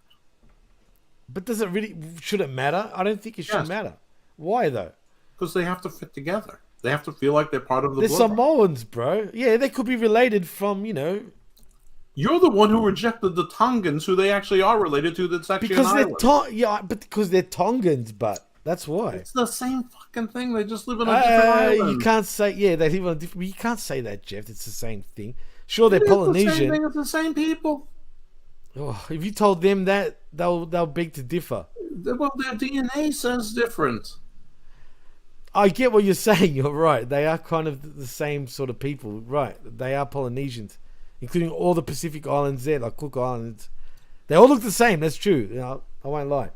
But does it really? Should it matter? I don't think it should matter. Why though? Because they have to fit together. They have to feel like they're part of the. They're Samoans, bro. Yeah, they could be related from You're the one who rejected the Tongans, who they actually are related to. That's actually because an they're because they're Tongans, but that's why. It's the same fucking thing. They just live on a different island. You can't say they live on a different. You can't say that, Jeff. It's the same thing. Sure, they're Polynesian. The same thing. It's the same people. Oh, if you told them that, they'll beg to differ. Well, their DNA says different. I get what you're saying. You're right. They are kind of the same sort of people, right? They are Polynesians, including all the Pacific Islands there, like Cook Islands. They all look the same. That's true. I won't lie.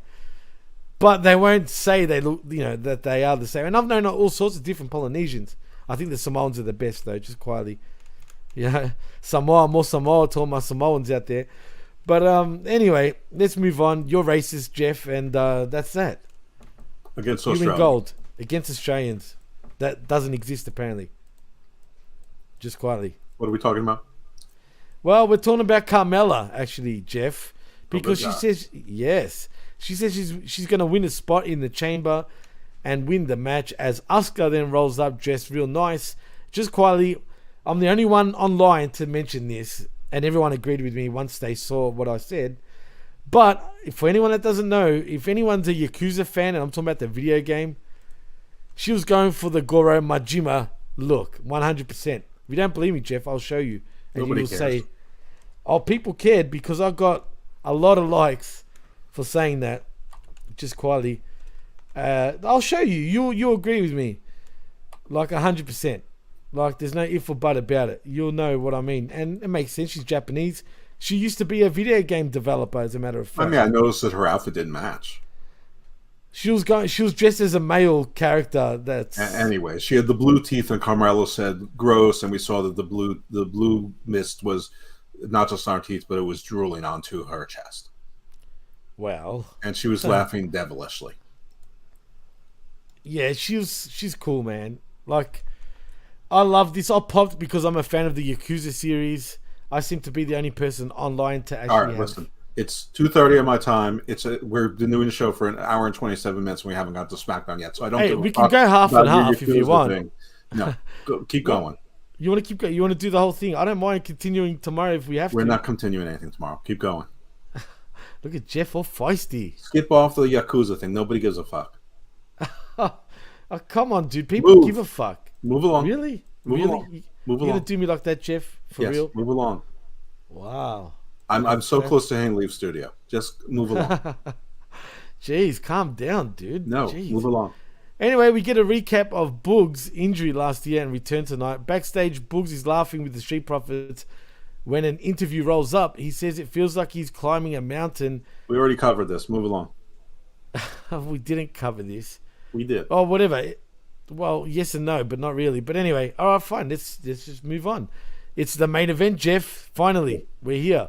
But they won't say they look, that they are the same. And I've known all sorts of different Polynesians. I think the Samoans are the best, though, just quietly. Samoa, more Samoa to all my Samoans out there. But anyway, let's move on. You're racist, Jeff, and that's that. Against Australia. You win gold against Australians. That doesn't exist, apparently. Just quietly. What are we talking about? Well, we're talking about Carmella, actually, Jeff. Because she says, she says she's going to win a spot in the chamber and win the match as Asuka then rolls up dressed real nice. Just quietly, I'm the only one online to mention this, and everyone agreed with me once they saw what I said. But for anyone that doesn't know, if anyone's a Yakuza fan, and I'm talking about the video game, she was going for the Goro Majima look, 100%. If you don't believe me, Jeff, I'll show you. And Nobody you will cares. say, oh, people cared because I got a lot of likes for saying that. Just quietly. I'll show you. You'll agree with me. Like 100%. Like there's no if or but about it. You'll know what I mean. And it makes sense. She's Japanese. She used to be a video game developer, as a matter of fact. I mean, I noticed that her outfit didn't match. She was dressed as a male character. Anyway, she had the blue teeth, and Carmelo said gross, and we saw that the blue mist was not just on her teeth, but it was drooling onto her chest. Well, and she was laughing devilishly. Yeah, she's cool, man. Like, I love this. I popped because I'm a fan of the Yakuza series. I seem to be the only person online to actually. All right, listen. It's 2:30 of my time. We're doing the show for an hour and 27 minutes, and we haven't got to SmackDown yet. So I don't. Hey, we can go half and half if you want. Thing. No, keep going. You want to keep going? You want to do the whole thing? I don't mind continuing tomorrow if we have to. We're not continuing anything tomorrow. Keep going. Look at Jeff, all feisty. Skip off the Yakuza thing. Nobody gives a fuck. Oh, come on, dude. People give a fuck. Move along. Really? Move really? along. Move You're along. gonna do me like that, Jeff? For real? Move along. Wow. I'm so close to hanging leave studio. Just move along. Jeez, calm down, dude. No, Jeez. move along. Anyway, we get a recap of Boog's injury last year and return tonight. Backstage, Boogs is laughing with the Street Profits. When an interview rolls up, he says it feels like he's climbing a mountain. We already covered this. Move along. We didn't cover this. We did. Oh, whatever. Well, yes and no, but not really. But anyway, all right, fine. Let's just move on. It's the main event, Jeff. Finally, we're here.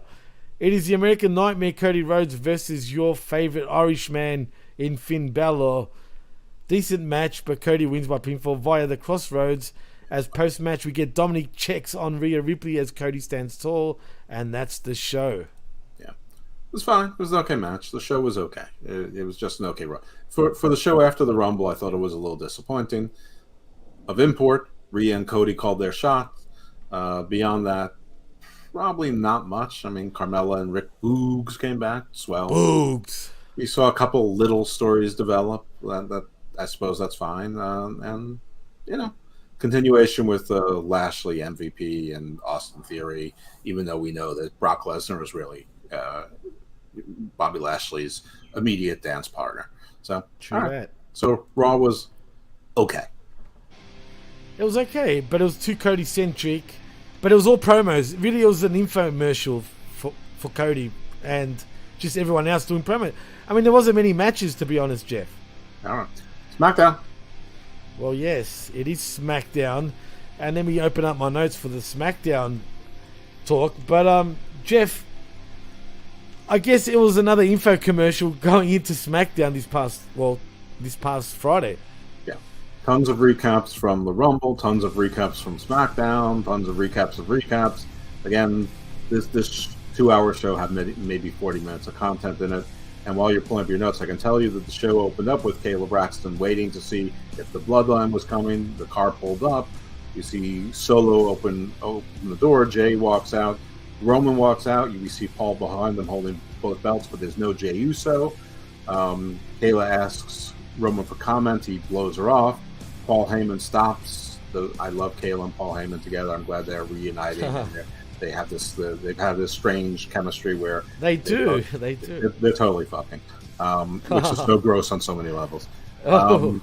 It is the American Nightmare Cody Rhodes versus your favorite Irishman in Finn Balor. Decent match, but Cody wins by pinfall via the Crossroads. As post-match, we get Dominic checks on Rhea Ripley as Cody stands tall, and that's the show. Yeah, it was fine. It was an okay match. The show was okay. It was just an okay run. For the show after the Rumble, I thought it was a little disappointing. Of import, Rhea and Cody called their shot. Beyond that, probably not much. I mean, Carmella and Rick Boogs came back. Swell. Boogs. We saw a couple little stories develop. That I suppose that's fine. And continuation with Lashley, MVP, and Austin Theory. Even though we know that Brock Lesnar was really Bobby Lashley's immediate dance partner. So True that. So Raw was okay. It was okay, but it was too Cody-centric. But it was all promos. Really, it was an infomercial for Cody and just everyone else doing promo. I mean, there wasn't many matches, to be honest, Jeff. All right. SmackDown. Well, yes, it is SmackDown. And then we open up my notes for the SmackDown talk. But Jeff, I guess it was another info commercial going into SmackDown this past Friday. Yeah, tons of recaps from the Rumble, tons of recaps from SmackDown, tons of recaps. Again, this 2-hour show had maybe 40 minutes of content in it. And while you're pulling up your notes, I can tell you that the show opened up with Kayla Braxton waiting to see if the Bloodline was coming. The car pulled up. You see Solo open the door. Jay walks out. Roman walks out. You see Paul behind them holding both belts, but there's no Jey Uso. Kayla asks Roman for comment. He blows her off. Paul Heyman stops. I love Kayla and Paul Heyman together. I'm glad they're reuniting. They have this. They've had this strange chemistry where they do. They're totally fucking, which is so gross on so many levels. Oh.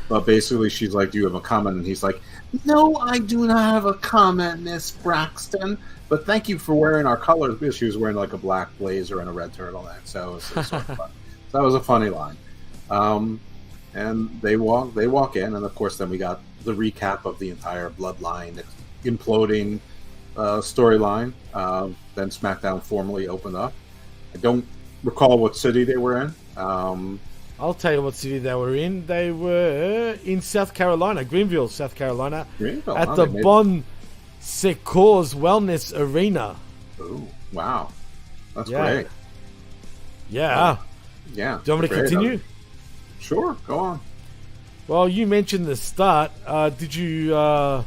But basically, she's like, "Do you have a comment?" And he's like, "No, I do not have a comment, Miss Braxton. But thank you for wearing our colors." Because she was wearing like a black blazer and a red turtleneck, so it was sort of fun. So that was a funny line. And they walk in, and of course, then we got the recap of the entire Bloodline imploding storyline. Then SmackDown formally opened up. I don't recall what city they were in. I'll tell you what city they were in. They were in South Carolina, Greenville, South Carolina, at the Bon Secours Wellness Arena. Oh, wow. That's great. Yeah. Yeah. Do you want me to continue? Sure, go on. Well, you mentioned the start. Did you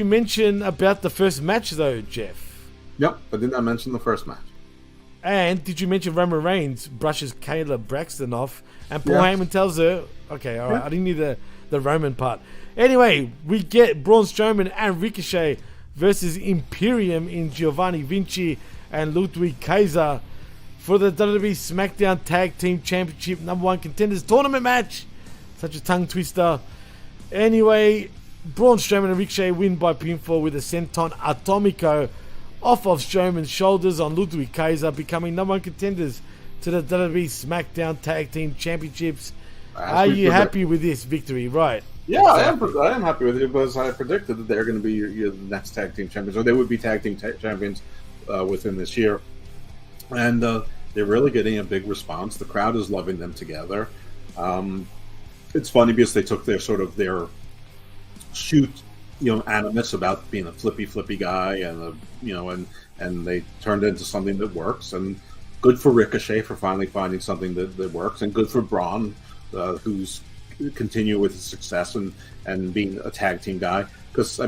mention about the first match, though, Jeff? Yep, I did not mention the first match. And did you mention Roman Reigns brushes Kayla Braxton off and Paul Heyman tells her... Okay, all right. I didn't need the Roman part. Anyway, we get Braun Strowman and Ricochet versus Imperium in Giovanni Vinci and Ludwig Kaiser for the WWE SmackDown Tag Team Championship #1 Contenders Tournament match. Such a tongue twister. Anyway, Braun Strowman and Ricochet win by pinfall with a Senton Atomico off of Strowman's shoulders on Ludwig Kaiser, becoming #1 contenders to the WWE SmackDown Tag Team Championships. Are you happy with this victory? Right. Yeah, exactly. I am happy with it because I predicted that they're going to be the next tag team champions, or they would be tag team champions within this year. And they're really getting a big response. The crowd is loving them together. It's funny because they took their shoot, animus about being a flippy guy, and and they turned it into something that works. And good for Ricochet for finally finding something that works, and good for Braun, who's continue with his success and being a tag team guy. Because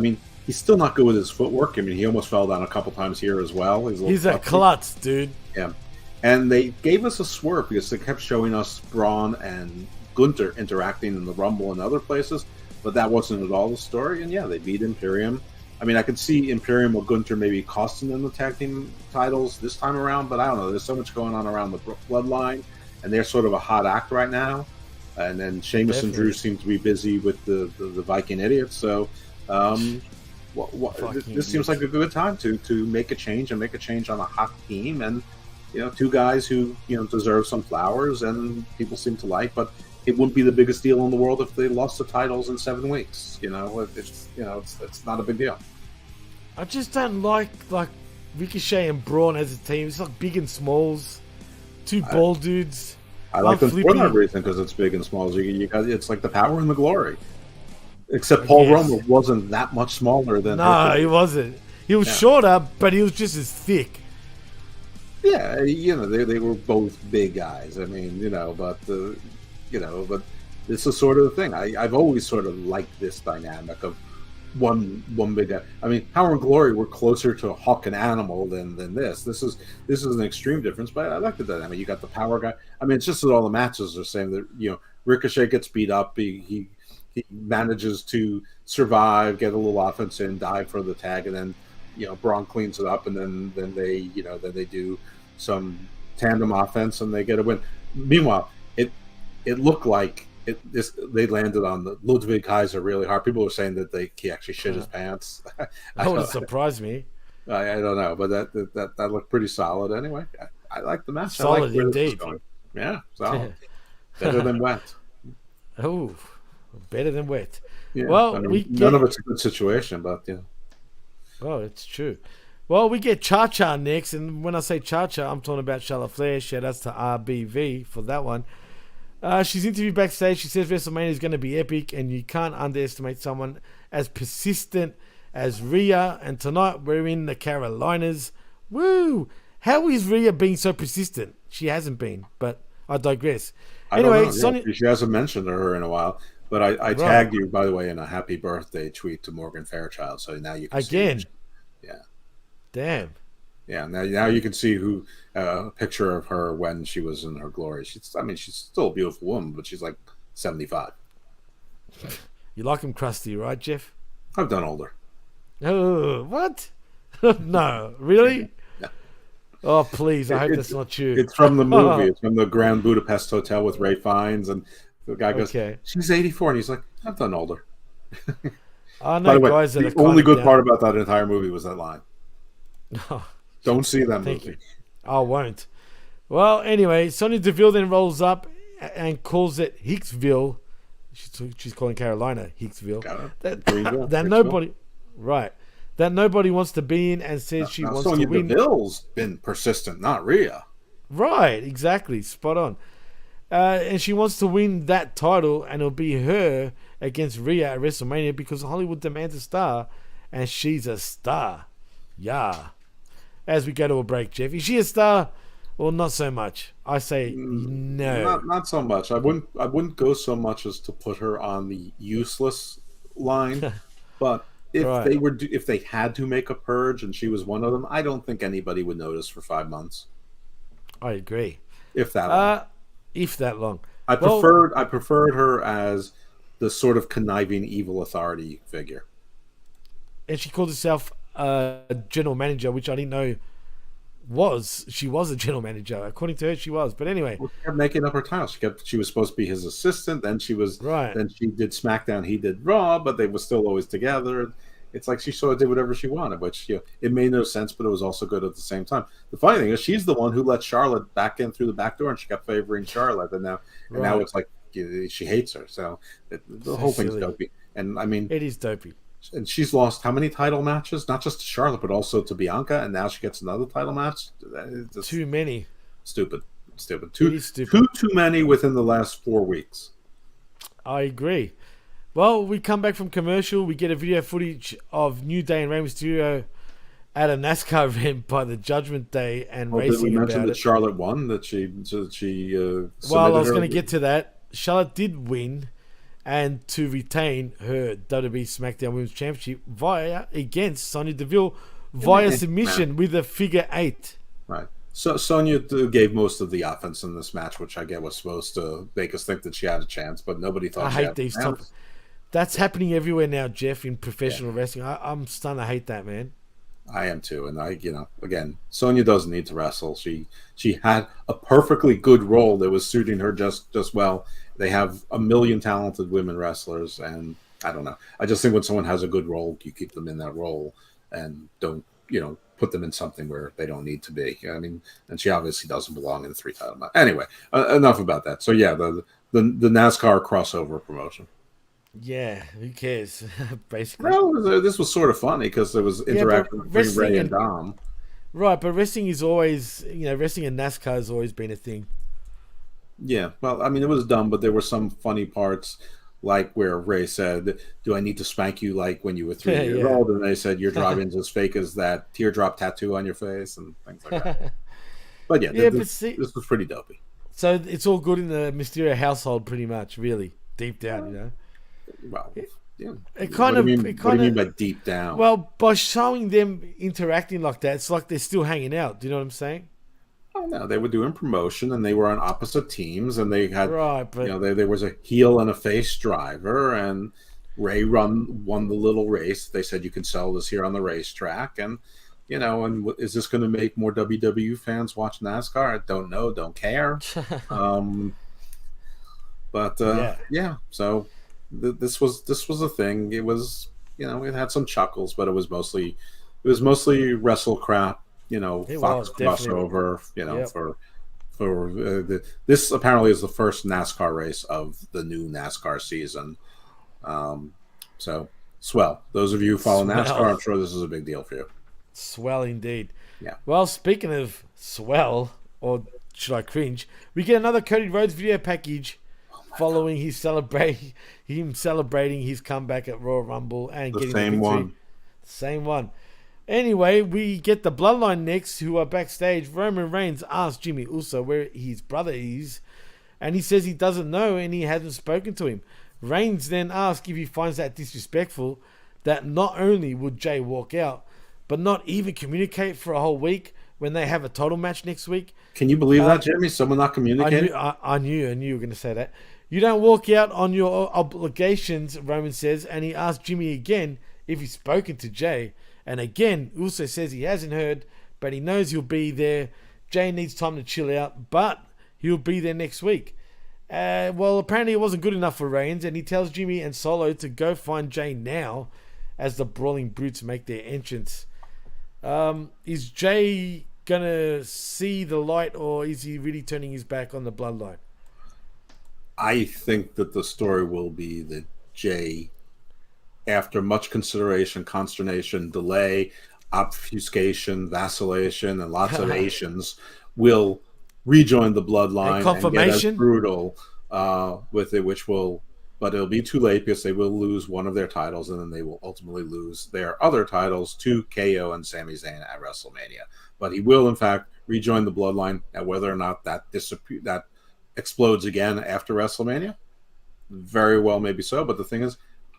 he's still not good with his footwork. He almost fell down a couple times here as well. He's a klutz, dude. Yeah, and they gave us a swerve because they kept showing us Braun and Gunther interacting in the Rumble and other places. But that wasn't at all the story, and they beat Imperium. I could see Imperium or Gunther maybe costing them the tag team titles this time around, but I don't know. There's so much going on around the Bloodline, and they're sort of a hot act right now. And then Sheamus and Drew seem to be busy with the Viking idiots. So this seems like a good time to make a change on a hot team, and two guys who deserve some flowers and people seem to like, but it wouldn't be the biggest deal in the world if they lost the titles in 7 weeks. It's not a big deal. I just don't like Ricochet and Braun as a team. It's like big and smalls, two bald dudes. I like them for that reason because it's big and small. It's like the power and the glory. Except Paul Roman wasn't that much smaller than. No, he wasn't. He was shorter, but he was just as thick. Yeah, they were both big guys. But this is sort of the thing. I've always sort of liked this dynamic of one big guy. Power and Glory were closer to Hawk and Animal than this. This is an extreme difference, but I like the dynamic. You got the power guy. It's just that all the matches are saying that Ricochet gets beat up. He manages to survive, get a little offense in, dive for the tag, and then Braun cleans it up, and then they do some tandem offense and they get a win. Meanwhile, it looked like they landed on the Ludwig Kaiser really hard. People were saying that he actually shit his pants. That would surprise me. I don't know, but that looked pretty solid anyway. I like the match. Solid indeed. Yeah, solid. Better than wet. Oh, better than wet. Yeah, well, none of it's a good situation, but Oh, it's true. Well, we get Cha-Cha next, and when I say Cha-Cha, I'm talking about Charlotte Flair. Shout outs to RBV for that one. She's interviewed backstage. She says WrestleMania is going to be epic, and you can't underestimate someone as persistent as Rhea. And tonight we're in the Carolinas. Woo! How is Rhea being so persistent? She hasn't been, but I digress. Anyway, Sonya... she hasn't mentioned her in a while. But I tagged you, by the way, in a happy birthday tweet to Morgan Fairchild, so now you can again. See yeah. Damn. Yeah. Now you can see who a picture of her when she was in her glory. She's still a beautiful woman, but she's like 75. You like him crusty, right, Jeff? I've done older. Oh, what? No, really? Yeah. Oh, please! I hope that's not true. It's from the movie. It's from the Grand Budapest Hotel with Ray Fiennes, and the guy goes, okay. She's 84, and he's like, I've done older. I know guys that are the only good part about that entire movie was that line. Oh, don't see that thank movie. You. I won't. Well, anyway, Sonya Deville then rolls up and calls it Hicksville. She's calling Carolina Hicksville. That nobody, right? That nobody wants to be in, and says she wants Sonya to win. Deville's been persistent, not Rhea. Right, exactly, spot on. And she wants to win that title, and it'll be her against Rhea at WrestleMania because Hollywood demands a star, and she's a star. Yeah. As we go to a break, Jeff, is she a star? Well, not so much. I say no. Not so much. I wouldn't go so much as to put her on the useless line, but if they had to make a purge and she was one of them, I don't think anybody would notice for 5 months. I agree. If that long. If that long. I preferred her as the sort of conniving evil authority figure. And she called herself a general manager, which I didn't know she was a general manager. According to her, she was. But anyway, she kept making up her title. She was supposed to be his assistant. Then she was right. Then she did SmackDown. He did Raw, but they were still always together. It's like she sort of did whatever she wanted, which it made no sense, but it was also good at the same time. The funny thing is, she's the one who let Charlotte back in through the back door, and she kept favoring Charlotte, and now it's like she hates her. So the whole thing's dopey. And I mean, it is dopey. And she's lost how many title matches? Not just to Charlotte, but also to Bianca, and now she gets another title match. Too many. Stupid. Too many within the last 4 weeks. I agree. Well, we come back from commercial. We get a video footage of New Day and Rey Mysterio at a NASCAR event by the Judgment Day and racing. Did we mention that Charlotte won? That she well, I was going to get to that. Charlotte did win, and to retain her WWE SmackDown Women's Championship against Sonya Deville via submission with a figure 8. Right. So Sonya gave most of the offense in this match, which I get was supposed to make us think that she had a chance, but nobody thought. I hate these topics. That's happening everywhere now, Jeff, in professional wrestling. I'm starting to hate that, man. I am too, and again, Sonya doesn't need to wrestle. She had a perfectly good role that was suiting her just well. They have a million talented women wrestlers, and I don't know. I just think when someone has a good role, you keep them in that role and don't put them in something where they don't need to be. I mean, and she obviously doesn't belong in the 3-title match. Anyway, enough about that. So yeah, the NASCAR crossover promotion. Yeah, who cares? Basically. Well, this was sort of funny because there was interaction between Ray and Dom. Right, but wrestling is always, wrestling and NASCAR has always been a thing. Yeah, well, I mean, it was dumb, but there were some funny parts, like where Ray said, "Do I need to spank you like when you were 3 years old?" And they said, "Your driving's as fake as that teardrop tattoo on your face," and things like that. But this was pretty dopey. So it's all good in the Mysterio household, pretty much, really, deep down, Well, yeah. What do you mean by deep down? Well, by showing them interacting like that, it's like they're still hanging out. Do you know what I'm saying? Oh no, they were doing promotion, and they were on opposite teams, and they had but there was a heel and a face driver, and Ray won the little race. They said you can sell this here on the racetrack, and and is this going to make more WWE fans watch NASCAR? I don't know, don't care. So. This was a thing. It was it had some chuckles, but it was mostly wrestle crap. Fox crossover. This apparently is the first NASCAR race of the new NASCAR season. So Swell. Those of you who follow Swell. NASCAR, I'm sure this is a big deal for you. Swell indeed. Yeah. Well, speaking of swell, or should I cringe, we get another Cody Rhodes video package following him celebrating his comeback at Royal Rumble and getting the same victory. one. Same one. Anyway, we get the Bloodline next, who are backstage. Roman Reigns asks Jimmy Uso where his brother is, and he says he doesn't know and he hasn't spoken to him. Reigns then asks if he finds that disrespectful that not only would Jay walk out, but not even communicate for a whole week when they have a title match next week. Can you believe that, Jimmy? Someone not communicating? I knew you were going to say that. You don't walk out on your obligations, Roman says, and he asks Jimmy again if he's spoken to Jay. And again, Uso says he hasn't heard, but he knows he'll be there. Jay needs time to chill out, but he'll be there next week. Well, apparently it wasn't good enough for Reigns, and he tells Jimmy and Solo to go find Jay now as the Brawling Brutes make their entrance. Is Jay going to see the light, or is he really turning his back on the Bloodline? I think that the story will be that Jay, after much consideration, consternation, delay, obfuscation, vacillation, and lots of Asians, will rejoin the Bloodline and confirmation. And get as brutal with it, but it'll be too late because they will lose one of their titles, and then they will ultimately lose their other titles to KO and Sami Zayn at WrestleMania. But he will, in fact, rejoin the Bloodline, and whether or not that explodes again after WrestleMania, very well, maybe so. But the thing is,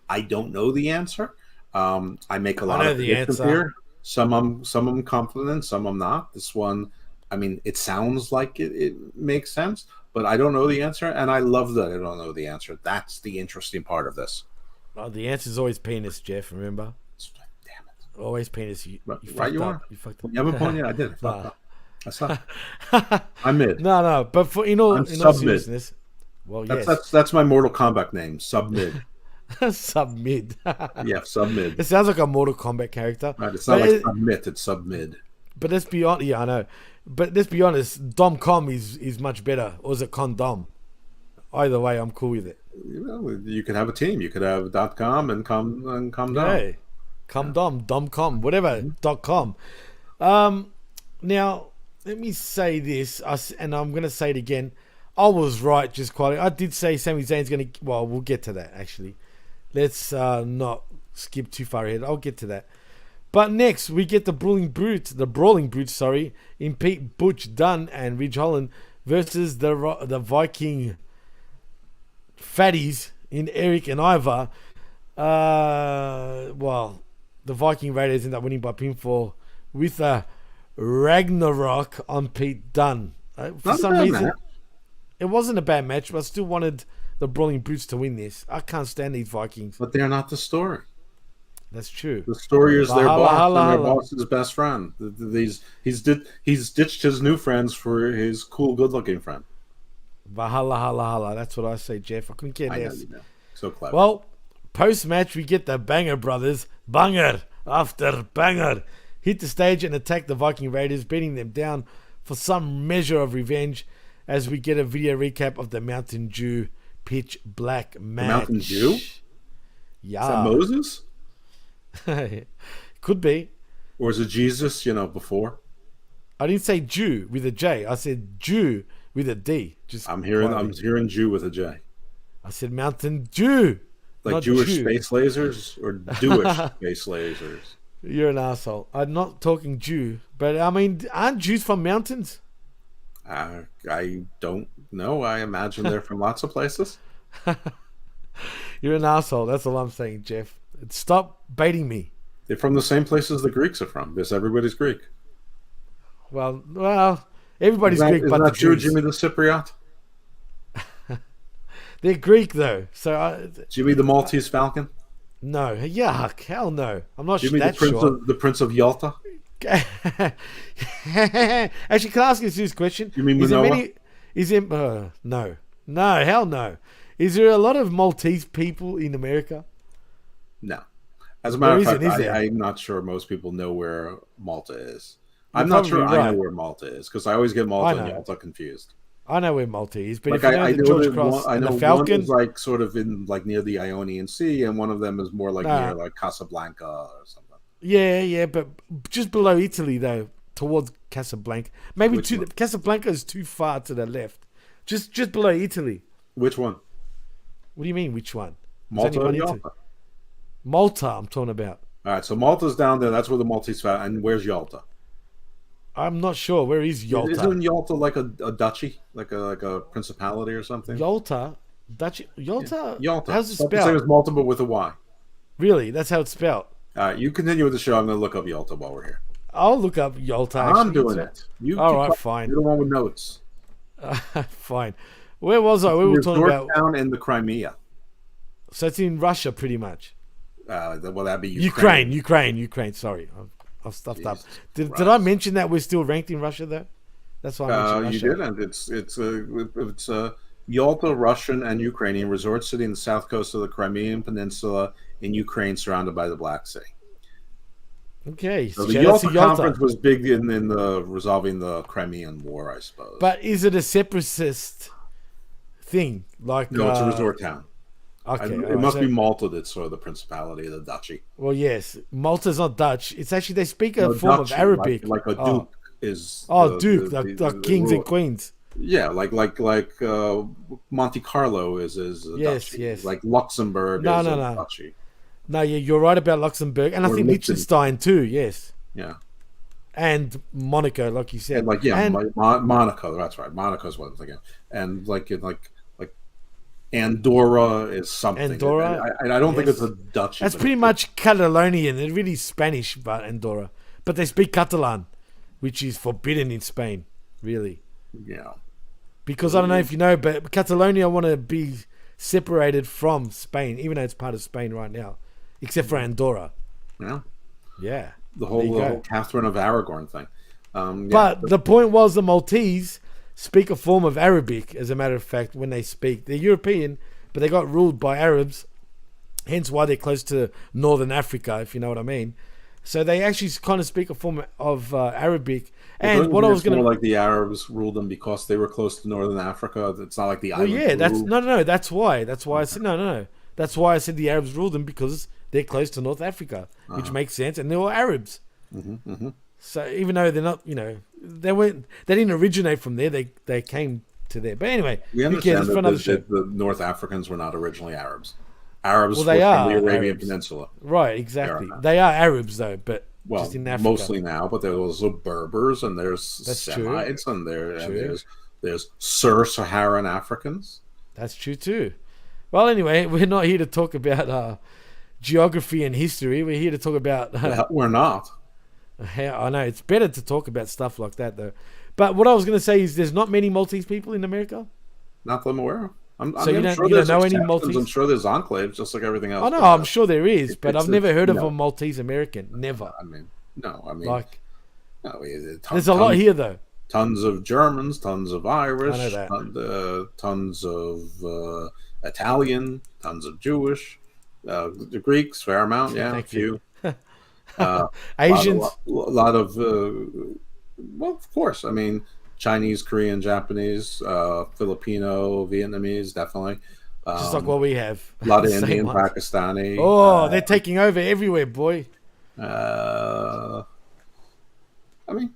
I don't know the answer. I make a lot of predictions here. Some I'm confident, some I'm not. This one, I mean, it sounds like it makes sense, but I don't know the answer, and I love that I don't know the answer. That's the interesting part of this. Oh, the answer is always penis, Jeff, remember? Damn it. Always penis. You Right, fucked you up. are. You fucked up. You have a point? Yeah, I did. I'm mid. No, but in all seriousness, well, yes. That's my Mortal Kombat name, Sub-Mid. Sub-mid. Yeah, Sub-Mid. It sounds like a Mortal Kombat character. Right, it's not like Submit, it's Sub-Mid. But let's be honest. Yeah, I know. But let's be honest. Dom-Com is much better. Or is it Condom? Either way, I'm cool with it. You could have a team. You could have .com and com down. Hey, Dom-Com, whatever, .com. Now, let me say this, and I'm going to say it again. I was right, just quality. I did say Sami Zayn's going to... Well, we'll get to that, actually. Let's not skip too far ahead. I'll get to that. But next, we get the Brawling Brutes, in Pete, Butch, Dunn, and Ridge Holland versus the Viking fatties in Eric and Ivar. Well, the Viking Raiders end up winning by pinfall with a Ragnarok on Pete Dunne. For some reason, it wasn't a bad match, but I still wanted the Brawling Brutes to win this. I can't stand these Vikings. But they're not the story. That's true. The story is their boss and their boss's best friend. He's ditched his new friends for his cool, good-looking friend. Valhalla, holla, holla. That's what I say, Jeff. I couldn't care less. You know. So clever. Well, post-match, we get the Banger Brothers, banger after banger, hit the stage and attack the Viking Raiders, beating them down for some measure of revenge as we get a video recap of the Mountain Dew Pitch Black match. The Mountain Dew? Yeah. Is that Moses? Could be. Or is it Jesus, before? I didn't say Jew with a J. I said Jew with a D. I'm hearing Jew with a J. I said Mountain Dew. Like Jewish space lasers or Jewish space lasers? You're an asshole. I'm not talking Jew, but I mean, aren't Jews from mountains? I don't know. I imagine they're from lots of places. You're an asshole. That's all I'm saying, Jeff. Stop baiting me. They're from the same places the Greeks are from, because everybody's Greek. Well, everybody's Greek, but not the true, Jews. Jimmy the Cypriot? They're Greek, though. So Jimmy the Maltese Falcon? No. Yuck. Hell no. I'm not Jimmy that sure. The Prince of Yalta? Actually, can I ask you this question? You mean Manoa? No. No, hell no. Is there a lot of Maltese people in America? No. As a matter of fact, I'm not sure most people know where Malta is. I'm not sure I know where Malta is, because I always get Malta and Yalta confused. I know where Malta is, but Like if you know I the know George that Cross I and know the Falcon, one is like sort of in like near the Ionian Sea, and one of them is more like Nah. near like Casablanca or something. yeah, but just below Italy though, towards Casablanca. Maybe Which one? Casablanca is too far to the left. Just below Italy. Which one? What do you mean? Which one? Malta or one Yalta? Italy. Malta, I'm talking about. All right, so Malta's down there. That's where the Maltese found. And where's Yalta? I'm not sure. Where is Yalta? Isn't Yalta like a duchy, like a principality or something? Yalta? Dutch? Yalta? Yalta. How's it Same spelled? as Malta, but with a Y. Really? That's how it's spelled. All right, you continue with the show. I'm going to look up Yalta while we're here. I'll look up Yalta. I'm actually. doing it. You All keep right, up. fine. You're the one with notes. Fine. Where was I? We were talking about. Down in the Crimea. So it's in Russia, pretty much. Well, that'd be Ukraine. Sorry, I've stuffed up. Did I mention that we're still ranked in Russia though? That's why I mentioned You Russia. did, and it's Yalta, Russian and Ukrainian resort city in the south coast of the Crimean Peninsula in Ukraine, surrounded by the Black Sea. Okay, So the shout out to Yalta conference was big in the resolving the Crimean War, I suppose. But is it a separatist thing? Like no, it's a resort town. Okay, It must be Malta that's sort of the principality of the duchy. Well, yes, Malta's not Dutch. It's actually they speak a No, form duchy, of Arabic. like a duke is. Duke, like the kings ruler. and queens. Yeah, like Monte Carlo is a Yes, duchy. yes. Like Luxembourg No, is no, a no. duchy. No, yeah, you're right about Luxembourg, and I Or think Lippman. Liechtenstein too. Yes, Yeah. and Monaco, like you said. And like And- Monaco, that's right. Monaco's what I'm thinking. And like Andorra is something. Andorra? I don't think Yes. it's a duchy. That's but pretty it's- much Catalonian. They're really Spanish, but Andorra. But they speak Catalan, which is forbidden in Spain, really. Yeah. Because I don't know if you know, but Catalonia want to be separated from Spain, even though it's part of Spain right now, except for Andorra. Yeah. Yeah. The There whole, you go. Catherine of Aragon thing. Yeah, But the point was the Maltese speak a form of Arabic, as a matter of fact, when they speak. They're European, but they got ruled by Arabs, hence why they're close to Northern Africa, if you know what I mean. So they actually kind of speak a form of Arabic. And what I was going to... like the Arabs ruled them because they were close to Northern Africa. It's not like the Well, island. yeah, that's no. That's why. That's why I said no. That's why I said the Arabs ruled them, because they're close to North Africa, which makes sense, and they're all Arabs. So even though they're not, they didn't originate from there. They came to there. But anyway, We who understand cares? For another show. that the North Africans were not originally Arabs. Arabs Well, were they from are the Arabian Arabs. Peninsula. Right, exactly. They're not. They are Arabs though, but Well, just in Africa. mostly now, but there's also Berbers and there's That's true. Semites and True. there's Sub-Saharan Africans. That's true too. Well, anyway, we're not here to talk about geography and history. We're here to talk about. We're not. I know it's better to talk about stuff like that though. But what I was going to say is, there's not many Maltese people in America. Not that I'm aware of. So you don't there's know any exceptions. Maltese? I'm sure there's enclaves, just like everything else. I know, but, I'm sure there is, but I've never heard of no. a Maltese American. Never. I mean, no. I mean, Like, no, there's a lot here though. Tons of Germans, tons of Irish, I know that. tons of Italian, tons of Jewish, the Greeks, fair amount, yeah, a Thank few. Asians. A lot of well, of course. I mean, Chinese, Korean, Japanese, Filipino, Vietnamese, definitely. Just like what we have. A lot of Same Indian, ones. Pakistani. Oh, they're taking over everywhere, boy. I mean,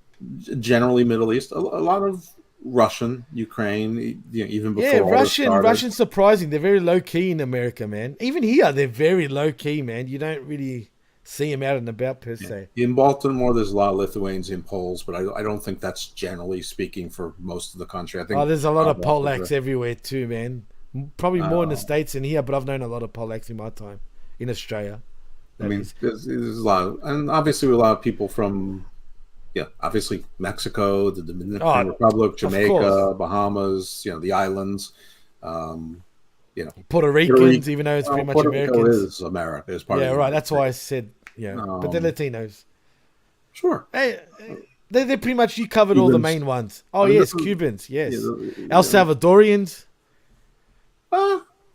generally Middle East. A lot of Russian, Ukraine. Even before. Yeah, all this started. Russian's surprising. They're very low key in America, man. Even here, they're very low key, man. You don't really see them out and about per se. In Baltimore, there's a lot of Lithuanians and Poles, but I don't think that's generally speaking for most of the country. I think There's a lot of Polacks. Polacks everywhere too, man. Probably more in the States than here, but I've known a lot of Polacks in my time in Australia. I mean, there's a lot, and obviously a lot of people from, obviously Mexico, the Dominican Republic, Jamaica, course. Bahamas, the islands, Puerto Ricans, even though it's pretty much Puerto Rico Americans. is America. Is part Yeah, of right. That's why I said, but they're Latinos. Sure. Hey, they're pretty much, you covered all the Cubans. main ones. Oh, I mean, yes, this is- Cubans, yes. Yeah, El Salvadorians.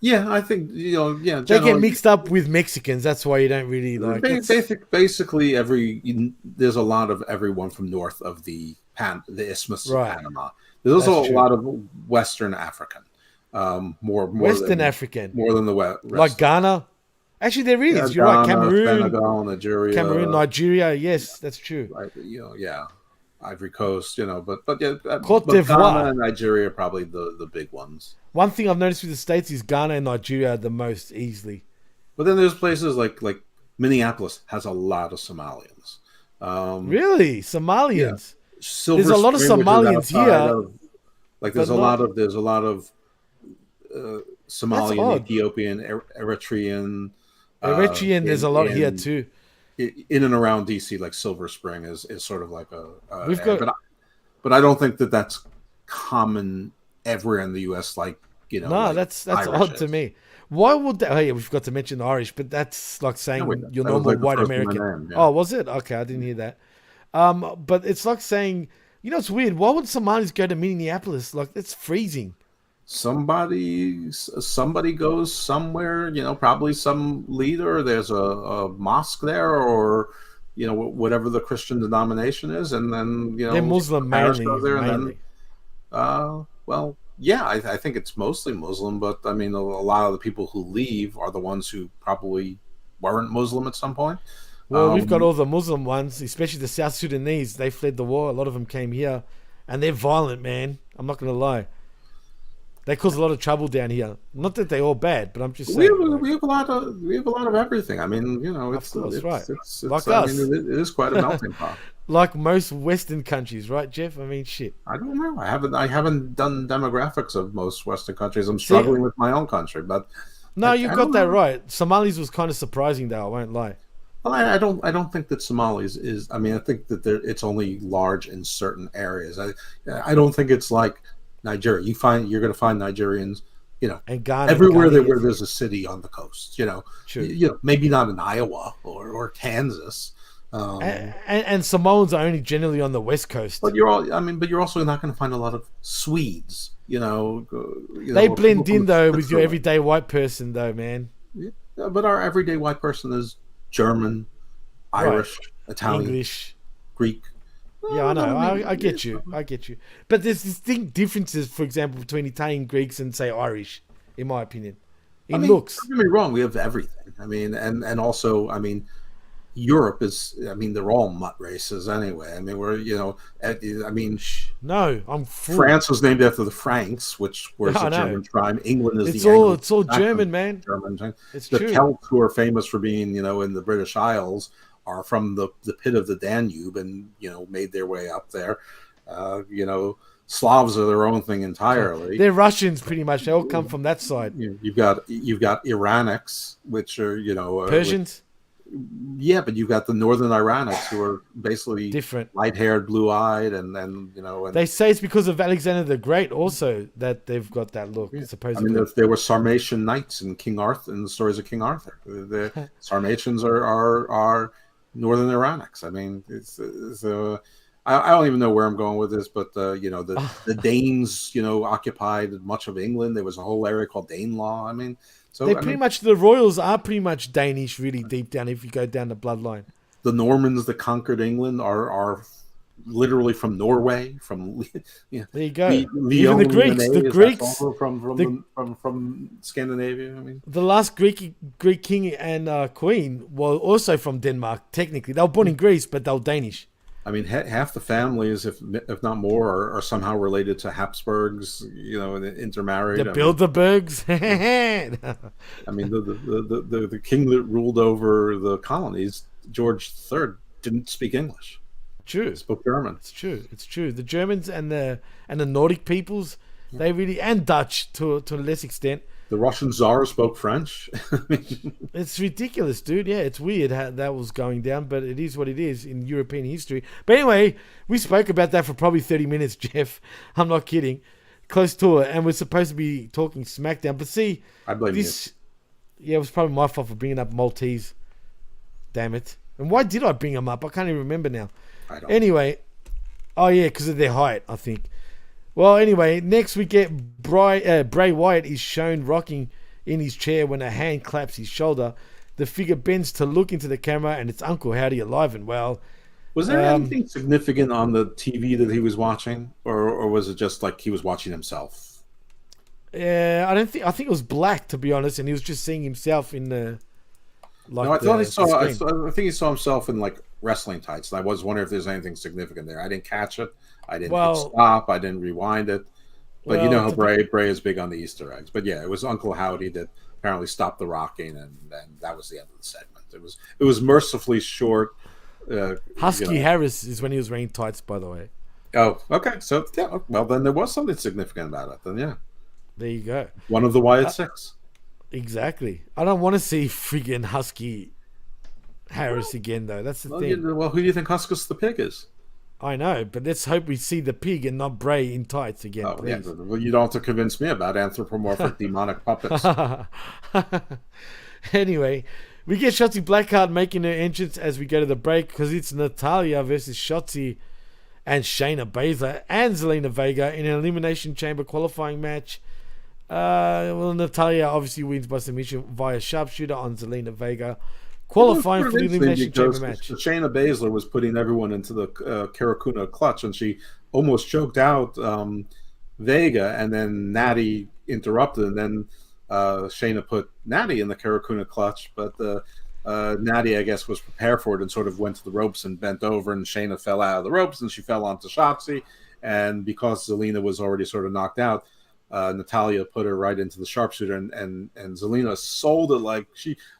Yeah, I think They get generally- mixed up with Mexicans. That's why you don't really like it. Basically, there's a lot of everyone from north of the Isthmus Right. of Panama. There's also That's a true. lot of Western African, more Western than, African, more than the West. like Ghana. Actually, there is. Yeah, You're right. Ghana, Cameroon, Senegal, Nigeria, Nigeria. Yes, that's true. right, yeah, Ivory Coast, but yeah, Cote but Ghana d'Ivoire. and Nigeria are probably the big ones. One thing I've noticed with the States is Ghana and Nigeria are the most easily. But then there's places like Minneapolis has a lot of Somalians. Really? Somalians? Silver There's a lot of Spring, which is Somalians outside here, of- like there's but a lot of Somalian, odd. Ethiopian, Eritrean. Eritrean, there's a lot here in- too. In and around DC, like Silver Spring is sort of like We've got- but I don't think that that's common everywhere in the U.S. Like No, like that's Irish odd to is. me. Why would that? Oh, yeah, we forgot to mention the Irish, but that's like saying No, your that was normal like the white first one I American. named, yeah. Oh, was it? Okay, I didn't hear that. But it's like saying, it's weird. Why would Somalis go to Minneapolis? Like, it's freezing. Somebody goes somewhere, probably some leader. There's a mosque there, or whatever the Christian denomination is, and then They're Muslim parents mainly. go there, and mainly. then well, yeah, I think it's mostly Muslim, but I mean, a lot of the people who leave are the ones who probably weren't Muslim at some point. Well, we've got all the Muslim ones, especially the South Sudanese. They fled the war. A lot of them came here, and they're violent, man. I'm not going to lie. They cause a lot of trouble down here. Not that they're all bad, but I'm just saying. We have a lot of everything. I mean, it's course, it's, right. it's, Like I us. mean, it is quite a melting pot. Like most Western countries, right, Jeff? I mean, shit. I don't know. I haven't done demographics of most Western countries. I'm struggling with my own country, but No, you you've got that right. Somalis was kind of surprising, though. I won't lie. Well, I don't think that Somalis is. I mean, I think that it's only large in certain areas. I don't think it's like Nigeria. You're going to find Nigerians, And Ghana, everywhere Ghana, where there's a city on the coast. True. Maybe not in Iowa or Kansas. And Samoans are only generally on the West Coast. But you're also not going to find a lot of Swedes. They or blend people in from though with your Switzerland. everyday white person, though, man. Yeah, but our everyday white person is German, Irish, Italian, English. Greek. Yeah, I know. I mean, I get you. I get you. But there's distinct differences, for example, between Italian Greeks and, say, Irish, in my opinion. In looks. Don't get me wrong, we have everything. I mean, and also, I mean, Europe is. I mean, they're all mutt races anyway. I mean, No, I'm full. France was named after the Franks, which was I a know. German tribe. England is It's the all Anglo-Saxon German, man. German. It's The true. Celts, who are famous for being, in the British Isles, are from the pit of the Danube and made their way up there. Slavs are their own thing entirely. They're Russians, pretty much. They all come from that side. You've got Iranics, which are Persians? yeah, but you've got the northern Iranics who are basically Different. light-haired, blue-eyed, and They say it's because of Alexander the Great also that they've got that look, I supposedly. mean, there were Sarmatian knights in King Arthur, in the stories of King Arthur. The Sarmatians are northern Iranics. I mean, I don't even know where I'm going with this, but the Danes, occupied much of England. There was a whole area called Danelaw. I mean, so the royals are pretty much Danish, really deep down, if you go down the bloodline. the Normans that conquered England are literally from Norway. From There you go. Leon Even the Greeks. Leonet, The is Greeks. also from Scandinavia. I mean, The last Greek king and queen were also from Denmark, technically. They were born in Greece, but they were Danish. I mean, half the families, if not more, are somehow related to Habsburgs. Intermarried. The Bilderbergs. I mean, the king that ruled over the colonies, George III, didn't speak English. True. He spoke German. It's true. It's true. The Germans and the Nordic peoples, they really, and Dutch to a less extent. The Russian Tsar spoke French. It's ridiculous, dude. Yeah, it's weird how that was going down, but it is what it is in European history. But anyway, we spoke about that for probably 30 minutes, Jeff. I'm not kidding. Close to it. And we're supposed to be talking SmackDown. But see, I blame this. Yeah, it was probably my fault for bringing up Maltese. Damn it. And why did I bring them up? I can't even remember now. I don't. Anyway. Oh, yeah, because of their height, I think. Well, anyway, next we get Bray Wyatt is shown rocking in his chair when a hand claps his shoulder. The figure bends to look into the camera, and it's Uncle Howdy alive and well. Was there anything significant on the TV that he was watching, or was it just like he was watching himself? Yeah, I think it was black, to be honest, and he was just seeing himself in the. Like no, I thought I screen. I think he saw himself in like wrestling tights, and I was wondering if there's anything significant there. I didn't catch it. I didn't hit stop. I didn't rewind it. But you know how Bray is big on the Easter eggs. But yeah, it was Uncle Howdy that apparently stopped the rocking, and that was the end of the segment. It was mercifully short. Husky Harris is when he was wearing tights, by the way. Oh, okay. So yeah, well then there was something significant about it. Then yeah, there you go. One of the Wyatt Six. Exactly. I don't want to see friggin' Husky Harris again, though. That's the thing. Well, who do you think Huskus the Pig is? I know, but let's hope we see the pig and not Bray in tights again, please. Yeah, well, you don't have to convince me about anthropomorphic demonic puppets. Anyway, we get Shotzi Blackheart making her entrance as we go to the break because it's Natalya versus Shotzi and Shayna Baszler and Zelina Vega in an Elimination Chamber qualifying match. Well, Natalya obviously wins by submission via sharpshooter on Zelina Vega. Qualifying for the Elimination Chamber match. Shayna Baszler was putting everyone into the Karakuna clutch, and she almost choked out Vega, and then Natty interrupted, and then Shayna put Natty in the Karakuna clutch, but Natty, I guess, was prepared for it and sort of went to the ropes and bent over, and Shayna fell out of the ropes, and she fell onto Shotzi, and because Zelina was already sort of knocked out, Natalya put her right into the sharpshooter, and Zelina sold it like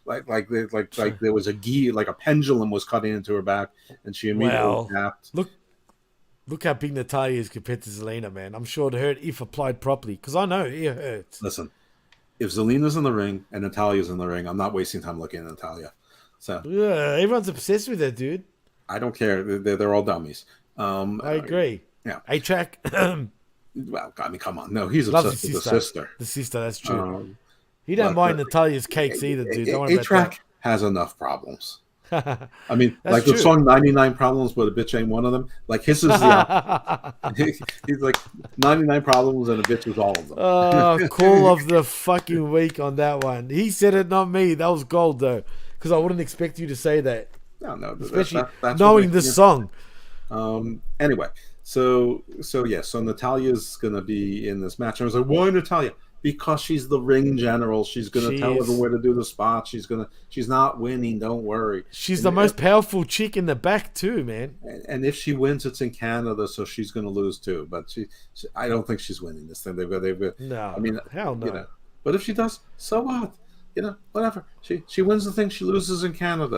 there was a pendulum was cutting into her back, and she immediately snapped. Look how big Natalya is compared to Zelina, man. I'm sure it hurt if applied properly, because I know it hurts. Listen, if Zelina's in the ring and Natalya's in the ring, I'm not wasting time looking at Natalya. So yeah, everyone's obsessed with her, dude. I don't care. They're all dummies. I agree. Yeah. A-Track. Well, I mean, come on. No, he's obsessed with the sister. The sister, that's true. He don't mind Natalya's cakes either, dude. Don't worry about A-Track has enough problems. I mean, like true. the song 99 Problems, but a bitch ain't one of them. Like his is the he's like 99 problems and a bitch was all of them. Call of the fucking week on that one. He said it, not me. That was gold, though. Because I wouldn't expect you to say that. No. Especially knowing the song. Anyway. So Natalya's gonna be in this match. I was like, why Natalya? Because she's the ring general. She's gonna tell everyone where to do the spot. She's not winning. Don't worry. She's the most powerful chick in the back too, man. And if she wins, it's in Canada, so she's gonna lose too. But I don't think she's winning this thing. No. I mean, hell no. You know, but if she does, so what? You know, whatever. She wins the thing. She loses in Canada.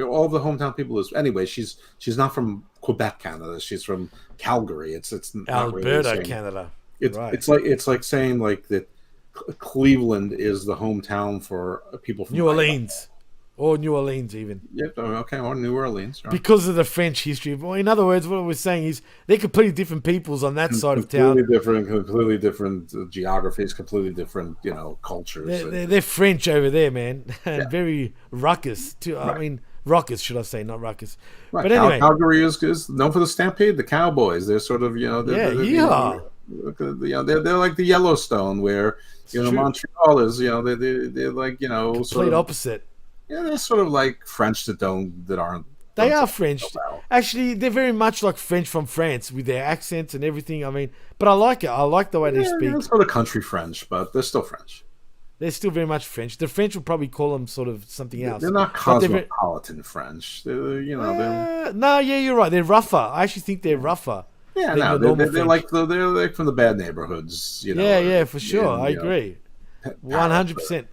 All the hometown people lose. Anyway, she's not from Quebec, Canada. She's from Calgary. It's not Alberta, really Canada. It's like saying like that Cleveland is the hometown for people from New Orleans. Or New Orleans, even. Yep. Okay. Or New Orleans. Right. Because of the French history. Well, in other words, what we're saying is they're completely different peoples on that side of town. Completely different geographies, completely different, cultures. They're French over there, man, and very ruckus. I mean, ruckus, should I say, not ruckus. Right. But anyway, Calgary is known for the Stampede, the Cowboys. They're sort of, they're like the Yellowstone, where Montreal is, they're like, complete sort of opposite. Yeah, they're sort of like French that aren't. They are French. Actually, they're very much like French from France with their accents and everything. I mean, but I like it. I like the way they speak. They're sort of country French, but they're still French. They're still very much French. The French would probably call them sort of something else. They're not cosmopolitan French. They're, No, yeah, you're right. They're rougher. I actually think they're rougher. Yeah, no, they're like from the bad neighborhoods. Yeah, for sure. I agree. 100%.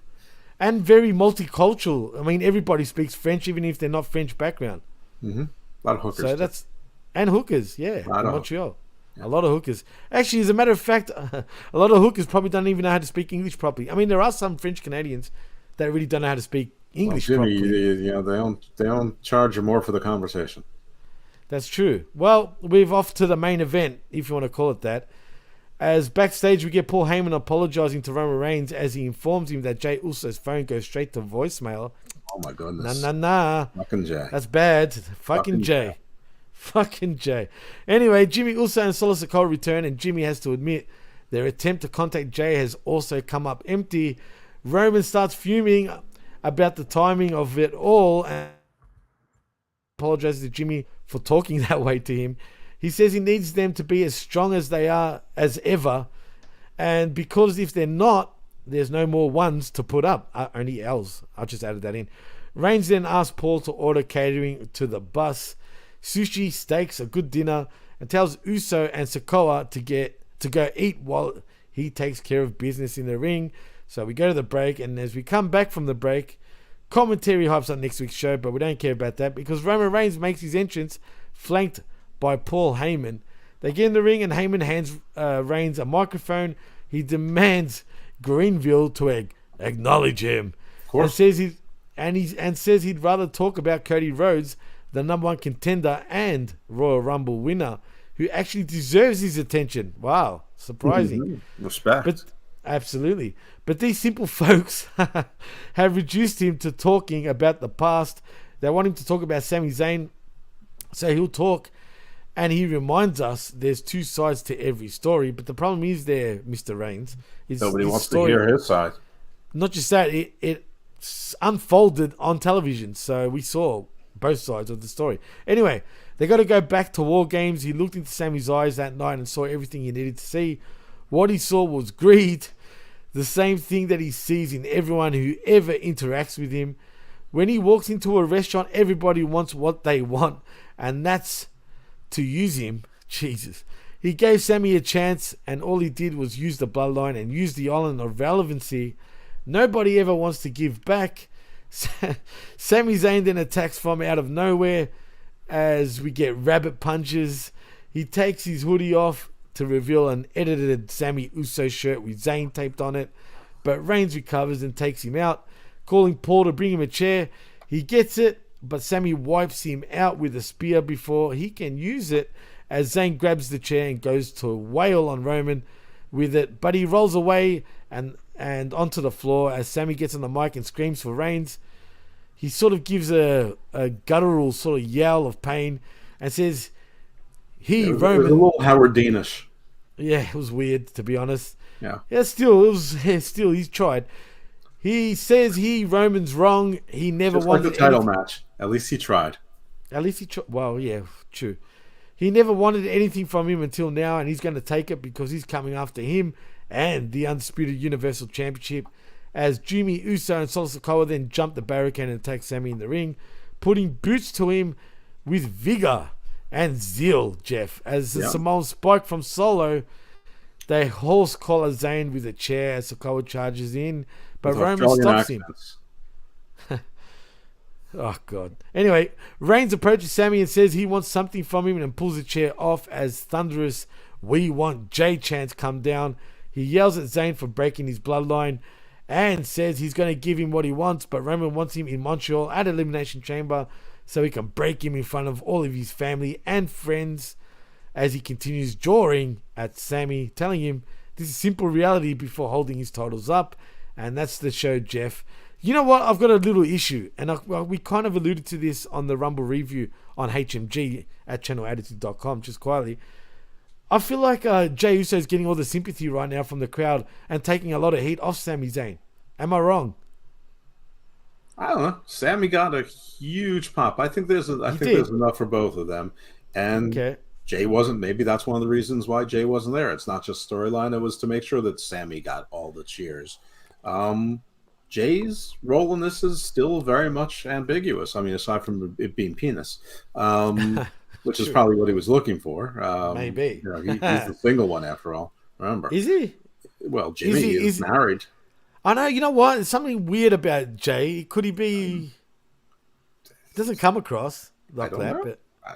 And very multicultural. I mean, everybody speaks French, even if they're not French background. Mm-hmm. A lot of hookers. And hookers, yeah, in Montreal. Yeah. A lot of hookers. Actually, as a matter of fact, a lot of hookers probably don't even know how to speak English properly. I mean, there are some French Canadians that really don't know how to speak English properly. They don't charge you more for the conversation. That's true. Well, we're off to the main event, if you want to call it that. As backstage, we get Paul Heyman apologizing to Roman Reigns as he informs him that Jey Uso's phone goes straight to voicemail. Oh my goodness. Nah. Fucking Jey. That's bad. Fucking Jey. Fucking Jey. Anyway, Jimmy Uso and Solo Sikoa return, and Jimmy has to admit their attempt to contact Jey has also come up empty. Roman starts fuming about the timing of it all and apologizes to Jimmy for talking that way to him. He says he needs them to be as strong as they are as ever. And because if they're not, there's no more ones to put up. Only L's. I just added that in. Reigns then asks Paul to order catering to the bus. Sushi, steaks, a good dinner. And tells Uso and Sikoa to go eat while he takes care of business in the ring. So we go to the break. And as we come back from the break, commentary hypes up next week's show. But we don't care about that because Roman Reigns makes his entrance flanked by Paul Heyman. They get in the ring and Heyman hands Reigns a microphone. He demands Greenville to acknowledge him. Of course. And says he'd rather talk about Cody Rhodes, the number one contender and Royal Rumble winner, who actually deserves his attention. Wow, surprising. Mm-hmm. Respect. Absolutely. But these simple folks have reduced him to talking about the past. They want him to talk about Sami Zayn, so he'll talk. And he reminds us there's two sides to every story. But the problem is there, Mr. Reigns. Nobody wants to hear his side. Not just that, it unfolded on television. So we saw both sides of the story. Anyway, they got to go back to War Games. He looked into Sammy's eyes that night and saw everything he needed to see. What he saw was greed. The same thing that he sees in everyone who ever interacts with him. When he walks into a restaurant, everybody wants what they want. And that's to use him. Jesus. He gave Sammy a chance and all he did was use the bloodline and use the island of relevancy. Nobody ever wants to give back. Sami Zayn then attacks from out of nowhere as we get rabbit punches. He takes his hoodie off to reveal an edited Sammy Uso shirt with Zayn taped on it. But Reigns recovers and takes him out, calling Paul to bring him a chair. He gets it, but Sammy wipes him out with a spear before he can use it as Zayn grabs the chair and goes to wail on Roman with it. But he rolls away and onto the floor as Sammy gets on the mic and screams for Reigns. He sort of gives a guttural sort of yell of pain and says, It was a little Howard Deanish. Yeah, it was weird, to be honest. Yeah, still, he's tried. He says Roman's wrong. He never wanted the title match. At least he tried. At least he tried. Well, yeah, true. He never wanted anything from him until now, and he's going to take it because he's coming after him and the Undisputed Universal Championship. As Jimmy Uso and Solo Sikoa then jump the barricade and attack Sammy in the ring, putting boots to him with vigor and zeal, Jeff. As the Samoan spike from Solo, they horse collar Zayn with a chair as Sikoa charges in, but Roman stops him. Oh, God. Anyway, Reigns approaches Sammy and says he wants something from him and pulls the chair off as thunderous "We want Jay" chants come down. He yells at Zayn for breaking his bloodline and says he's going to give him what he wants, but Roman wants him in Montreal at Elimination Chamber so he can break him in front of all of his family and friends as he continues jawing at Sammy, telling him this is simple reality before holding his titles up. And that's the show, Jeff. You know what? I've got a little issue, and we kind of alluded to this on the Rumble review on HMG at channelattitude.com, just quietly. I feel like Jey Uso is getting all the sympathy right now from the crowd and taking a lot of heat off Sami Zayn. Am I wrong? I don't know. Sammy got a huge pop. I think there's enough for both of them. And Jay wasn't. Maybe that's one of the reasons why Jay wasn't there. It's not just storyline. It was to make sure that Sammy got all the cheers. Jay's role in this is still very much ambiguous. I mean, aside from it being penis, which is probably what he was looking for. Maybe. He's the single one after all. Remember? Is he? Well, Jimmy is married. I know. You know what? There's something weird about Jay. Could he be? Doesn't come across like that.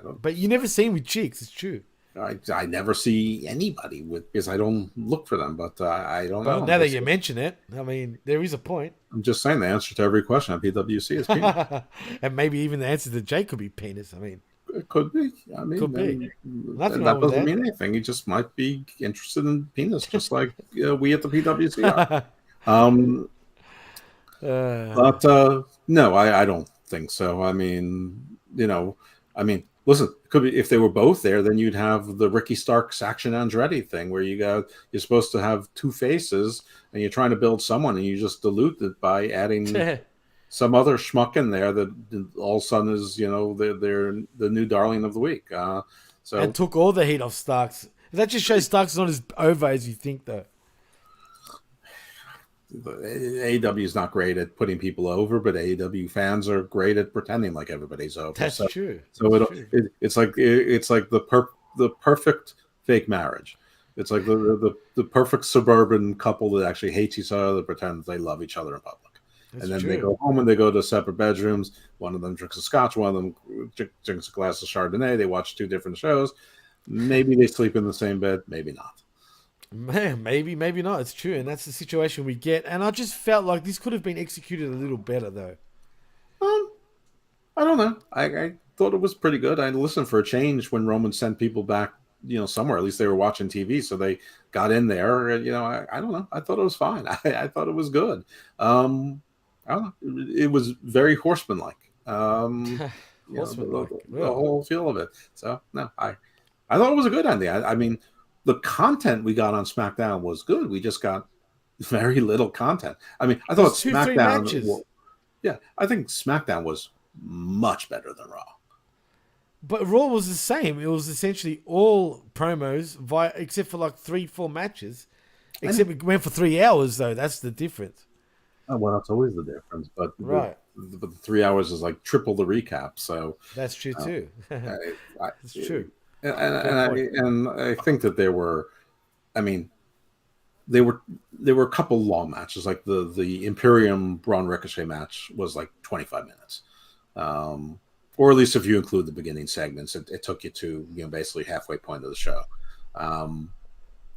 Know. But you never see him with chicks. It's true. I never see anybody because I don't look for them, but I don't know. Now that you mention it, I mean, there is a point. I'm just saying the answer to every question on PWC is penis. And maybe even the answer to Jay could be penis. I mean, it could be. I mean, could be. That doesn't mean anything. He just might be interested in penis, just like we at the PWC are. But no, I don't think so. I mean, listen, it could be if they were both there, then you'd have the Ricky Starks Action Andretti thing where you're supposed to have two faces and you're trying to build someone and you just dilute it by adding some other schmuck in there that all of a sudden is, they're the new darling of the week. So And took all the heat off Starks. That just shows Starks not as over as you think, though. AEW is not great at putting people over, but AEW fans are great at pretending like everybody's over. That's true. So it's like the perfect fake marriage. It's like the perfect suburban couple that actually hates each other, that pretends they love each other in public. That's and then true. they go home and they go to separate bedrooms. One of them drinks a scotch, one of them drinks a glass of Chardonnay. They watch 2 different shows. Maybe they sleep in the same bed, maybe not. Man, maybe not. It's true, and that's the situation we get. And I just felt like this could have been executed a little better, though. I don't know. I thought it was pretty good. I listened for a change when Roman sent people back, somewhere. At least they were watching TV, so they got in there. I don't know. I thought it was fine. I thought it was good. I don't know. It was very horseman-like. Horseman-like. The whole feel of it. So no, I thought it was a good ending. I mean, the content we got on SmackDown was good. We just got very little content. I mean, I thought SmackDown. Matches. Yeah, I think SmackDown was much better than Raw. But Raw was the same. It was essentially all promos, except for like 3-4 matches. Except it went for 3 hours, though. That's the difference. Oh, well, that's always the difference. But right. But the 3 hours is like triple the recap. So that's true too. That's true. And I think that there were a couple long matches. Like the Imperium Braun Ricochet match was like 25 minutes. Or at least if you include the beginning segments, it took you to basically halfway point of the show.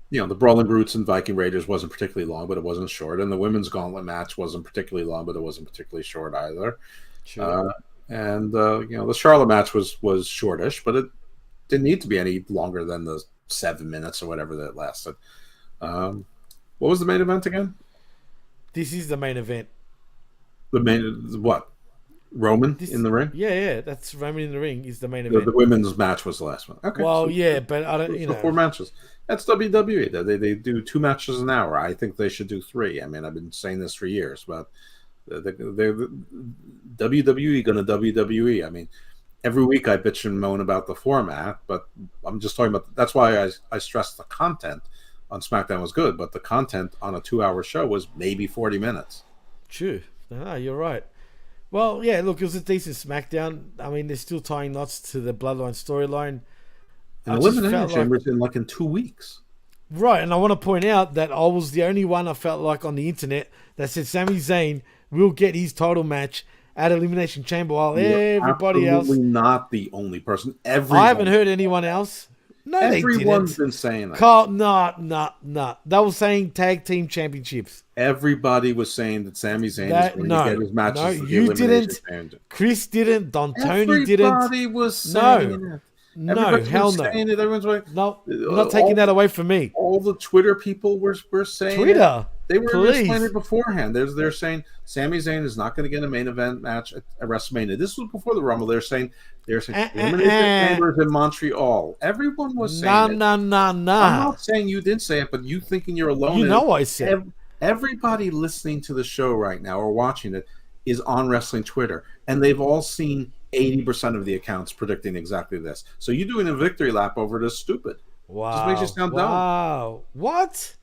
The Brawling Brutes and Viking Raiders wasn't particularly long, but it wasn't short. And the Women's Gauntlet match wasn't particularly long, but it wasn't particularly short either. Sure. The Charlotte match was shortish, but it didn't need to be any longer than the 7 minutes or whatever that lasted. What was the main event again? This is the main event. What? Roman in the ring? Yeah, that's Roman in the ring is the main event. The women's match was the last one. Okay. Well, but I don't, 4 matches. That's WWE. They do 2 matches an hour. I think they should do 3. I mean, I've been saying this for years, but they're WWE going to WWE. I mean, every week I bitch and moan about the format, but I'm just talking about. That's why I stress the content on SmackDown was good, but the content on a 2-hour show was maybe 40 minutes. True. You're right. Well, yeah, look, it was a decent SmackDown. I mean, they're still tying knots to the Bloodline storyline. And Elimination Chamber's in 2 weeks. Right, and I want to point out that I was the only one I felt like on the internet that said Sami Zayn will get his title match at Elimination Chamber while everybody else... Absolutely not the only person. I haven't heard anyone else. No, everyone's they didn't. Been saying that. Carl, no. They were saying tag team championships. Everybody was saying that Sami Zayn is going to get his matches. No, you didn't. Chris didn't. Don Tony didn't. Everybody was saying it. No, hell no. It. Everyone's like, no, you're not taking that away from me. All the Twitter people were saying Twitter. They were explaining it beforehand. They're saying Sami Zayn is not going to get a main event match at WrestleMania. This was before the Rumble. They're saying Elimination Chambers in Montreal. Everyone was saying it. No. I'm not saying you didn't say it, but you thinking you're alone. You know I said. Everybody listening to the show right now or watching it is on wrestling Twitter, and they've all seen 80% of the accounts predicting exactly this. So you doing a victory lap over it is stupid. Wow. Just makes you sound dumb. Wow. What?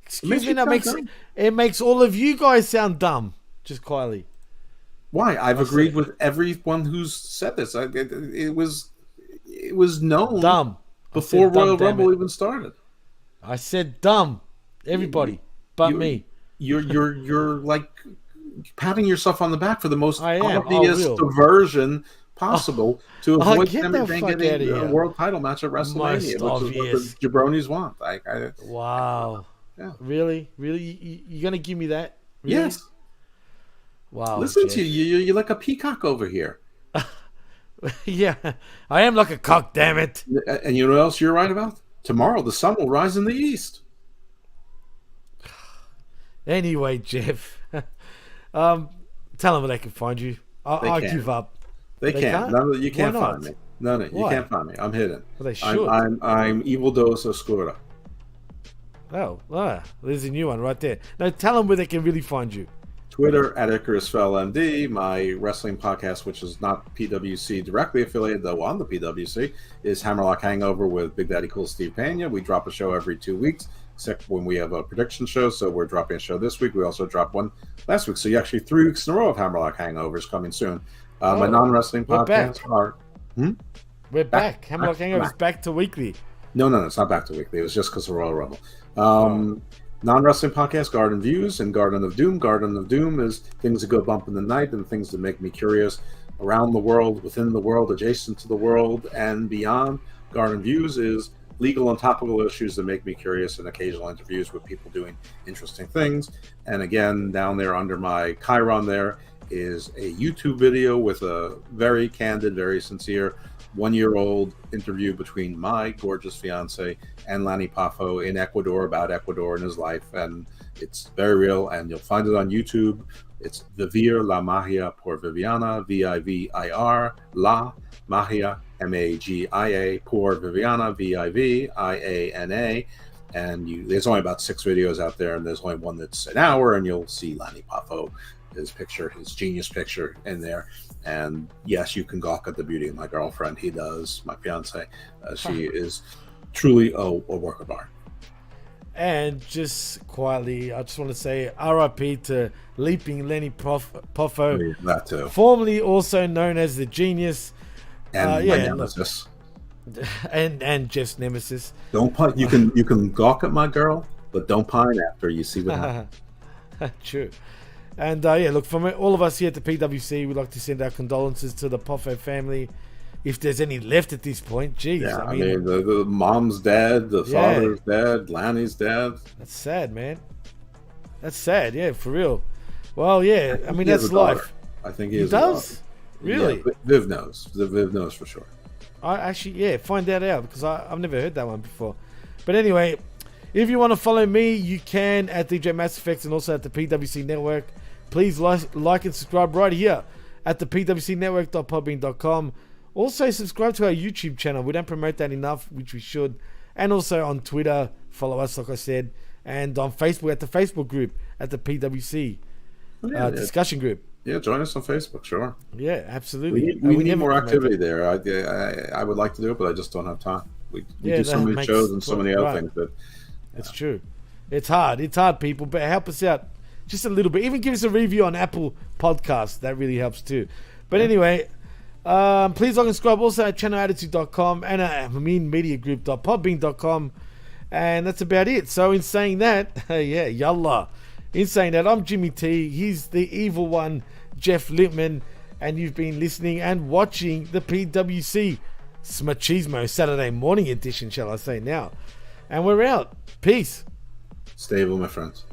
Excuse me, it makes all of you guys sound dumb. Just quietly. Why? I've agreed with everyone who's said this. It was known dumb before Royal Rumble even started. I said dumb. Everybody but me. You're like patting yourself on the back for the most obvious diversion possible to avoid Sami Zayn getting a world title match at WrestleMania, which is what the jabronis want. Wow. Yeah. Really? You're gonna give me that? Really? Yes. Wow. Listen to you. You're like a peacock over here. Yeah, I am like a cock. Damn it! And you know what else you're right about? Tomorrow the sun will rise in the east. Anyway, Jeff, tell them where they can find you. I give up. They can't. No, you can't find me. No, you can't find me. I'm hidden. Well, they should. I'm Evil Dos Oscura. Oh, there's a new one right there. Now tell them where they can really find you. Twitter at IcarusFellMD. My wrestling podcast, which is not PWC directly affiliated, though on the PWC, is Hammerlock Hangover with Big Daddy Cool Steve Pena. We drop a show every 2 weeks, except when we have a prediction show. So we're dropping a show this week. We also dropped one last week. So you actually 3 weeks in a row of Hammerlock Hangovers coming soon. My non-wrestling podcasts are... We're back. Hammerlock Hangover is back to weekly. No, it's not back to weekly. It was just because of Royal Rumble. Non-wrestling podcast, Garden Views and Garden of Doom. Garden of Doom is things that go bump in the night and things that make me curious around the world, within the world, adjacent to the world, and beyond. Garden Views is legal and topical issues that make me curious and occasional interviews with people doing interesting things. And again, down there under my Chiron there is a YouTube video with a very candid, very sincere 1-year-old interview between my gorgeous fiance and Lanny Poffo in Ecuador about Ecuador and his life, and it's very real, and you'll find it on YouTube. It's Vivir la Magia por Viviana, Vivir, la Magia, Magia, por Viviana, Viviana, and there's only about 6 videos out there, and there's only one that's an hour, and you'll see Lanny Poffo, his genius picture in there. And yes, you can gawk at the beauty of my girlfriend. He does, my fiance. She is truly a work of art. And just quietly, I just want to say RIP to Leaping Lenny Poffo. That too. Formerly also known as the Genius. And my nemesis. And Jeff's nemesis. Don't pine. You can gawk at my girl, but don't pine after you see what happens. True. And look, from all of us here at the PWC, we'd like to send our condolences to the Poffo family, if there's any left at this point. Jeez, yeah, I mean the mom's dead, the father's dead, Lanny's dead. That's sad, man. That's sad, yeah, for real. Well, yeah, I mean that's life. I think he does. Really? Yeah, Viv knows. Viv knows for sure. I actually, find that out because I've never heard that one before. But anyway, if you want to follow me, you can at DJ Mass Effects and also at the PWC Network. Please like and subscribe right here at the pwcnetwork.podbean.com. Also, subscribe to our YouTube channel. We don't promote that enough, which we should. And also on Twitter, follow us, like I said. And on Facebook, at the Facebook group, at the PWC discussion group. Yeah, join us on Facebook, sure. Yeah, absolutely. We need more activity there. I would like to do it, but I just don't have time. We do so many shows and so many other things. But it's true. It's hard. It's hard, people. But help us out just a little bit. Even give us a review on Apple Podcasts. That really helps too. But anyway, please like and subscribe also at channelattitude.com and at mediagroup.podbean.com. And that's about it. So in saying that, yallah. In saying that, I'm Jimmy T. He's the evil one, Jeff Lippman. And you've been listening and watching the PWC Smachismo Saturday morning edition, shall I say now. And we're out. Peace. Stay evil, my friends.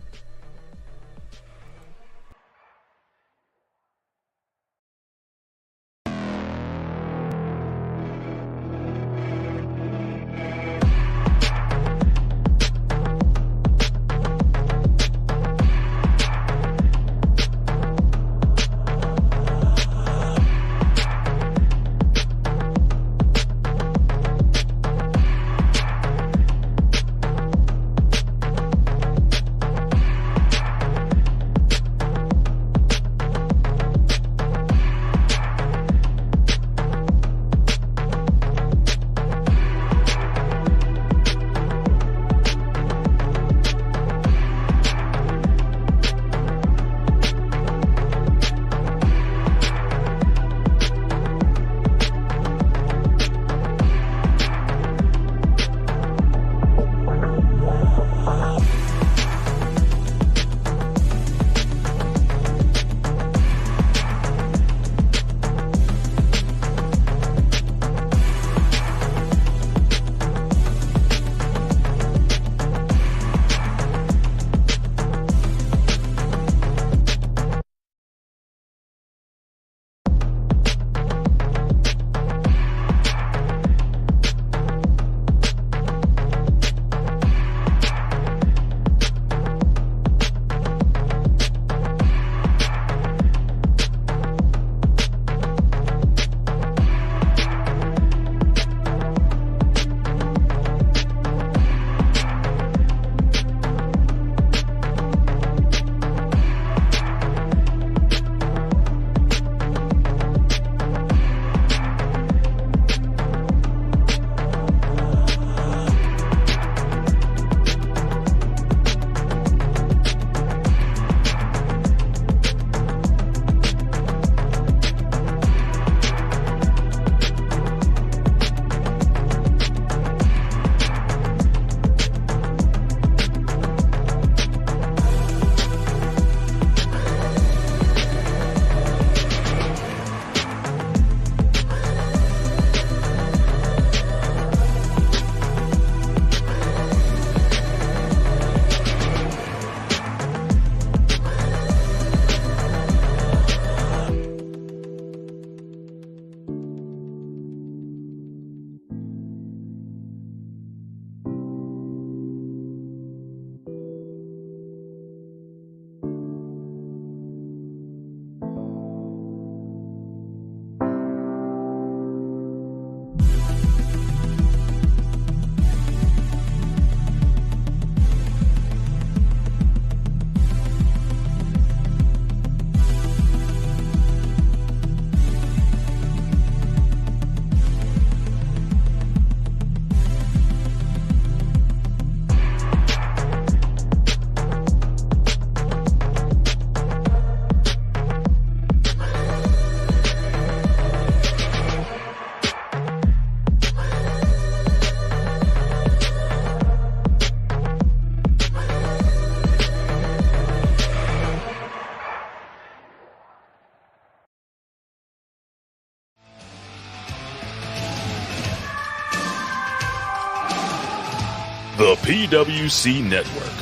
PWC Network.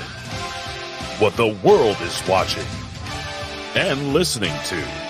What the world is watching and listening to.